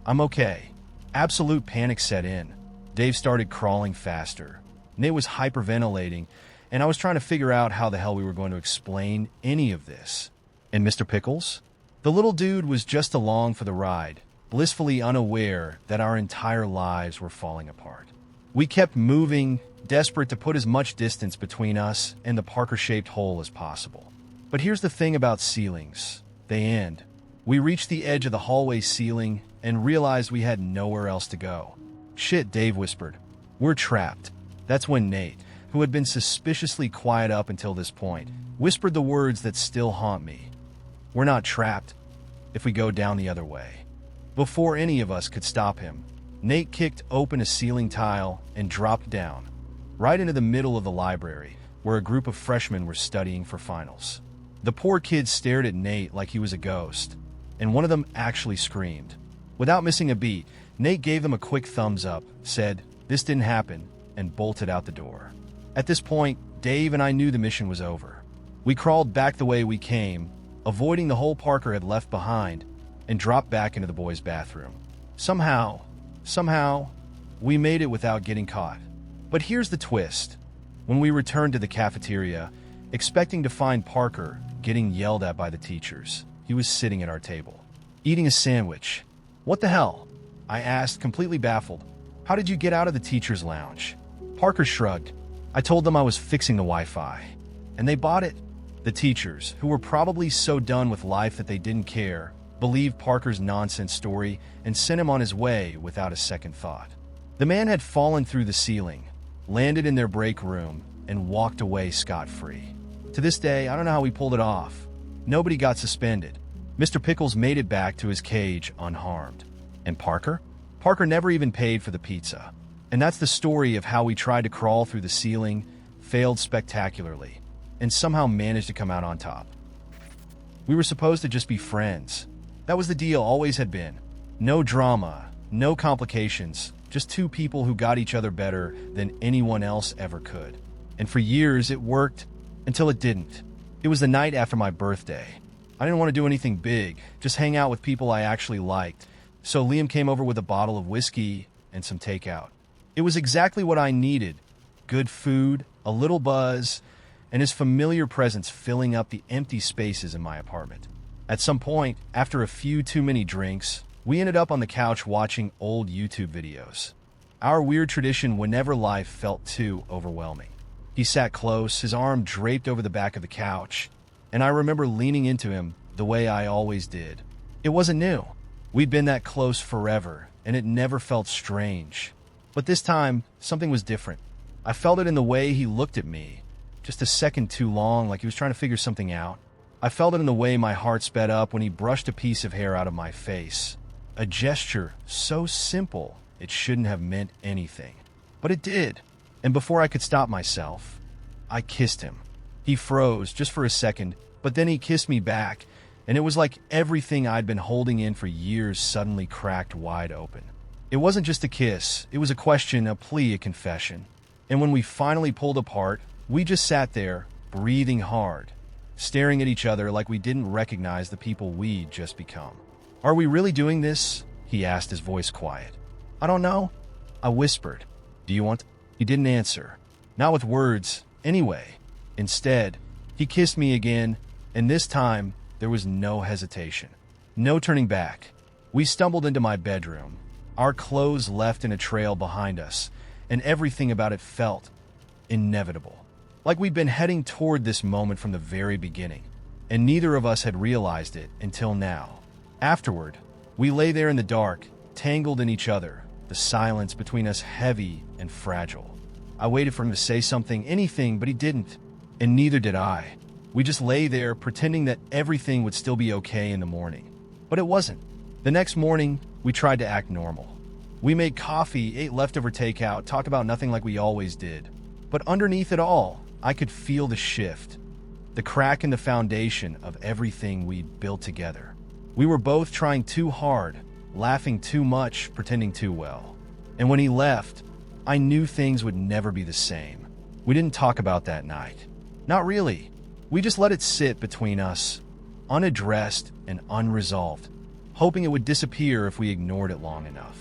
"I'm okay." Absolute panic set in. Dave started crawling faster. Nate was hyperventilating, and I was trying to figure out how the hell we were going to explain any of this. And Mr. Pickles? The little dude was just along for the ride, blissfully unaware that our entire lives were falling apart. We kept moving, desperate to put as much distance between us and the Parker-shaped hole as possible. But here's the thing about ceilings. They end. We reached the edge of the hallway ceiling and realized we had nowhere else to go. "Shit," Dave whispered. "We're trapped." That's when Nate, who had been suspiciously quiet up until this point, whispered the words that still haunt me. "We're not trapped if we go down the other way." Before any of us could stop him, Nate kicked open a ceiling tile and dropped down, right into the middle of the library, where a group of freshmen were studying for finals. The poor kids stared at Nate like he was a ghost, and one of them actually screamed. Without missing a beat, Nate gave them a quick thumbs up, said, "This didn't happen," and bolted out the door. At this point, Dave and I knew the mission was over. We crawled back the way we came, avoiding the hole Parker had left behind, and dropped back into the boys' bathroom. Somehow, we made it without getting caught. But here's the twist. When we returned to the cafeteria, expecting to find Parker getting yelled at by the teachers, he was sitting at our table, eating a sandwich. "What the hell?" I asked, completely baffled. "How did you get out of the teacher's lounge?" Parker shrugged. "I told them I was fixing the Wi-Fi, and they bought it." The teachers, who were probably so done with life that they didn't care, believed Parker's nonsense story and sent him on his way without a second thought. The man had fallen through the ceiling, landed in their break room, and walked away scot-free. To this day, I don't know how we pulled it off. Nobody got suspended. Mr. Pickles made it back to his cage unharmed. And Parker? Parker never even paid for the pizza. And that's the story of how we tried to crawl through the ceiling, failed spectacularly, and somehow managed to come out on top. We were supposed to just be friends. That was the deal, always had been. No drama, no complications, just two people who got each other better than anyone else ever could. And for years it worked, until it didn't. It was the night after my birthday. I didn't want to do anything big, just hang out with people I actually liked. So Liam came over with a bottle of whiskey and some takeout. It was exactly what I needed. Good food, a little buzz, and his familiar presence filling up the empty spaces in my apartment. At some point, after a few too many drinks, we ended up on the couch watching old YouTube videos. Our weird tradition whenever life felt too overwhelming. He sat close, his arm draped over the back of the couch, and I remember leaning into him the way I always did. It wasn't new. We'd been that close forever, and it never felt strange. But this time, something was different. I felt it in the way he looked at me, just a second too long, like he was trying to figure something out. I felt it in the way my heart sped up when he brushed a piece of hair out of my face. A gesture so simple, it shouldn't have meant anything. But it did. And before I could stop myself, I kissed him. He froze just for a second, but then he kissed me back, and it was like everything I'd been holding in for years suddenly cracked wide open. It wasn't just a kiss, it was a question, a plea, a confession. And when we finally pulled apart, we just sat there, breathing hard, staring at each other like we didn't recognize the people we'd just become. "Are we really doing this?" he asked, his voice quiet. "I don't know," I whispered. "Do you want?" He didn't answer. Not with words, anyway. Instead, he kissed me again, and this time, there was no hesitation. No turning back. We stumbled into my bedroom, our clothes left in a trail behind us, and everything about it felt inevitable. Like we'd been heading toward this moment from the very beginning, and neither of us had realized it until now. Afterward, we lay there in the dark, tangled in each other, the silence between us heavy and fragile. I waited for him to say something, anything, but he didn't, and neither did I. We just lay there, pretending that everything would still be okay in the morning. But it wasn't. The next morning, we tried to act normal. We made coffee, ate leftover takeout, talked about nothing like we always did. But underneath it all, I could feel the shift, the crack in the foundation of everything we'd built together. We were both trying too hard, laughing too much, pretending too well. And when he left, I knew things would never be the same. We didn't talk about that night. Not really. We just let it sit between us, unaddressed and unresolved, hoping it would disappear if we ignored it long enough.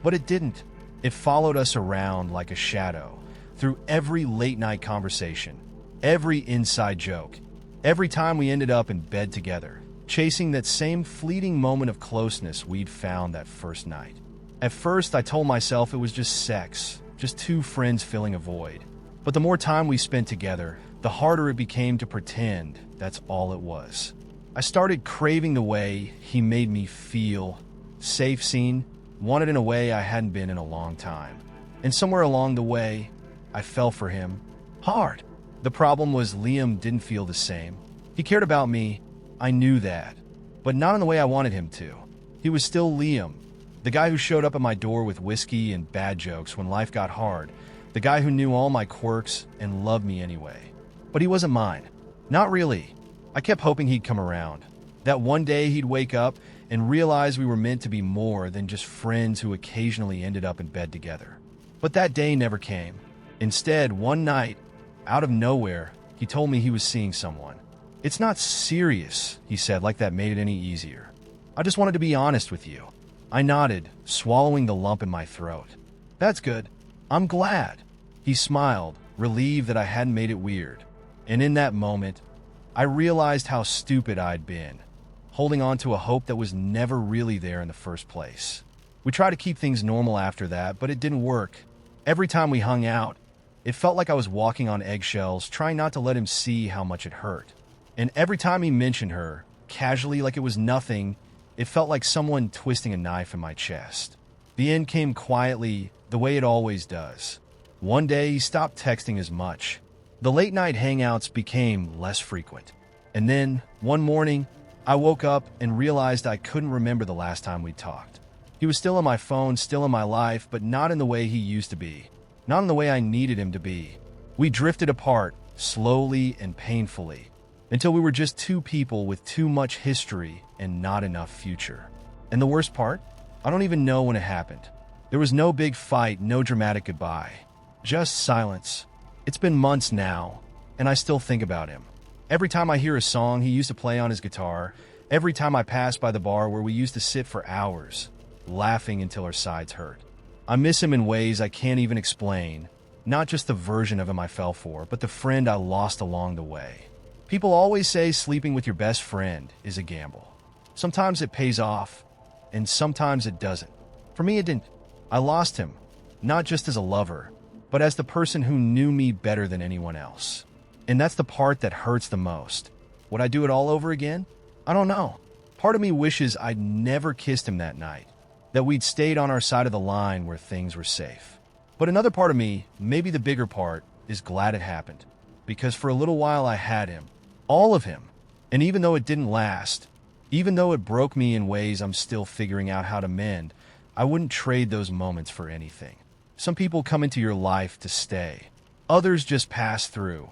But it didn't. It followed us around like a shadow, through every late-night conversation, every inside joke, every time we ended up in bed together, chasing that same fleeting moment of closeness we'd found that first night. At first, I told myself it was just sex, just two friends filling a void. But the more time we spent together, the harder it became to pretend that's all it was. I started craving the way he made me feel, safe, seen, wanted in a way I hadn't been in a long time. And somewhere along the way, I fell for him hard. The problem was Liam didn't feel the same. He cared about me, I knew that, but not in the way I wanted him to. He was still Liam, the guy who showed up at my door with whiskey and bad jokes when life got hard, the guy who knew all my quirks and loved me anyway. But he wasn't mine. Not really. I kept hoping he'd come around, that one day he'd wake up and realize we were meant to be more than just friends who occasionally ended up in bed together. But that day never came. Instead, one night, out of nowhere, he told me he was seeing someone. "It's not serious," he said, like that made it any easier. "I just wanted to be honest with you." I nodded, swallowing the lump in my throat. "That's good. I'm glad." He smiled, relieved that I hadn't made it weird. And in that moment, I realized how stupid I'd been, holding on to a hope that was never really there in the first place. We tried to keep things normal after that, but it didn't work. Every time we hung out, it felt like I was walking on eggshells, trying not to let him see how much it hurt. And every time he mentioned her, casually like it was nothing, it felt like someone twisting a knife in my chest. The end came quietly, the way it always does. One day, he stopped texting as much. The late-night hangouts became less frequent. And then, one morning, I woke up and realized I couldn't remember the last time we talked. He was still on my phone, still in my life, but not in the way he used to be. Not in the way I needed him to be. We drifted apart, slowly and painfully, until we were just two people with too much history and not enough future. And the worst part? I don't even know when it happened. There was no big fight, no dramatic goodbye. Just silence. It's been months now, and I still think about him. Every time I hear a song he used to play on his guitar, every time I pass by the bar where we used to sit for hours, laughing until our sides hurt. I miss him in ways I can't even explain, not just the version of him I fell for, but the friend I lost along the way. People always say sleeping with your best friend is a gamble. Sometimes it pays off, and sometimes it doesn't. For me, it didn't. I lost him, not just as a lover, but as the person who knew me better than anyone else. And that's the part that hurts the most. Would I do it all over again? I don't know. Part of me wishes I'd never kissed him that night, that we'd stayed on our side of the line where things were safe. But another part of me, maybe the bigger part, is glad it happened. Because for a little while I had him. All of him. And even though it didn't last, even though it broke me in ways I'm still figuring out how to mend, I wouldn't trade those moments for anything. Some people come into your life to stay. Others just pass through,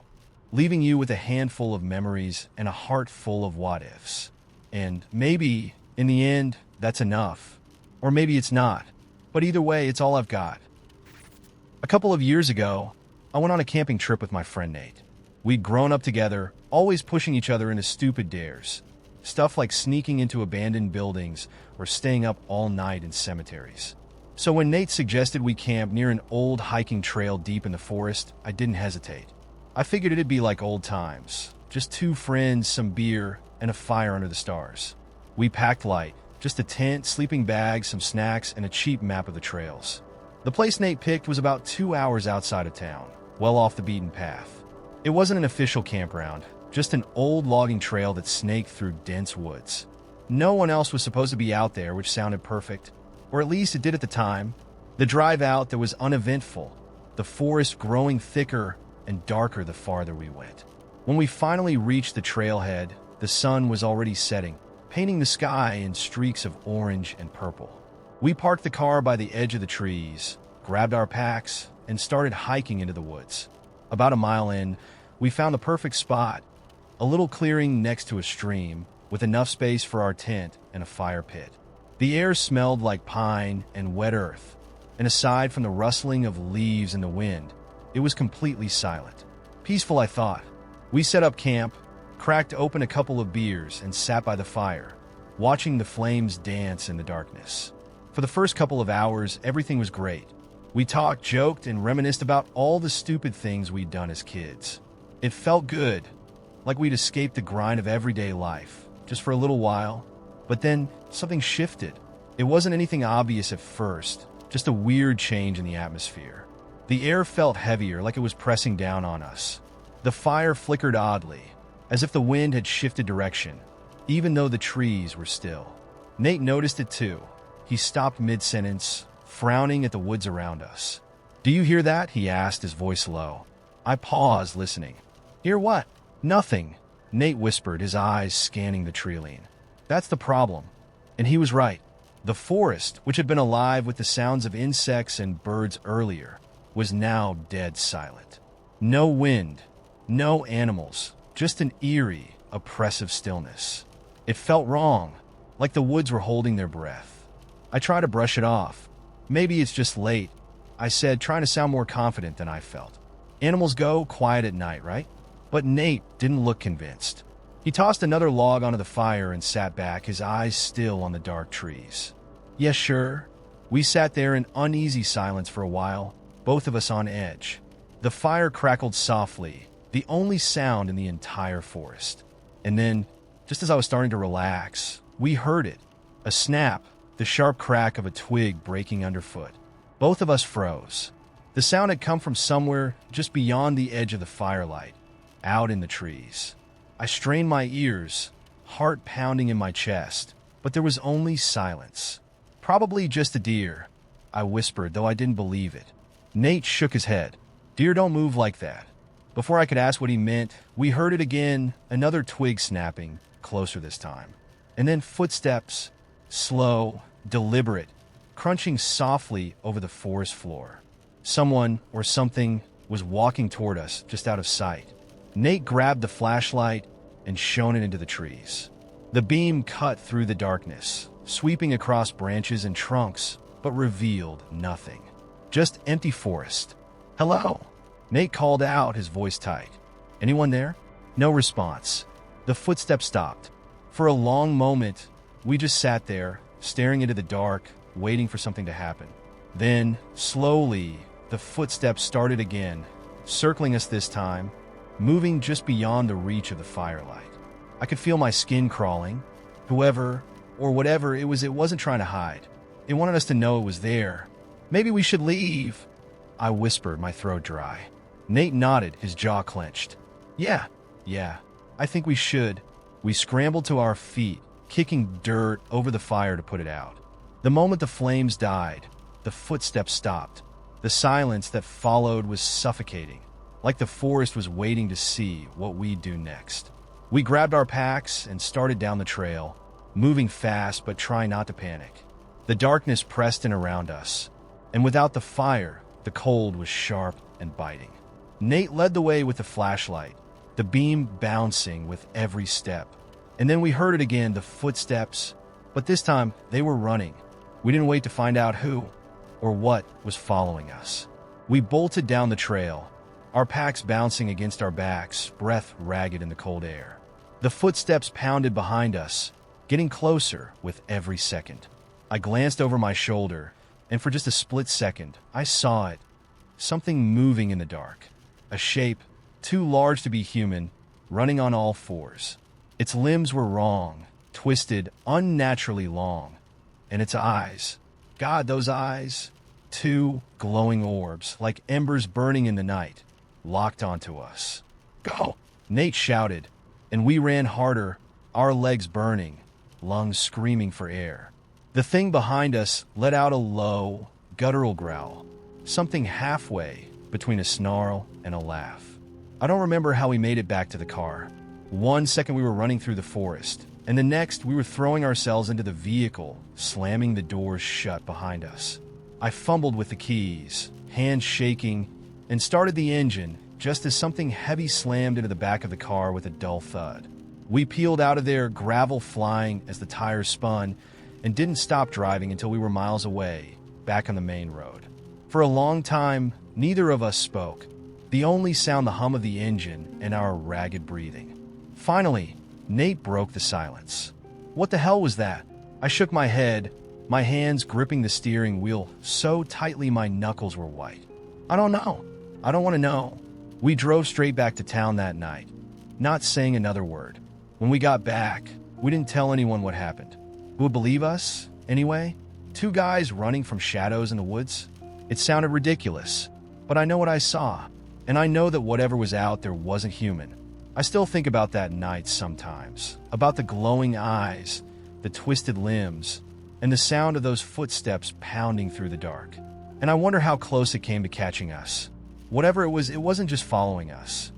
leaving you with a handful of memories and a heart full of what-ifs. And maybe, in the end, that's enough. Or maybe it's not. But either way, it's all I've got. A couple of years ago, I went on a camping trip with my friend Nate. We'd grown up together, always pushing each other into stupid dares. Stuff like sneaking into abandoned buildings or staying up all night in cemeteries. So when Nate suggested we camp near an old hiking trail deep in the forest, I didn't hesitate. I figured it'd be like old times. Just two friends, some beer, and a fire under the stars. We packed light. Just a tent, sleeping bags, some snacks, and a cheap map of the trails. The place Nate picked was about 2 hours outside of town, well off the beaten path. It wasn't an official campground, just an old logging trail that snaked through dense woods. No one else was supposed to be out there, which sounded perfect. Or at least it did at the time. The drive out there was uneventful, the forest growing thicker and darker the farther we went. When we finally reached the trailhead, the sun was already setting, painting the sky in streaks of orange and purple. We parked the car by the edge of the trees, grabbed our packs, and started hiking into the woods. About a mile in, we found the perfect spot, a little clearing next to a stream, with enough space for our tent and a fire pit. The air smelled like pine and wet earth, and aside from the rustling of leaves in the wind, it was completely silent. Peaceful, I thought. We set up camp, cracked open a couple of beers, and sat by the fire, watching the flames dance in the darkness. For the first couple of hours, everything was great. We talked, joked, and reminisced about all the stupid things we'd done as kids. It felt good, like we'd escaped the grind of everyday life, just for a little while. But then, something shifted. It wasn't anything obvious at first, just a weird change in the atmosphere. The air felt heavier, like it was pressing down on us. The fire flickered oddly, as if the wind had shifted direction, even though the trees were still. Nate noticed it too. He stopped mid-sentence, frowning at the woods around us. "Do you hear that?" he asked, his voice low. I paused, listening. "Hear what?" "Nothing," Nate whispered, his eyes scanning the tree-line. "That's the problem." And he was right. The forest, which had been alive with the sounds of insects and birds earlier, was now dead silent. No wind, no animals, just an eerie, oppressive stillness. It felt wrong, like the woods were holding their breath. I tried to brush it off. "Maybe it's just late," I said, trying to sound more confident than I felt. "Animals go quiet at night, right?" But Nate didn't look convinced. He tossed another log onto the fire and sat back, his eyes still on the dark trees. "Yes, sure." We sat there in uneasy silence for a while, both of us on edge. The fire crackled softly, the only sound in the entire forest. And then, just as I was starting to relax, we heard it. A snap, the sharp crack of a twig breaking underfoot. Both of us froze. The sound had come from somewhere just beyond the edge of the firelight, out in the trees. I strained my ears, heart pounding in my chest, but there was only silence. "Probably just a deer," I whispered, though I didn't believe it. Nate shook his head. "Deer don't move like that." Before I could ask what he meant, we heard it again, another twig snapping, closer this time. And then footsteps, slow, deliberate, crunching softly over the forest floor. Someone or something was walking toward us, just out of sight. Nate grabbed the flashlight and shone it into the trees. The beam cut through the darkness, sweeping across branches and trunks, but revealed nothing. Just empty forest. "Hello," Nate called out, his voice tight. "Anyone there?" No response. The footsteps stopped. For a long moment, we just sat there, staring into the dark, waiting for something to happen. Then, slowly, the footsteps started again, circling us this time, moving just beyond the reach of the firelight. I could feel my skin crawling. Whoever, or whatever it wasn't trying to hide. It wanted us to know it was there. "Maybe we should leave," I whispered, my throat dry. Nate nodded, his jaw clenched. Yeah, I think we should." We scrambled to our feet, kicking dirt over the fire to put it out. The moment the flames died, the footsteps stopped. The silence that followed was suffocating, like the forest was waiting to see what we'd do next. We grabbed our packs and started down the trail, moving fast but trying not to panic. The darkness pressed in around us, and without the fire, the cold was sharp and biting. Nate led the way with the flashlight, the beam bouncing with every step. And then we heard it again, the footsteps, but this time they were running. We didn't wait to find out who or what was following us. We bolted down the trail, our packs bouncing against our backs, breath ragged in the cold air. The footsteps pounded behind us, getting closer with every second. I glanced over my shoulder, and for just a split second, I saw it. Something moving in the dark. A shape, too large to be human, running on all fours. Its limbs were wrong, twisted, unnaturally long. And its eyes. God, those eyes. Two glowing orbs, like embers burning in the night. locked onto us. "Go!" Nate shouted, and we ran harder, our legs burning, lungs screaming for air. The thing behind us let out a low, guttural growl, something halfway between a snarl and a laugh. I don't remember how we made it back to the car. 1 second we were running through the forest, and the next we were throwing ourselves into the vehicle, slamming the doors shut behind us. I fumbled with the keys, hands shaking, and started the engine just as something heavy slammed into the back of the car with a dull thud. We peeled out of there, gravel flying as the tires spun, and didn't stop driving until we were miles away, back on the main road. For a long time, neither of us spoke. The only sound the hum of the engine and our ragged breathing. Finally, Nate broke the silence. "What the hell was that?" I shook my head, my hands gripping the steering wheel so tightly my knuckles were white. "I don't know. I don't want to know." We drove straight back to town that night, not saying another word. When we got back, we didn't tell anyone what happened. Who would believe us, anyway? 2 guys running from shadows in the woods? It sounded ridiculous, but I know what I saw, and I know that whatever was out there wasn't human. I still think about that night sometimes, about the glowing eyes, the twisted limbs, and the sound of those footsteps pounding through the dark. And I wonder how close it came to catching us. Whatever it wasn't just following us.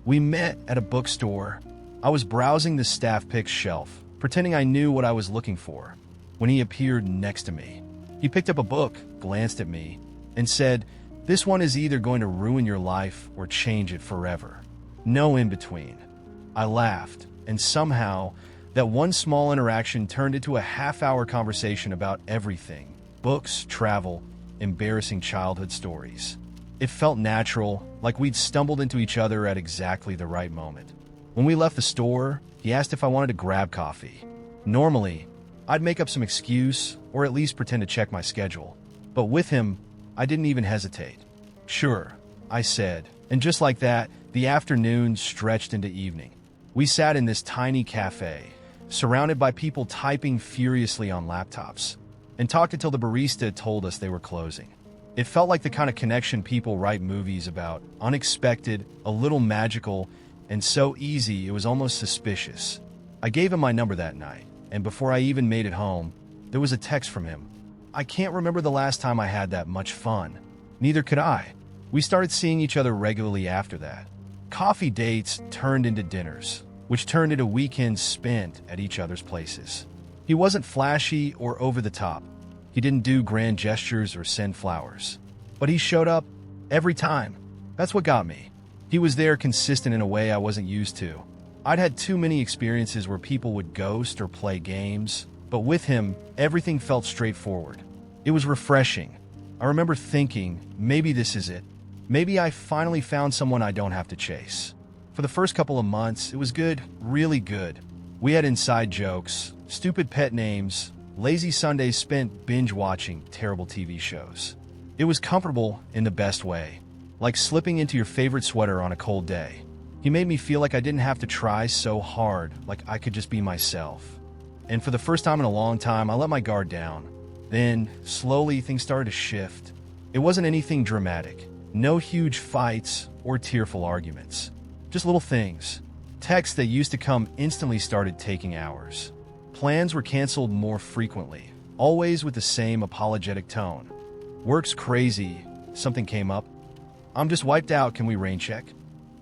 We met at a bookstore. I was browsing the staff picks shelf, pretending I knew what I was looking for, when he appeared next to me. He picked up a book, glanced at me, and said, "This one is either going to ruin your life or change it forever. No in between." I laughed, and somehow, that one small interaction turned into a half-hour conversation about everything: books, travel, embarrassing childhood stories. It felt natural, like we'd stumbled into each other at exactly the right moment. When we left the store, he asked if I wanted to grab coffee. Normally, I'd make up some excuse, or at least pretend to check my schedule. But with him, I didn't even hesitate. "Sure," I said, and just like that, the afternoon stretched into evening. We sat in this tiny cafe, surrounded by people typing furiously on laptops, and talked until the barista told us they were closing. It felt like the kind of connection people write movies about, unexpected, a little magical, and so easy it was almost suspicious. I gave him my number that night, and before I even made it home, there was a text from him. I can't remember the last time I had that much fun. Neither could I. We started seeing each other regularly after that. Coffee dates turned into dinners, which turned into weekends spent at each other's places. He wasn't flashy or over the top. He didn't do grand gestures or send flowers. But he showed up every time. That's what got me. He was there, consistent in a way I wasn't used to. I'd had too many experiences where people would ghost or play games, but with him, everything felt straightforward. It was refreshing. I remember thinking, maybe this is it. Maybe I finally found someone I don't have to chase. For the first couple of months, it was good, really good. We had inside jokes, stupid pet names, lazy Sundays spent binge-watching terrible TV shows. It was comfortable in the best way, like slipping into your favorite sweater on a cold day. He made me feel like I didn't have to try so hard, like I could just be myself. And for the first time in a long time, I let my guard down. Then, slowly, things started to shift. It wasn't anything dramatic. No huge fights or tearful arguments. Just little things. Texts that used to come instantly started taking hours. Plans were canceled more frequently, always with the same apologetic tone. "Work's crazy. Something came up. I'm just wiped out. Can we rain check?"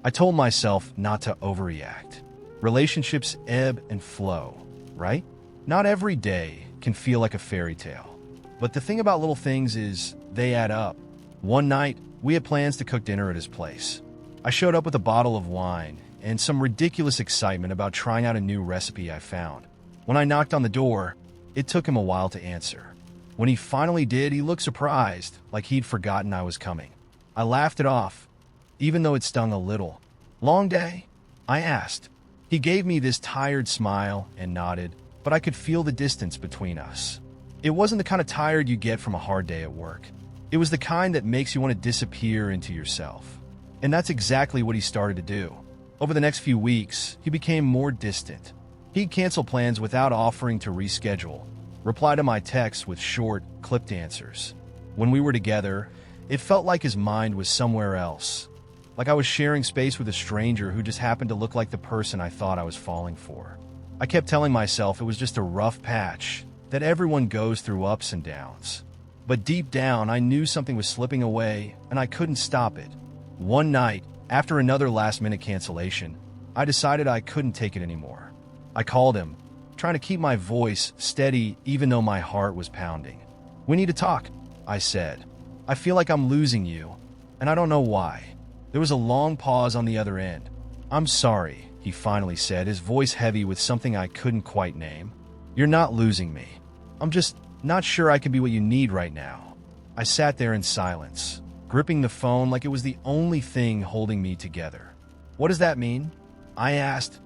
I told myself not to overreact. Relationships ebb and flow, right? Not every day can feel like a fairy tale. But the thing about little things is they add up. One night, we had plans to cook dinner at his place. I showed up with a bottle of wine and some ridiculous excitement about trying out a new recipe I found. When I knocked on the door, it took him a while to answer. When he finally did, he looked surprised, like he'd forgotten I was coming. I laughed it off, even though it stung a little. "Long day?" I asked. He gave me this tired smile and nodded, but I could feel the distance between us. It wasn't the kind of tired you get from a hard day at work. It was the kind that makes you want to disappear into yourself. And that's exactly what he started to do. Over the next few weeks, he became more distant. He'd cancel plans without offering to reschedule, reply to my texts with short, clipped answers. When we were together, it felt like his mind was somewhere else. like I was sharing space with a stranger who just happened to look like the person I thought I was falling for. I kept telling myself it was just a rough patch, that everyone goes through ups and downs. But deep down, I knew something was slipping away, and I couldn't stop it. One night, after another last-minute cancellation, I decided I couldn't take it anymore. I called him, trying to keep my voice steady even though my heart was pounding. "We need to talk," I said. "I feel like I'm losing you, and I don't know why." There was a long pause on the other end. "I'm sorry," he finally said, his voice heavy with something I couldn't quite name. "You're not losing me. I'm just not sure I can be what you need right now." I sat there in silence, gripping the phone like it was the only thing holding me together. "What does that mean?" I asked,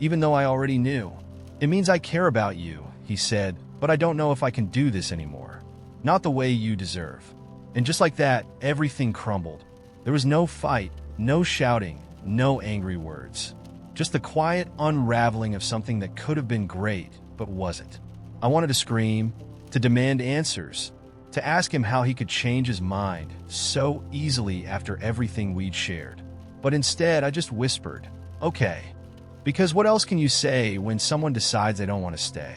even though I already knew. "It means I care about you," he said, "but I don't know if I can do this anymore. Not the way you deserve." And just like that, everything crumbled. There was no fight, no shouting, no angry words. Just the quiet unraveling of something that could have been great, but wasn't. I wanted to scream, to demand answers, to ask him how he could change his mind so easily after everything we'd shared. But instead, I just whispered, "Okay." Because what else can you say when someone decides they don't want to stay?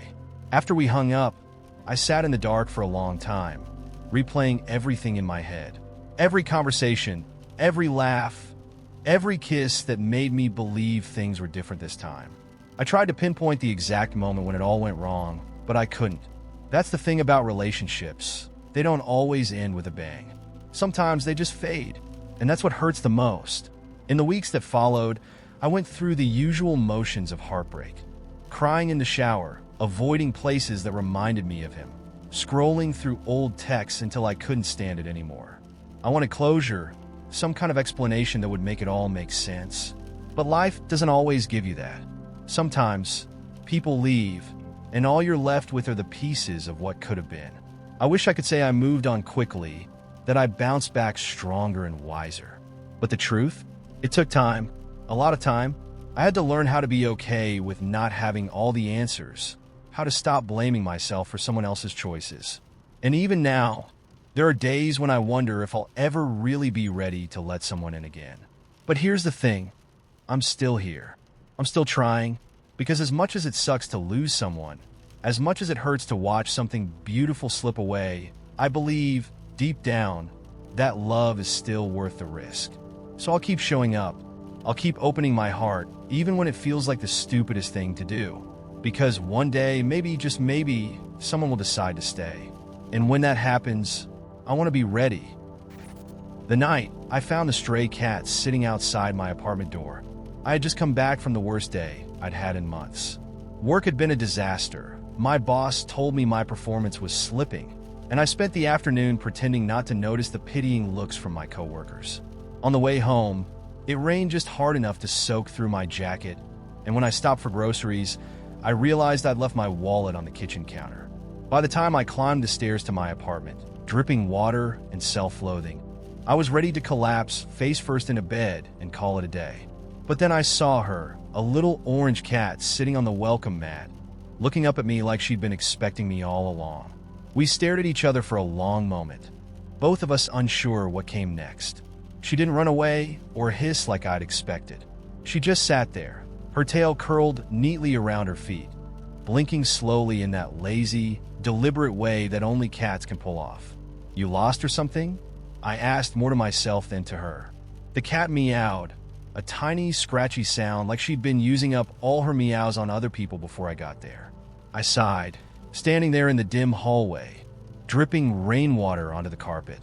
After we hung up, I sat in the dark for a long time, replaying everything in my head. Every conversation, every laugh, every kiss that made me believe things were different this time. I tried to pinpoint the exact moment when it all went wrong, but I couldn't. That's the thing about relationships. They don't always end with a bang. Sometimes they just fade, and that's what hurts the most. In the weeks that followed, I went through the usual motions of heartbreak. Crying in the shower, avoiding places that reminded me of him, scrolling through old texts until I couldn't stand it anymore. I wanted closure, some kind of explanation that would make it all make sense. But life doesn't always give you that. Sometimes, people leave, and all you're left with are the pieces of what could have been. I wish I could say I moved on quickly, that I bounced back stronger and wiser. But the truth? It took time. A lot of time. I had to learn how to be okay with not having all the answers, how to stop blaming myself for someone else's choices. And even now, there are days when I wonder if I'll ever really be ready to let someone in again. But here's the thing. I'm still here. I'm still trying, because as much as it sucks to lose someone, as much as it hurts to watch something beautiful slip away, I believe, deep down, that love is still worth the risk. So I'll keep showing up. I'll keep opening my heart, even when it feels like the stupidest thing to do. Because one day, maybe, just maybe, someone will decide to stay. And when that happens, I want to be ready. The night, I found the stray cat sitting outside my apartment door. I had just come back from the worst day I'd had in months. Work had been a disaster. My boss told me my performance was slipping, and I spent the afternoon pretending not to notice the pitying looks from my coworkers. On the way home, it rained just hard enough to soak through my jacket, and when I stopped for groceries, I realized I'd left my wallet on the kitchen counter. By the time I climbed the stairs to my apartment, dripping water and self-loathing, I was ready to collapse face first into bed and call it a day. But then I saw her, a little orange cat sitting on the welcome mat, looking up at me like she'd been expecting me all along. We stared at each other for a long moment, both of us unsure what came next. She didn't run away or hiss like I'd expected. She just sat there, her tail curled neatly around her feet, blinking slowly in that lazy, deliberate way that only cats can pull off. "You lost or something?" I asked, more to myself than to her. The cat meowed, a tiny, scratchy sound like she'd been using up all her meows on other people before I got there. I sighed, standing there in the dim hallway, dripping rainwater onto the carpet.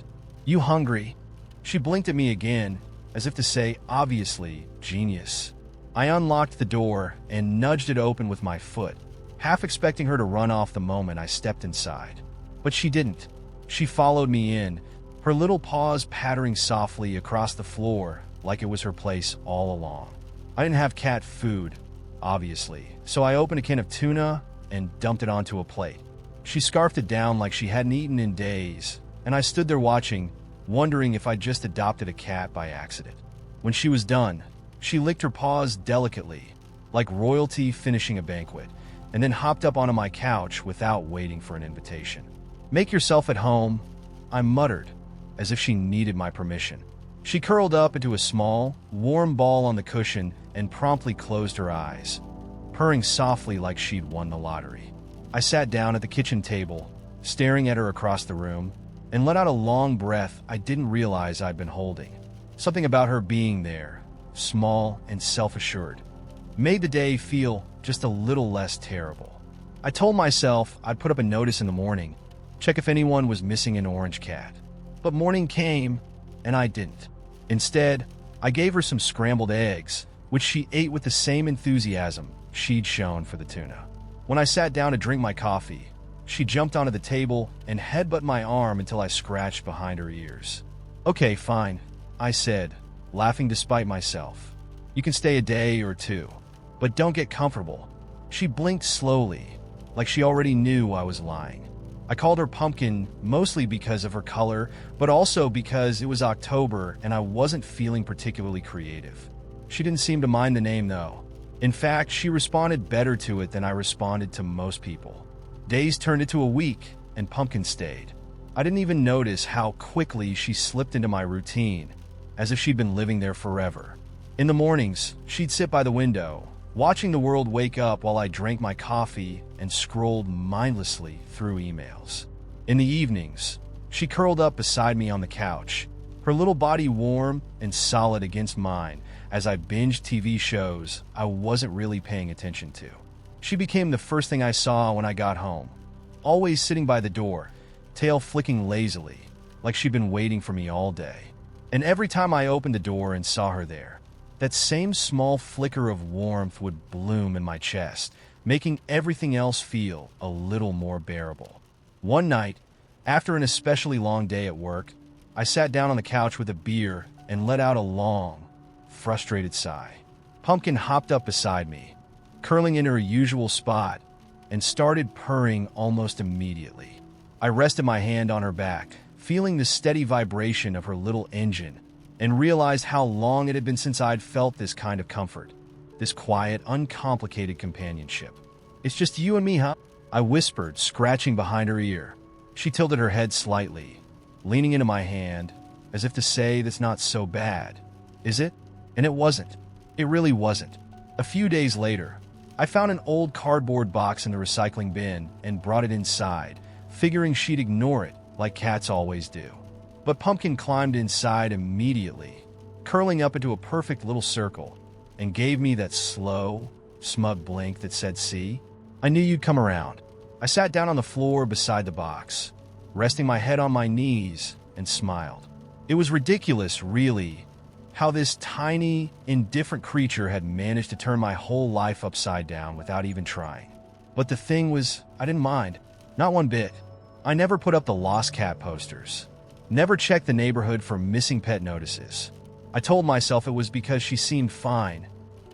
"You hungry?" She blinked at me again, as if to say, obviously, genius. I unlocked the door and nudged it open with my foot, half expecting her to run off the moment I stepped inside. But she didn't. She followed me in, her little paws pattering softly across the floor like it was her place all along. I didn't have cat food, obviously, so I opened a can of tuna and dumped it onto a plate. She scarfed it down like she hadn't eaten in days, and I stood there watching, wondering if I'd just adopted a cat by accident. When she was done, she licked her paws delicately, like royalty finishing a banquet, and then hopped up onto my couch without waiting for an invitation. "Make yourself at home," I muttered, as if she needed my permission. She curled up into a small, warm ball on the cushion and promptly closed her eyes, purring softly like she'd won the lottery. I sat down at the kitchen table, staring at her across the room, and let out a long breath I didn't realize I'd been holding. Something about her being there, small and self-assured, made the day feel just a little less terrible. I told myself I'd put up a notice in the morning, check if anyone was missing an orange cat. But morning came, and I didn't. Instead, I gave her some scrambled eggs, which she ate with the same enthusiasm she'd shown for the tuna. When I sat down to drink my coffee, she jumped onto the table and headbutted my arm until I scratched behind her ears. "Okay, fine," I said, laughing despite myself. "You can stay a day or two, but don't get comfortable." She blinked slowly, like she already knew I was lying. I called her Pumpkin mostly because of her color, but also because it was October and I wasn't feeling particularly creative. She didn't seem to mind the name, though. In fact, she responded better to it than I responded to most people. Days turned into a week, and Pumpkin stayed. I didn't even notice how quickly she slipped into my routine, as if she'd been living there forever. In the mornings, she'd sit by the window, watching the world wake up while I drank my coffee and scrolled mindlessly through emails. In the evenings, she curled up beside me on the couch, her little body warm and solid against mine as I binged TV shows I wasn't really paying attention to. She became the first thing I saw when I got home, always sitting by the door, tail flicking lazily, like she'd been waiting for me all day. And every time I opened the door and saw her there, that same small flicker of warmth would bloom in my chest, making everything else feel a little more bearable. One night, after an especially long day at work, I sat down on the couch with a beer and let out a long, frustrated sigh. Pumpkin hopped up beside me, curling in her usual spot, and started purring almost immediately. I rested my hand on her back, feeling the steady vibration of her little engine, and realized how long it had been since I'd felt this kind of comfort, this quiet, uncomplicated companionship. "It's just you and me, huh?" I whispered, scratching behind her ear. She tilted her head slightly, leaning into my hand, as if to say, "That's not so bad, is it?" And it wasn't. It really wasn't. A few days later, I found an old cardboard box in the recycling bin and brought it inside, figuring she'd ignore it like cats always do. But Pumpkin climbed inside immediately, curling up into a perfect little circle, and gave me that slow, smug blink that said, "See? I knew you'd come around." I sat down on the floor beside the box, resting my head on my knees, and smiled. It was ridiculous, really, how this tiny, indifferent creature had managed to turn my whole life upside down without even trying. But the thing was, I didn't mind. Not one bit. I never put up the lost cat posters. Never checked the neighborhood for missing pet notices. I told myself it was because she seemed fine,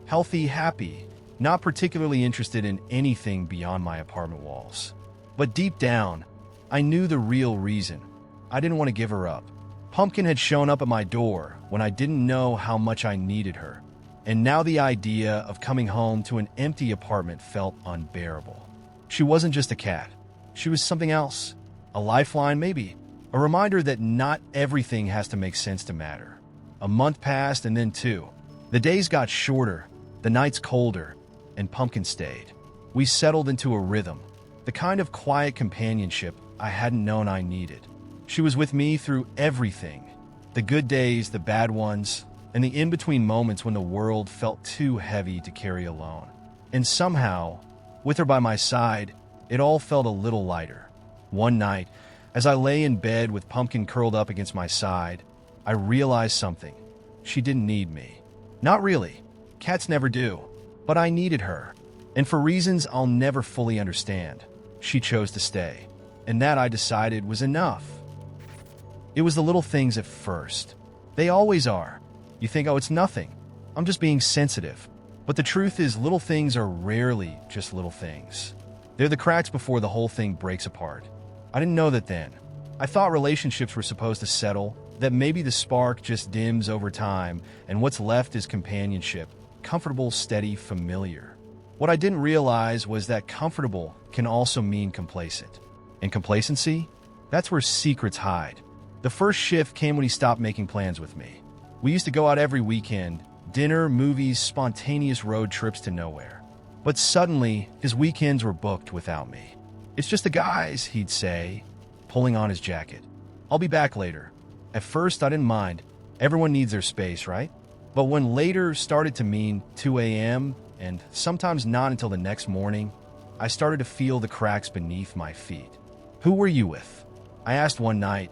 healthy, happy, not particularly interested in anything beyond my apartment walls. But deep down, I knew the real reason. I didn't want to give her up. Pumpkin had shown up at my door when I didn't know how much I needed her, and now the idea of coming home to an empty apartment felt unbearable. She wasn't just a cat. She was something else. A lifeline, maybe. A reminder that not everything has to make sense to matter. A month passed, and then two. The days got shorter, the nights colder, and Pumpkin stayed. We settled into a rhythm, the kind of quiet companionship I hadn't known I needed. She was with me through everything, the good days, the bad ones, and the in-between moments when the world felt too heavy to carry alone. And somehow, with her by my side, it all felt a little lighter. One night, as I lay in bed with Pumpkin curled up against my side, I realized something. She didn't need me. Not really. Cats never do. But I needed her. And for reasons I'll never fully understand, she chose to stay. And that, I decided, was enough. It was the little things at first. They always are. You think, oh, it's nothing. I'm just being sensitive. But the truth is, little things are rarely just little things. They're the cracks before the whole thing breaks apart. I didn't know that then. I thought relationships were supposed to settle, that maybe the spark just dims over time, and what's left is companionship, comfortable, steady, familiar. What I didn't realize was that comfortable can also mean complacent. And complacency? That's where secrets hide. The first shift came when he stopped making plans with me. We used to go out every weekend, dinner, movies, spontaneous road trips to nowhere. But suddenly, his weekends were booked without me. "It's just the guys," he'd say, pulling on his jacket. "I'll be back later." At first, I didn't mind. Everyone needs their space, right? But when later started to mean 2 a.m., and sometimes not until the next morning, I started to feel the cracks beneath my feet. "Who were you with?" I asked one night,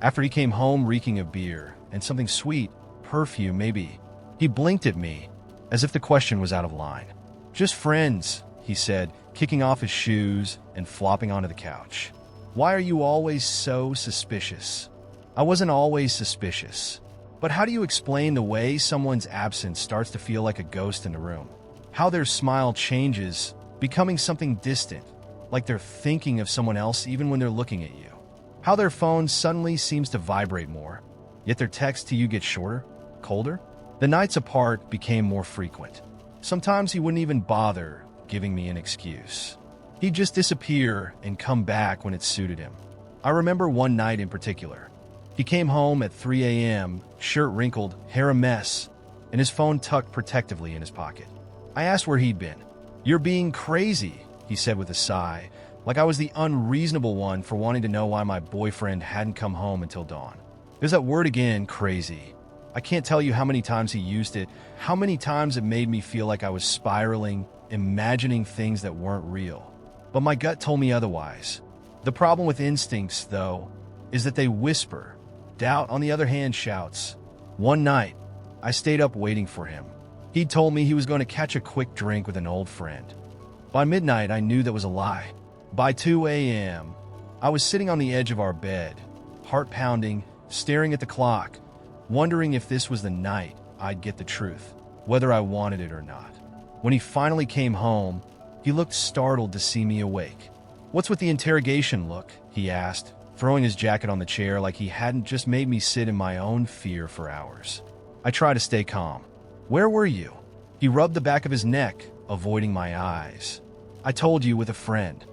after he came home reeking of beer and something sweet, perfume maybe. He blinked at me, as if the question was out of line. "Just friends," he said, kicking off his shoes and flopping onto the couch. "Why are you always so suspicious?" I wasn't always suspicious. But how do you explain the way someone's absence starts to feel like a ghost in the room? How their smile changes, becoming something distant, like they're thinking of someone else even when they're looking at you. How their phone suddenly seems to vibrate more, yet their text to you gets shorter, colder. The nights apart became more frequent. Sometimes he wouldn't even bother giving me an excuse. He'd just disappear and come back when it suited him. I remember one night in particular. He came home at 3 a.m., shirt wrinkled, hair a mess, and his phone tucked protectively in his pocket. I asked where he'd been. "You're being crazy," he said with a sigh, like I was the unreasonable one for wanting to know why my boyfriend hadn't come home until dawn. There's that word again, crazy. I can't tell you how many times he used it, how many times it made me feel like I was spiraling, imagining things that weren't real. But my gut told me otherwise. The problem with instincts, though, is that they whisper. Doubt, on the other hand, shouts. One night, I stayed up waiting for him. He'd told me he was going to catch a quick drink with an old friend. By midnight, I knew that was a lie. By 2 a.m., I was sitting on the edge of our bed, heart pounding, staring at the clock, wondering if this was the night I'd get the truth, whether I wanted it or not. When he finally came home, he looked startled to see me awake. "What's with the interrogation look?" he asked, throwing his jacket on the chair like he hadn't just made me sit in my own fear for hours. I tried to stay calm. "Where were you?" He rubbed the back of his neck, avoiding my eyes. "I told you, with a friend."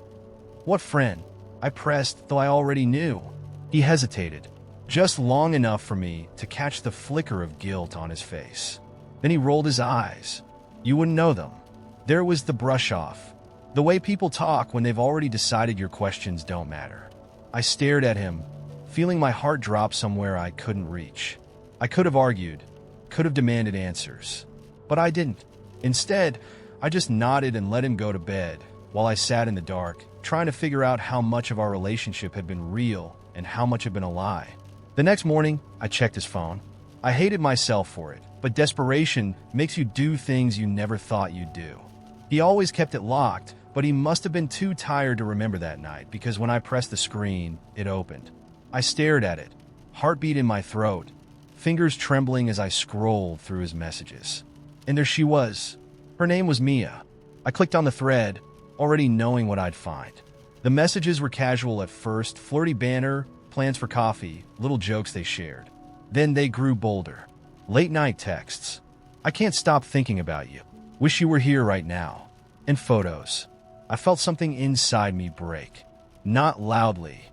"What friend?" I pressed, though I already knew. He hesitated, just long enough for me to catch the flicker of guilt on his face. Then he rolled his eyes. "You wouldn't know them." There was the brush off, the way people talk when they've already decided your questions don't matter. I stared at him, feeling my heart drop somewhere I couldn't reach. I could have argued, could have demanded answers, but I didn't. Instead, I just nodded and let him go to bed while I sat in the dark, trying to figure out how much of our relationship had been real and how much had been a lie. The next morning, I checked his phone. I hated myself for it, but desperation makes you do things you never thought you'd do. He always kept it locked, but he must have been too tired to remember that night because when I pressed the screen, it opened. I stared at it, heartbeat in my throat, fingers trembling as I scrolled through his messages. And there she was. Her name was Mia. I clicked on the thread, already knowing what I'd find. The messages were casual at first, flirty banter, plans for coffee, little jokes they shared. Then they grew bolder. Late-night texts. "I can't stop thinking about you. Wish you were here right now." And photos. I felt something inside me break. Not loudly.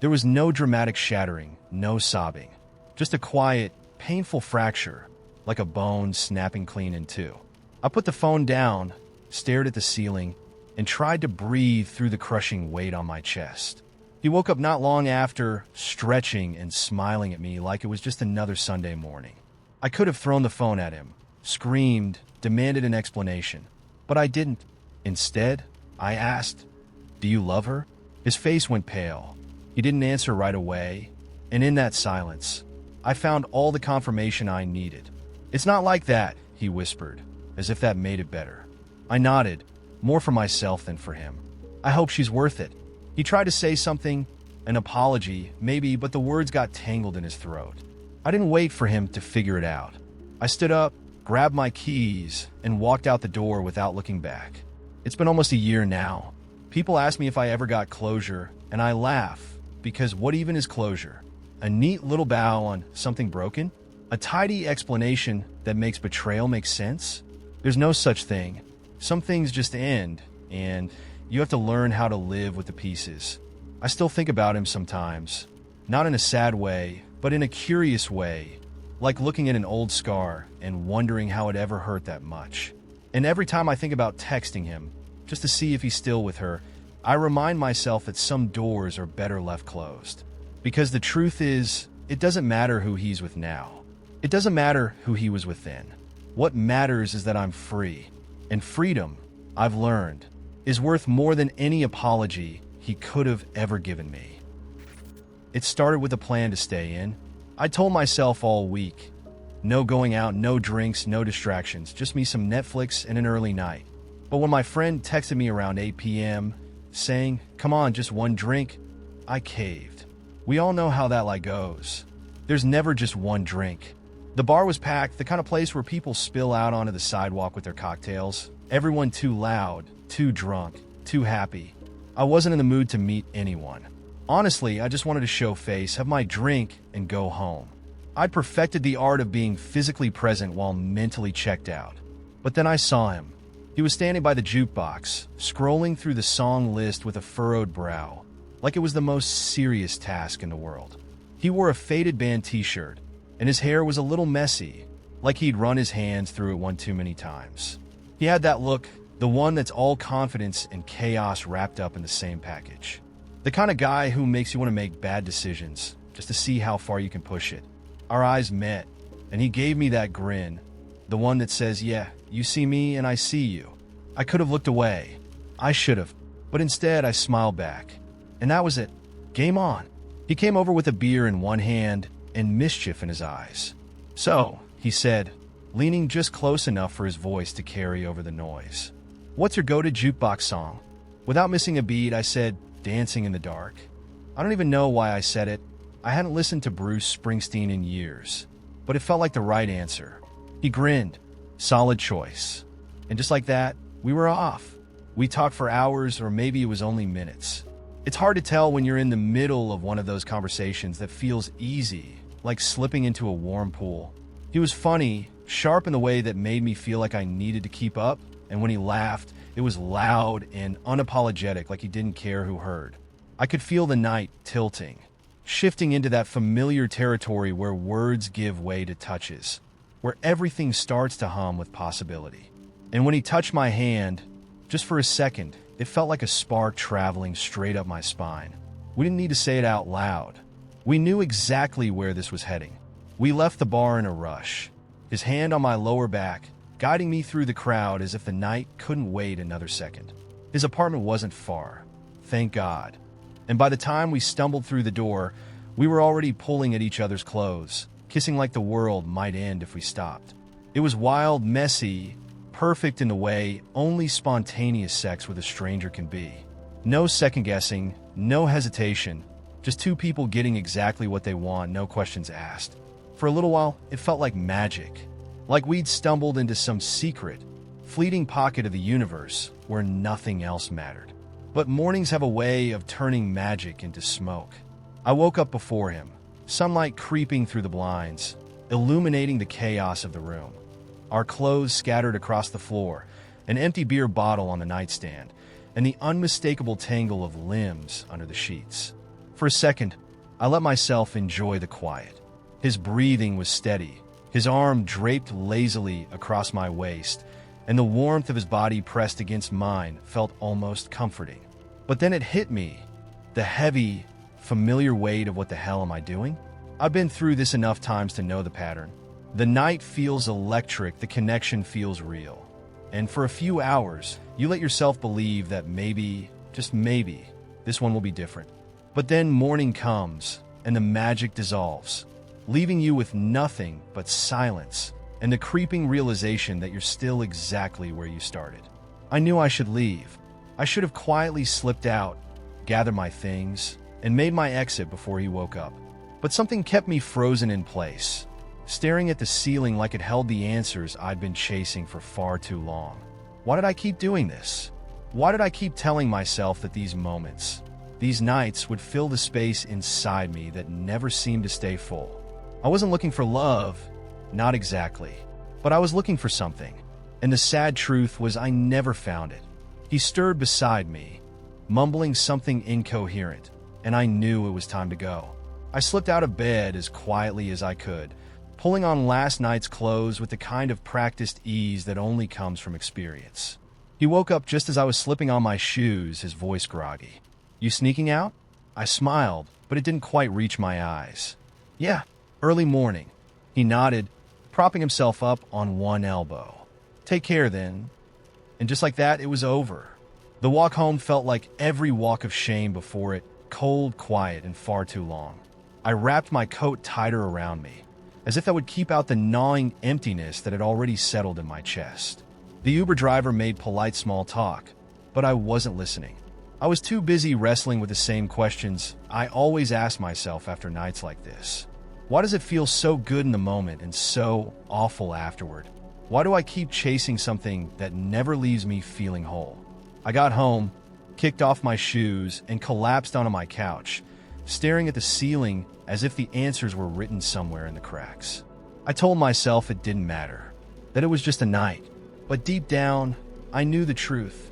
There was no dramatic shattering, no sobbing. Just a quiet, painful fracture, like a bone snapping clean in two. I put the phone down, stared at the ceiling, and tried to breathe through the crushing weight on my chest. He woke up not long after, stretching and smiling at me like it was just another Sunday morning. I could have thrown the phone at him, screamed, demanded an explanation, but I didn't. Instead, I asked, "Do you love her?" His face went pale. He didn't answer right away, and in that silence, I found all the confirmation I needed. "It's not like that," he whispered, as if that made it better. I nodded, more for myself than for him. "I hope she's worth it." He tried to say something, an apology, maybe, but the words got tangled in his throat. I didn't wait for him to figure it out. I stood up, grabbed my keys, and walked out the door without looking back. It's been almost a year now. People ask me if I ever got closure, and I laugh, because what even is closure? A neat little bow on something broken? A tidy explanation that makes betrayal make sense? There's no such thing. Some things just end, and you have to learn how to live with the pieces. I still think about him sometimes. Not in a sad way, but in a curious way. like looking at an old scar and wondering how it ever hurt that much. And every time I think about texting him, just to see if he's still with her, I remind myself that some doors are better left closed. Because the truth is, it doesn't matter who he's with now. It doesn't matter who he was with then. What matters is that I'm free. And freedom, I've learned, is worth more than any apology he could have ever given me. It started with a plan to stay in. I told myself all week, no going out, no drinks, no distractions, just me some Netflix and an early night. But when my friend texted me around 8 p.m. saying, "Come on, just one drink," I caved. We all know how that goes. There's never just one drink. The bar was packed, the kind of place where people spill out onto the sidewalk with their cocktails. Everyone too loud, too drunk, too happy. I wasn't in the mood to meet anyone. Honestly, I just wanted to show face, have my drink, and go home. I'd perfected the art of being physically present while mentally checked out. But then I saw him. He was standing by the jukebox, scrolling through the song list with a furrowed brow, like it was the most serious task in the world. He wore a faded band t-shirt, and his hair was a little messy, like he'd run his hands through it one too many times. He had that look, the one that's all confidence and chaos wrapped up in the same package. The kind of guy who makes you want to make bad decisions, just to see how far you can push it. Our eyes met, and he gave me that grin, the one that says, "Yeah, you see me and I see you." I could have looked away. I should have. But instead, I smiled back. And that was it. Game on. He came over with a beer in one hand and mischief in his eyes. "So," he said, leaning just close enough for his voice to carry over the noise, "what's your go-to jukebox song?" Without missing a beat, I said, "Dancing in the Dark." I don't even know why I said it. I hadn't listened to Bruce Springsteen in years, but it felt like the right answer. He grinned. Solid choice. And just like that, we were off. We talked for hours, or maybe it was only minutes. It's hard to tell when you're in the middle of one of those conversations that feels easy, like slipping into a warm pool. He was funny, sharp in the way that made me feel like I needed to keep up, and when he laughed, it was loud and unapologetic, like he didn't care who heard. I could feel the night tilting, shifting into that familiar territory where words give way to touches, where everything starts to hum with possibility. And when he touched my hand, just for a second, it felt like a spark traveling straight up my spine. We didn't need to say it out loud. We knew exactly where this was heading. We left the bar in a rush, his hand on my lower back, guiding me through the crowd as if the night couldn't wait another second. His apartment wasn't far, thank God. And by the time we stumbled through the door, we were already pulling at each other's clothes, kissing like the world might end if we stopped. It was wild, messy, perfect in the way only spontaneous sex with a stranger can be. No second-guessing, no hesitation, just two people getting exactly what they want, no questions asked. For a little while, it felt like magic, like we'd stumbled into some secret, fleeting pocket of the universe where nothing else mattered. But mornings have a way of turning magic into smoke. I woke up before him, sunlight creeping through the blinds, illuminating the chaos of the room. Our clothes scattered across the floor, an empty beer bottle on the nightstand, and the unmistakable tangle of limbs under the sheets. For a second, I let myself enjoy the quiet. His breathing was steady, his arm draped lazily across my waist, and the warmth of his body pressed against mine felt almost comforting. But then it hit me, the heavy, familiar weight of what the hell am I doing? I've been through this enough times to know the pattern. The night feels electric, the connection feels real. And for a few hours, you let yourself believe that maybe, just maybe, this one will be different. But then morning comes, and the magic dissolves, leaving you with nothing but silence and the creeping realization that you're still exactly where you started. I knew I should leave. I should have quietly slipped out, gathered my things, and made my exit before he woke up. But something kept me frozen in place, staring at the ceiling like it held the answers I'd been chasing for far too long. Why did I keep doing this? Why did I keep telling myself that these moments, these nights would fill the space inside me that never seemed to stay full? I wasn't looking for love, not exactly, but I was looking for something, and the sad truth was I never found it. He stirred beside me, mumbling something incoherent, and I knew it was time to go. I slipped out of bed as quietly as I could, pulling on last night's clothes with the kind of practiced ease that only comes from experience. He woke up just as I was slipping on my shoes, his voice groggy. "You sneaking out?" I smiled, but it didn't quite reach my eyes. "Yeah, early morning." He nodded, propping himself up on one elbow. "Take care then." And just like that, it was over. The walk home felt like every walk of shame before it, cold, quiet, and far too long. I wrapped my coat tighter around me, as if that would keep out the gnawing emptiness that had already settled in my chest. The Uber driver made polite small talk, but I wasn't listening. I was too busy wrestling with the same questions I always ask myself after nights like this. Why does it feel so good in the moment and so awful afterward? Why do I keep chasing something that never leaves me feeling whole? I got home, kicked off my shoes, and collapsed onto my couch, staring at the ceiling as if the answers were written somewhere in the cracks. I told myself it didn't matter, that it was just a night. But deep down, I knew the truth.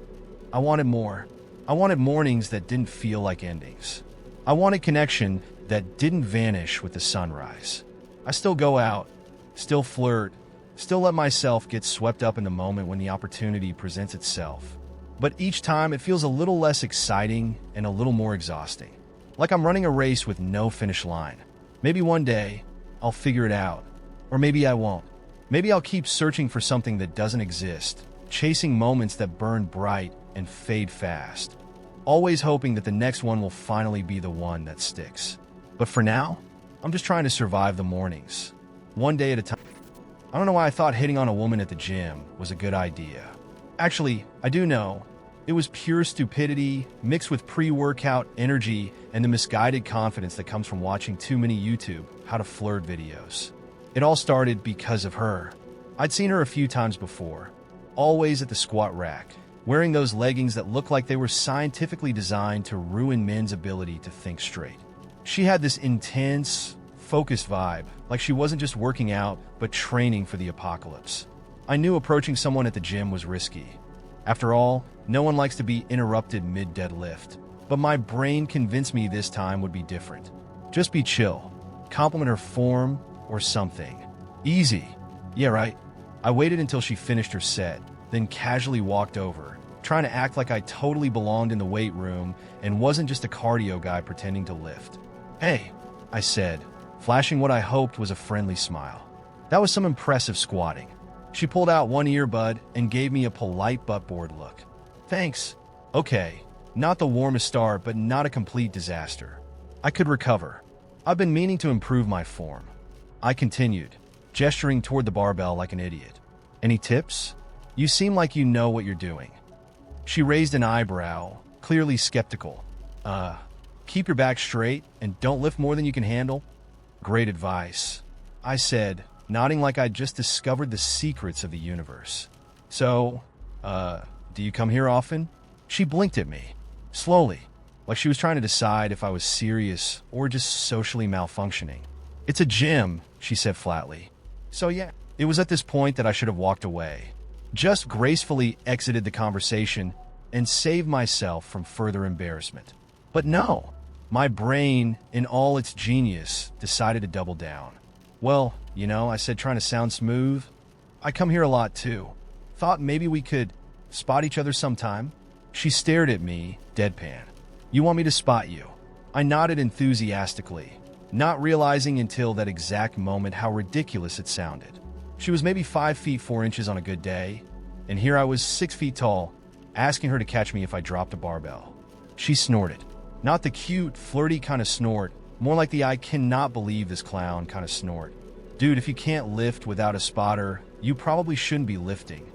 I wanted more. I wanted mornings that didn't feel like endings. I wanted connection that didn't vanish with the sunrise. I still go out, still flirt, still let myself get swept up in the moment when the opportunity presents itself. But each time it feels a little less exciting and a little more exhausting. Like I'm running a race with no finish line. Maybe one day, I'll figure it out. Or maybe I won't. Maybe I'll keep searching for something that doesn't exist, chasing moments that burn bright and fade fast, always hoping that the next one will finally be the one that sticks. But for now, I'm just trying to survive the mornings, one day at a time. I don't know why I thought hitting on a woman at the gym was a good idea. Actually, I do know. It was pure stupidity mixed with pre-workout energy and the misguided confidence that comes from watching too many YouTube how to flirt videos. It all started because of her. I'd seen her a few times before, always at the squat rack, wearing those leggings that looked like they were scientifically designed to ruin men's ability to think straight. She had this intense, focused vibe, like she wasn't just working out, but training for the apocalypse. I knew approaching someone at the gym was risky. After all, no one likes to be interrupted mid-deadlift. But my brain convinced me this time would be different. Just be chill, compliment her form, or something. Easy. Yeah, right. I waited until she finished her set, then casually walked over, trying to act like I totally belonged in the weight room and wasn't just a cardio guy pretending to lift. "Hey," I said, flashing what I hoped was a friendly smile. That was some impressive squatting. She pulled out one earbud and gave me a polite buttboard look. "Thanks." Okay, not the warmest start, but not a complete disaster. I could recover. I've been meaning to improve my form. I continued, gesturing toward the barbell like an idiot. "Any tips? You seem like you know what you're doing." She raised an eyebrow, clearly skeptical. Keep your back straight and don't lift more than you can handle." "Great advice," I said, nodding like I'd just discovered the secrets of the universe. "So, do you come here often?" She blinked at me, slowly, like she was trying to decide if I was serious or just socially malfunctioning. "It's a gym," she said flatly. "So yeah." It was at this point that I should have walked away, just gracefully exited the conversation, and saved myself from further embarrassment. But no, my brain, in all its genius, decided to double down. "Well, I said, trying to sound smooth. I come here a lot too. Thought maybe we could spot each other sometime." She stared at me, deadpan. "You want me to spot you?" I nodded enthusiastically, not realizing until that exact moment how ridiculous it sounded. She was maybe 5 feet 4 inches on a good day, and here I was 6 feet tall, asking her to catch me if I dropped a barbell. She snorted. Not the cute, flirty kind of snort, more like the "I cannot believe this clown" kind of snort. "Dude, if you can't lift without a spotter, you probably shouldn't be lifting."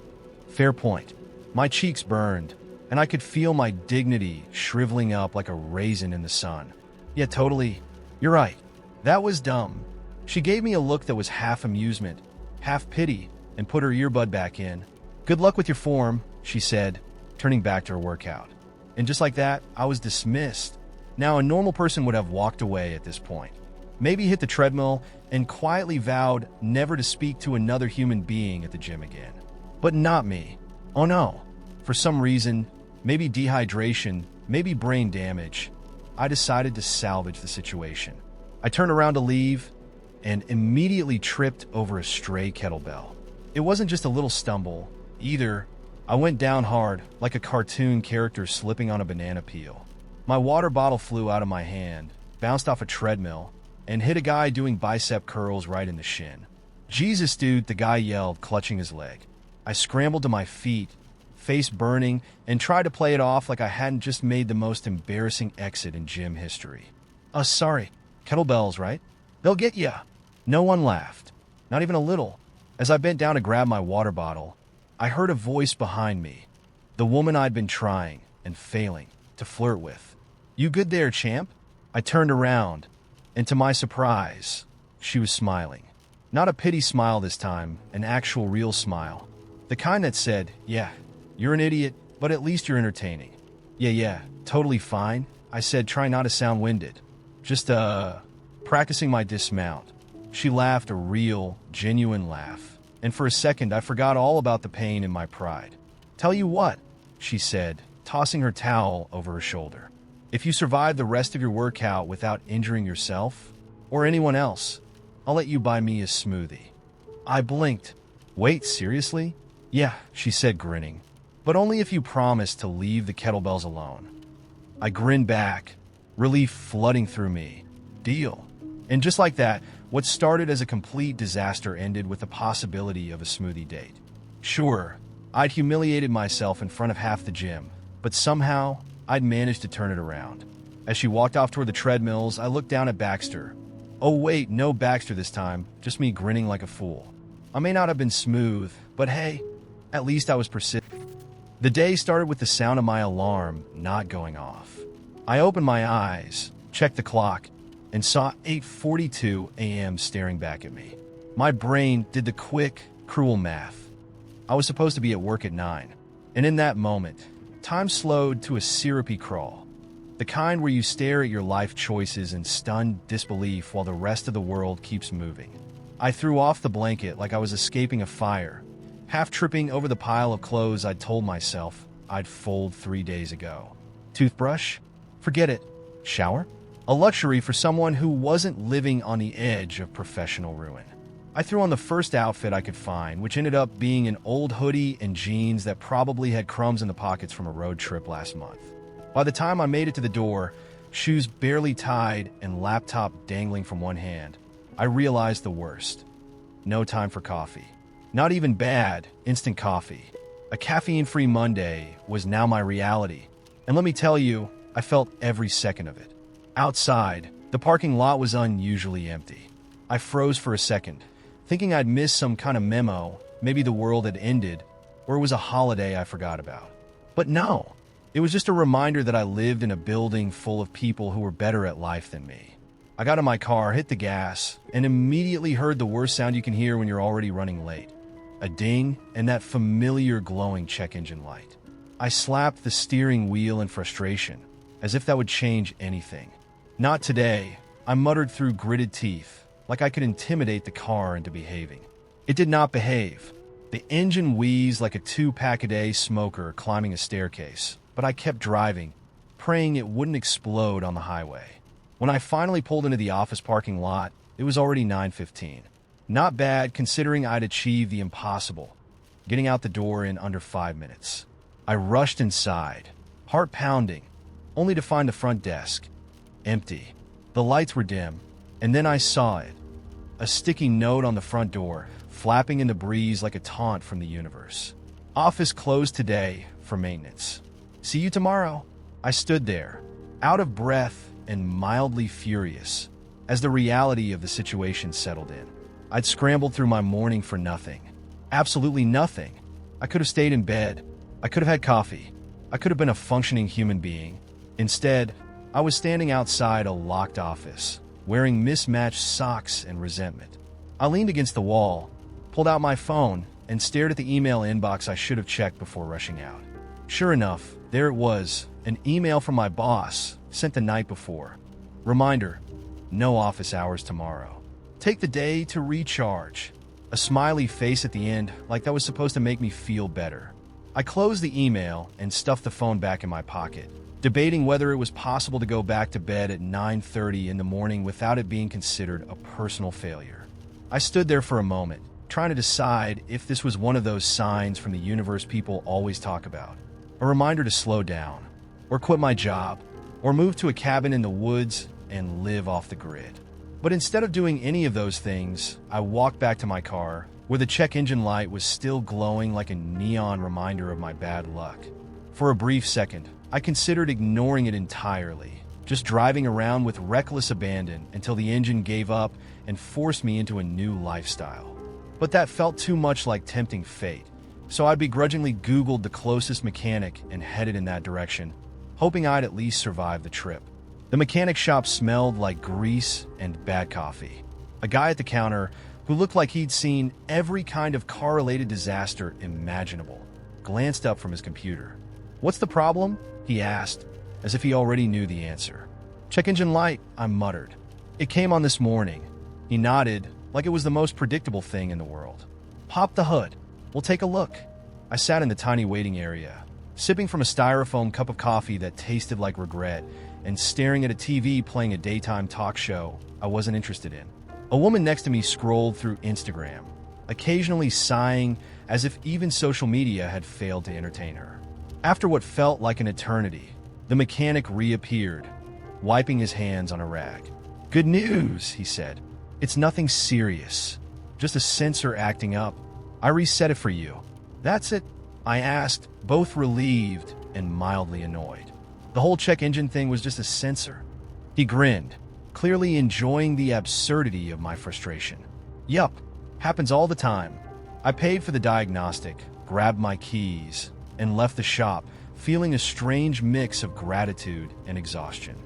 Fair point. My cheeks burned, and I could feel my dignity shriveling up like a raisin in the sun. "Yeah, totally. You're right. That was dumb." She gave me a look that was half amusement, half pity, and put her earbud back in. "Good luck with your form," she said, turning back to her workout. And just like that, I was dismissed. Now, a normal person would have walked away at this point. Maybe hit the treadmill and quietly vowed never to speak to another human being at the gym again. But not me. Oh no. For some reason, maybe dehydration, maybe brain damage, I decided to salvage the situation. I turned around to leave, and immediately tripped over a stray kettlebell. It wasn't just a little stumble, either. I went down hard, like a cartoon character slipping on a banana peel. My water bottle flew out of my hand, bounced off a treadmill, and hit a guy doing bicep curls right in the shin. "Jesus, dude," the guy yelled, clutching his leg. I scrambled to my feet, face burning, and tried to play it off like I hadn't just made the most embarrassing exit in gym history. Sorry. Kettlebells, right? They'll get ya." No one laughed, not even a little. As I bent down to grab my water bottle, I heard a voice behind me, the woman I'd been trying, and failing, to flirt with. "You good there, champ?" I turned around, and to my surprise, she was smiling. Not a pity smile this time, an actual real smile. The kind that said, "Yeah, you're an idiot, but at least you're entertaining." Yeah, totally fine," I said, trying not to sound winded. Just, practicing my dismount." She laughed, a real, genuine laugh, and for a second I forgot all about the pain in my pride. "Tell you what," she said, tossing her towel over her shoulder. "If you survive the rest of your workout without injuring yourself, or anyone else, I'll let you buy me a smoothie." I blinked. "Wait, seriously?" "Yeah," she said, grinning. "But only if you promise to leave the kettlebells alone." I grinned back, relief flooding through me. "Deal." And just like that, what started as a complete disaster ended with the possibility of a smoothie date. Sure, I'd humiliated myself in front of half the gym, but somehow I'd managed to turn it around. As she walked off toward the treadmills, I looked down at Baxter. Oh wait, no Baxter this time, just me grinning like a fool. I may not have been smooth, but hey, at least I was persistent. The day started with the sound of my alarm not going off. I opened my eyes, checked the clock, and saw 8:42 a.m. staring back at me. My brain did the quick, cruel math. I was supposed to be at work at 9, and in that moment, time slowed to a syrupy crawl. The kind where you stare at your life choices in stunned disbelief while the rest of the world keeps moving. I threw off the blanket like I was escaping a fire, half tripping over the pile of clothes I'd told myself I'd fold 3 days ago. Toothbrush? Forget it. Shower? A luxury for someone who wasn't living on the edge of professional ruin. I threw on the first outfit I could find, which ended up being an old hoodie and jeans that probably had crumbs in the pockets from a road trip last month. By the time I made it to the door, shoes barely tied and laptop dangling from one hand, I realized the worst. No time for coffee. Not even bad, instant coffee. A caffeine-free Monday was now my reality. And let me tell you, I felt every second of it. Outside, the parking lot was unusually empty. I froze for a second, thinking I'd missed some kind of memo, maybe the world had ended, or it was a holiday I forgot about. But no, it was just a reminder that I lived in a building full of people who were better at life than me. I got in my car, hit the gas, and immediately heard the worst sound you can hear when you're already running late. A ding and that familiar glowing check engine light. I slapped the steering wheel in frustration, as if that would change anything. Not today, I muttered through gritted teeth, like I could intimidate the car into behaving. It did not behave. The engine wheezed like a 2-pack-a-day smoker climbing a staircase, but I kept driving, praying it wouldn't explode on the highway. When I finally pulled into the office parking lot, it was already 9:15. Not bad considering I'd achieved the impossible, getting out the door in under 5 minutes. I rushed inside, heart pounding, only to find the front desk empty. The lights were dim, and then I saw it. A sticky note on the front door, flapping in the breeze like a taunt from the universe. "Office closed today for maintenance. See you tomorrow." I stood there, out of breath and mildly furious, as the reality of the situation settled in. I'd scrambled through my morning for nothing. Absolutely nothing. I could have stayed in bed. I could have had coffee. I could have been a functioning human being. Instead, I was standing outside a locked office, wearing mismatched socks and resentment. I leaned against the wall, pulled out my phone, and stared at the email inbox I should have checked before rushing out. Sure enough, there it was, an email from my boss, sent the night before. Reminder, no office hours tomorrow. Take the day to recharge. A smiley face at the end, like that was supposed to make me feel better. I closed the email and stuffed the phone back in my pocket, debating whether it was possible to go back to bed at 9:30 in the morning without it being considered a personal failure. I stood there for a moment, trying to decide if this was one of those signs from the universe people always talk about. A reminder to slow down, or quit my job, or move to a cabin in the woods and live off the grid. But instead of doing any of those things, I walked back to my car, where the check engine light was still glowing like a neon reminder of my bad luck. For a brief second, I considered ignoring it entirely, just driving around with reckless abandon until the engine gave up and forced me into a new lifestyle. But that felt too much like tempting fate, so I begrudgingly Googled the closest mechanic and headed in that direction, hoping I'd at least survive the trip. The mechanic shop smelled like grease and bad coffee. A guy at the counter, who looked like he'd seen every kind of car-related disaster imaginable, glanced up from his computer. "What's the problem?" he asked, as if he already knew the answer. "Check engine light," I muttered. "It came on this morning." He nodded, like it was the most predictable thing in the world. "Pop the hood. We'll take a look." I sat in the tiny waiting area, sipping from a styrofoam cup of coffee that tasted like regret, and staring at a TV playing a daytime talk show I wasn't interested in. A woman next to me scrolled through Instagram, occasionally sighing as if even social media had failed to entertain her. After what felt like an eternity, the mechanic reappeared, wiping his hands on a rag. "Good news," he said. "It's nothing serious, just a sensor acting up. I reset it for you." "That's it?" I asked, both relieved and mildly annoyed. The whole check engine thing was just a sensor. He grinned, clearly enjoying the absurdity of my frustration. "Yup, happens all the time." I paid for the diagnostic, grabbed my keys, and left the shop, feeling a strange mix of gratitude and exhaustion.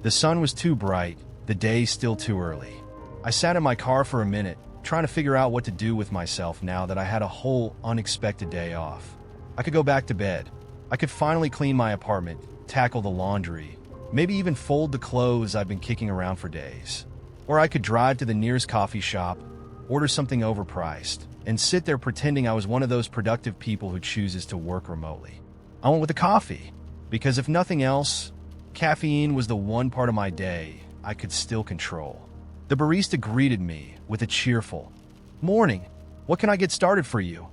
The sun was too bright, the day still too early. I sat in my car for a minute, trying to figure out what to do with myself now that I had a whole unexpected day off. I could go back to bed. I could finally clean my apartment, tackle the laundry, maybe even fold the clothes I've been kicking around for days. Or I could drive to the nearest coffee shop, order something overpriced, and sit there pretending I was one of those productive people who chooses to work remotely. I went with the coffee, because if nothing else, caffeine was the one part of my day I could still control. The barista greeted me with a cheerful, "Morning, what can I get started for you?"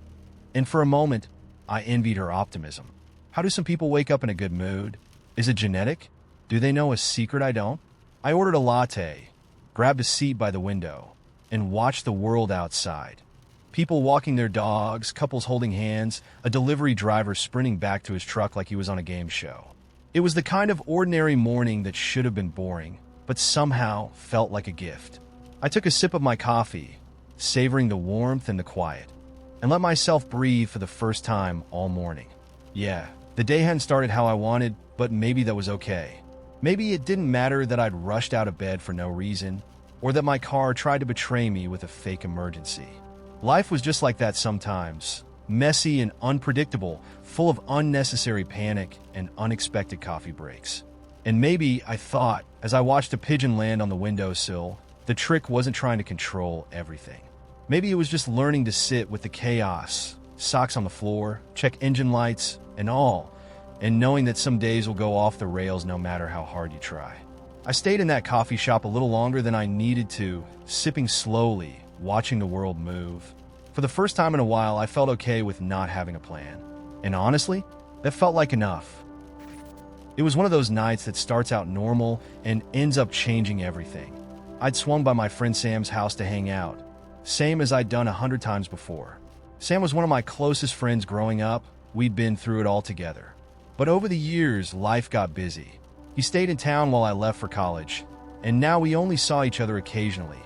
And for a moment, I envied her optimism. How do some people wake up in a good mood? Is it genetic? Do they know a secret I don't? I ordered a latte, grabbed a seat by the window, and watched the world outside. People walking their dogs, couples holding hands, a delivery driver sprinting back to his truck like he was on a game show. It was the kind of ordinary morning that should have been boring, but somehow felt like a gift. I took a sip of my coffee, savoring the warmth and the quiet, and let myself breathe for the first time all morning. Yeah, the day hadn't started how I wanted, but maybe that was okay. Maybe it didn't matter that I'd rushed out of bed for no reason, or that my car tried to betray me with a fake emergency. Life was just like that sometimes, messy and unpredictable, full of unnecessary panic and unexpected coffee breaks. And maybe, I thought, as I watched a pigeon land on the windowsill, the trick wasn't trying to control everything. Maybe it was just learning to sit with the chaos, socks on the floor, check engine lights, and all, and knowing that some days will go off the rails no matter how hard you try. I stayed in that coffee shop a little longer than I needed to, sipping slowly, watching the world move. For the first time in a while, I felt okay with not having a plan. And honestly, that felt like enough. It was one of those nights that starts out normal and ends up changing everything. I'd swung by my friend Sam's house to hang out, same as I'd done 100 times before. Sam was one of my closest friends growing up. We'd been through it all together. But over the years, life got busy. He stayed in town while I left for college, and now we only saw each other occasionally,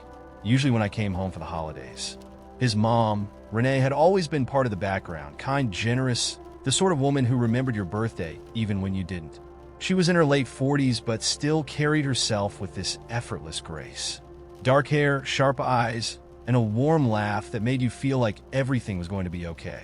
usually when I came home for the holidays. His mom, Renee, had always been part of the background, kind, generous, the sort of woman who remembered your birthday even when you didn't. She was in her late 40s, but still carried herself with this effortless grace. Dark hair, sharp eyes, and a warm laugh that made you feel like everything was going to be okay.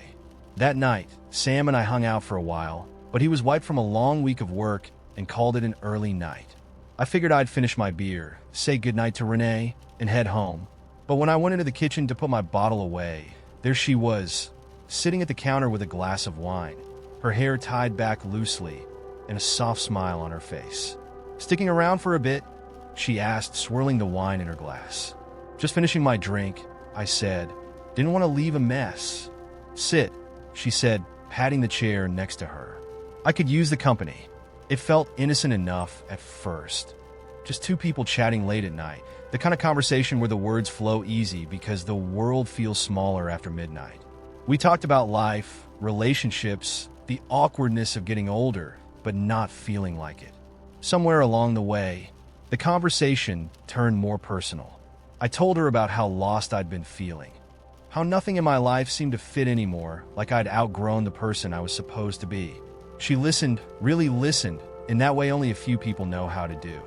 That night, Sam and I hung out for a while, but he was wiped from a long week of work and called it an early night. I figured I'd finish my beer, say goodnight to Renee, and head home. But when I went into the kitchen to put my bottle away, there she was, sitting at the counter with a glass of wine, her hair tied back loosely, and a soft smile on her face. "Sticking around for a bit?" she asked, swirling the wine in her glass. "Just finishing my drink," I said. "Didn't want to leave a mess." "Sit," she said, patting the chair next to her. I could use the company. It felt innocent enough at first. Just two people chatting late at night. The kind of conversation where the words flow easy because the world feels smaller after midnight. We talked about life, relationships, the awkwardness of getting older, but not feeling like it. Somewhere along the way, the conversation turned more personal. I told her about how lost I'd been feeling, how nothing in my life seemed to fit anymore, like I'd outgrown the person I was supposed to be. She listened, really listened, in that way only a few people know how to do.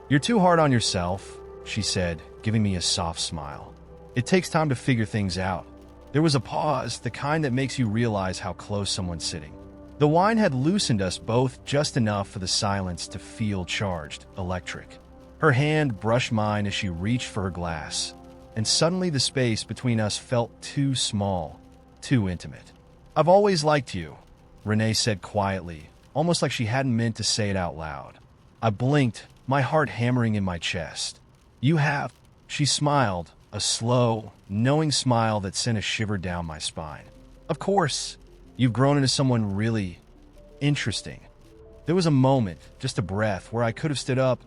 "You're too hard on yourself," she said, giving me a soft smile. "It takes time to figure things out." There was a pause, the kind that makes you realize how close someone's sitting. The wine had loosened us both just enough for the silence to feel charged, electric. Her hand brushed mine as she reached for her glass, and suddenly the space between us felt too small, too intimate. "I've always liked you," Renee said quietly, almost like she hadn't meant to say it out loud. I blinked, my heart hammering in my chest. "You have," she smiled, a slow, knowing smile that sent a shiver down my spine. "Of course. You've grown into someone really interesting." There was a moment, just a breath, where I could have stood up,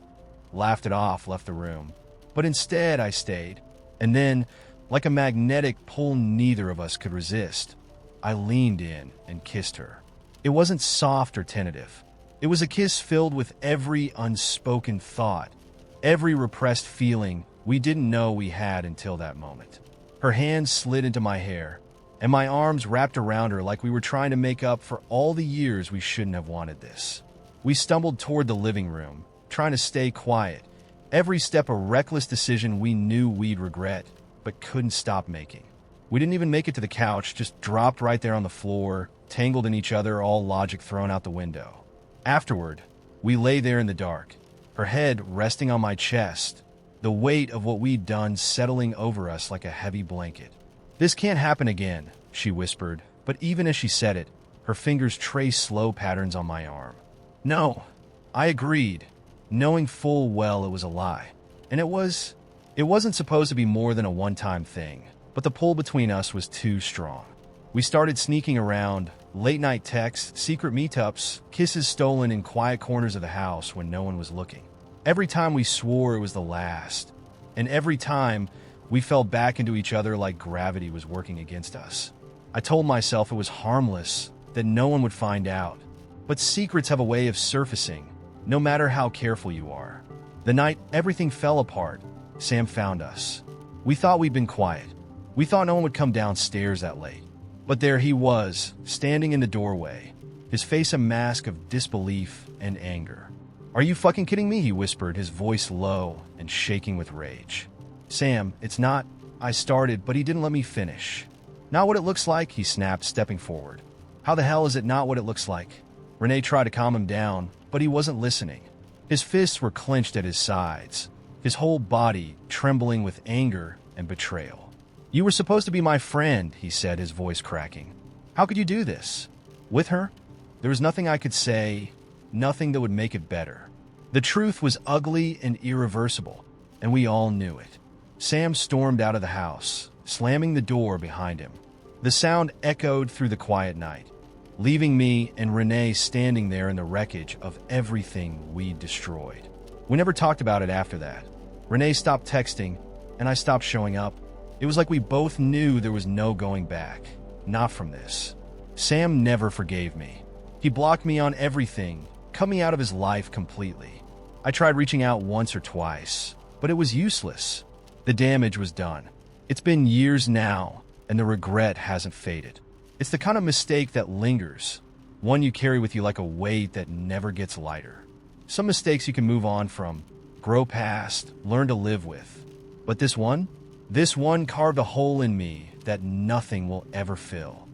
laughed it off, left the room. But instead I stayed. And then, like a magnetic pull neither of us could resist, I leaned in and kissed her. It wasn't soft or tentative. It was a kiss filled with every unspoken thought, every repressed feeling we didn't know we had until that moment. Her hand slid into my hair, and my arms wrapped around her like we were trying to make up for all the years we shouldn't have wanted this. We stumbled toward the living room, trying to stay quiet, every step a reckless decision we knew we'd regret, but couldn't stop making. We didn't even make it to the couch, just dropped right there on the floor, tangled in each other, all logic thrown out the window. Afterward, we lay there in the dark, her head resting on my chest, the weight of what we'd done settling over us like a heavy blanket. "This can't happen again," she whispered, but even as she said it, her fingers traced slow patterns on my arm. "No," I agreed, knowing full well it was a lie. And it wasn't supposed to be more than a one-time thing, but the pull between us was too strong. We started sneaking around, late-night texts, secret meetups, kisses stolen in quiet corners of the house when no one was looking. Every time we swore it was the last, and every time we fell back into each other like gravity was working against us. I told myself it was harmless, that no one would find out. But secrets have a way of surfacing, no matter how careful you are. The night everything fell apart, Sam found us. We thought we'd been quiet. We thought no one would come downstairs that late. But there he was, standing in the doorway, his face a mask of disbelief and anger. "Are you fucking kidding me?" he whispered, his voice low and shaking with rage. "Sam, it's not," I started, but he didn't let me finish. "Not what it looks like," he snapped, stepping forward. "How the hell is it not what it looks like?" Renee tried to calm him down, but he wasn't listening. His fists were clenched at his sides, his whole body trembling with anger and betrayal. "You were supposed to be my friend," he said, his voice cracking. "How could you do this? With her?" There was nothing I could say, nothing that would make it better. The truth was ugly and irreversible, and we all knew it. Sam stormed out of the house, slamming the door behind him. The sound echoed through the quiet night, leaving me and Renee standing there in the wreckage of everything we'd destroyed. We never talked about it after that. Renee stopped texting, and I stopped showing up. It was like we both knew there was no going back. Not from this. Sam never forgave me. He blocked me on everything, cut me out of his life completely. I tried reaching out once or twice, but it was useless. The damage was done. It's been years now, and the regret hasn't faded. It's the kind of mistake that lingers, one you carry with you like a weight that never gets lighter. Some mistakes you can move on from, grow past, learn to live with. But this one carved a hole in me that nothing will ever fill.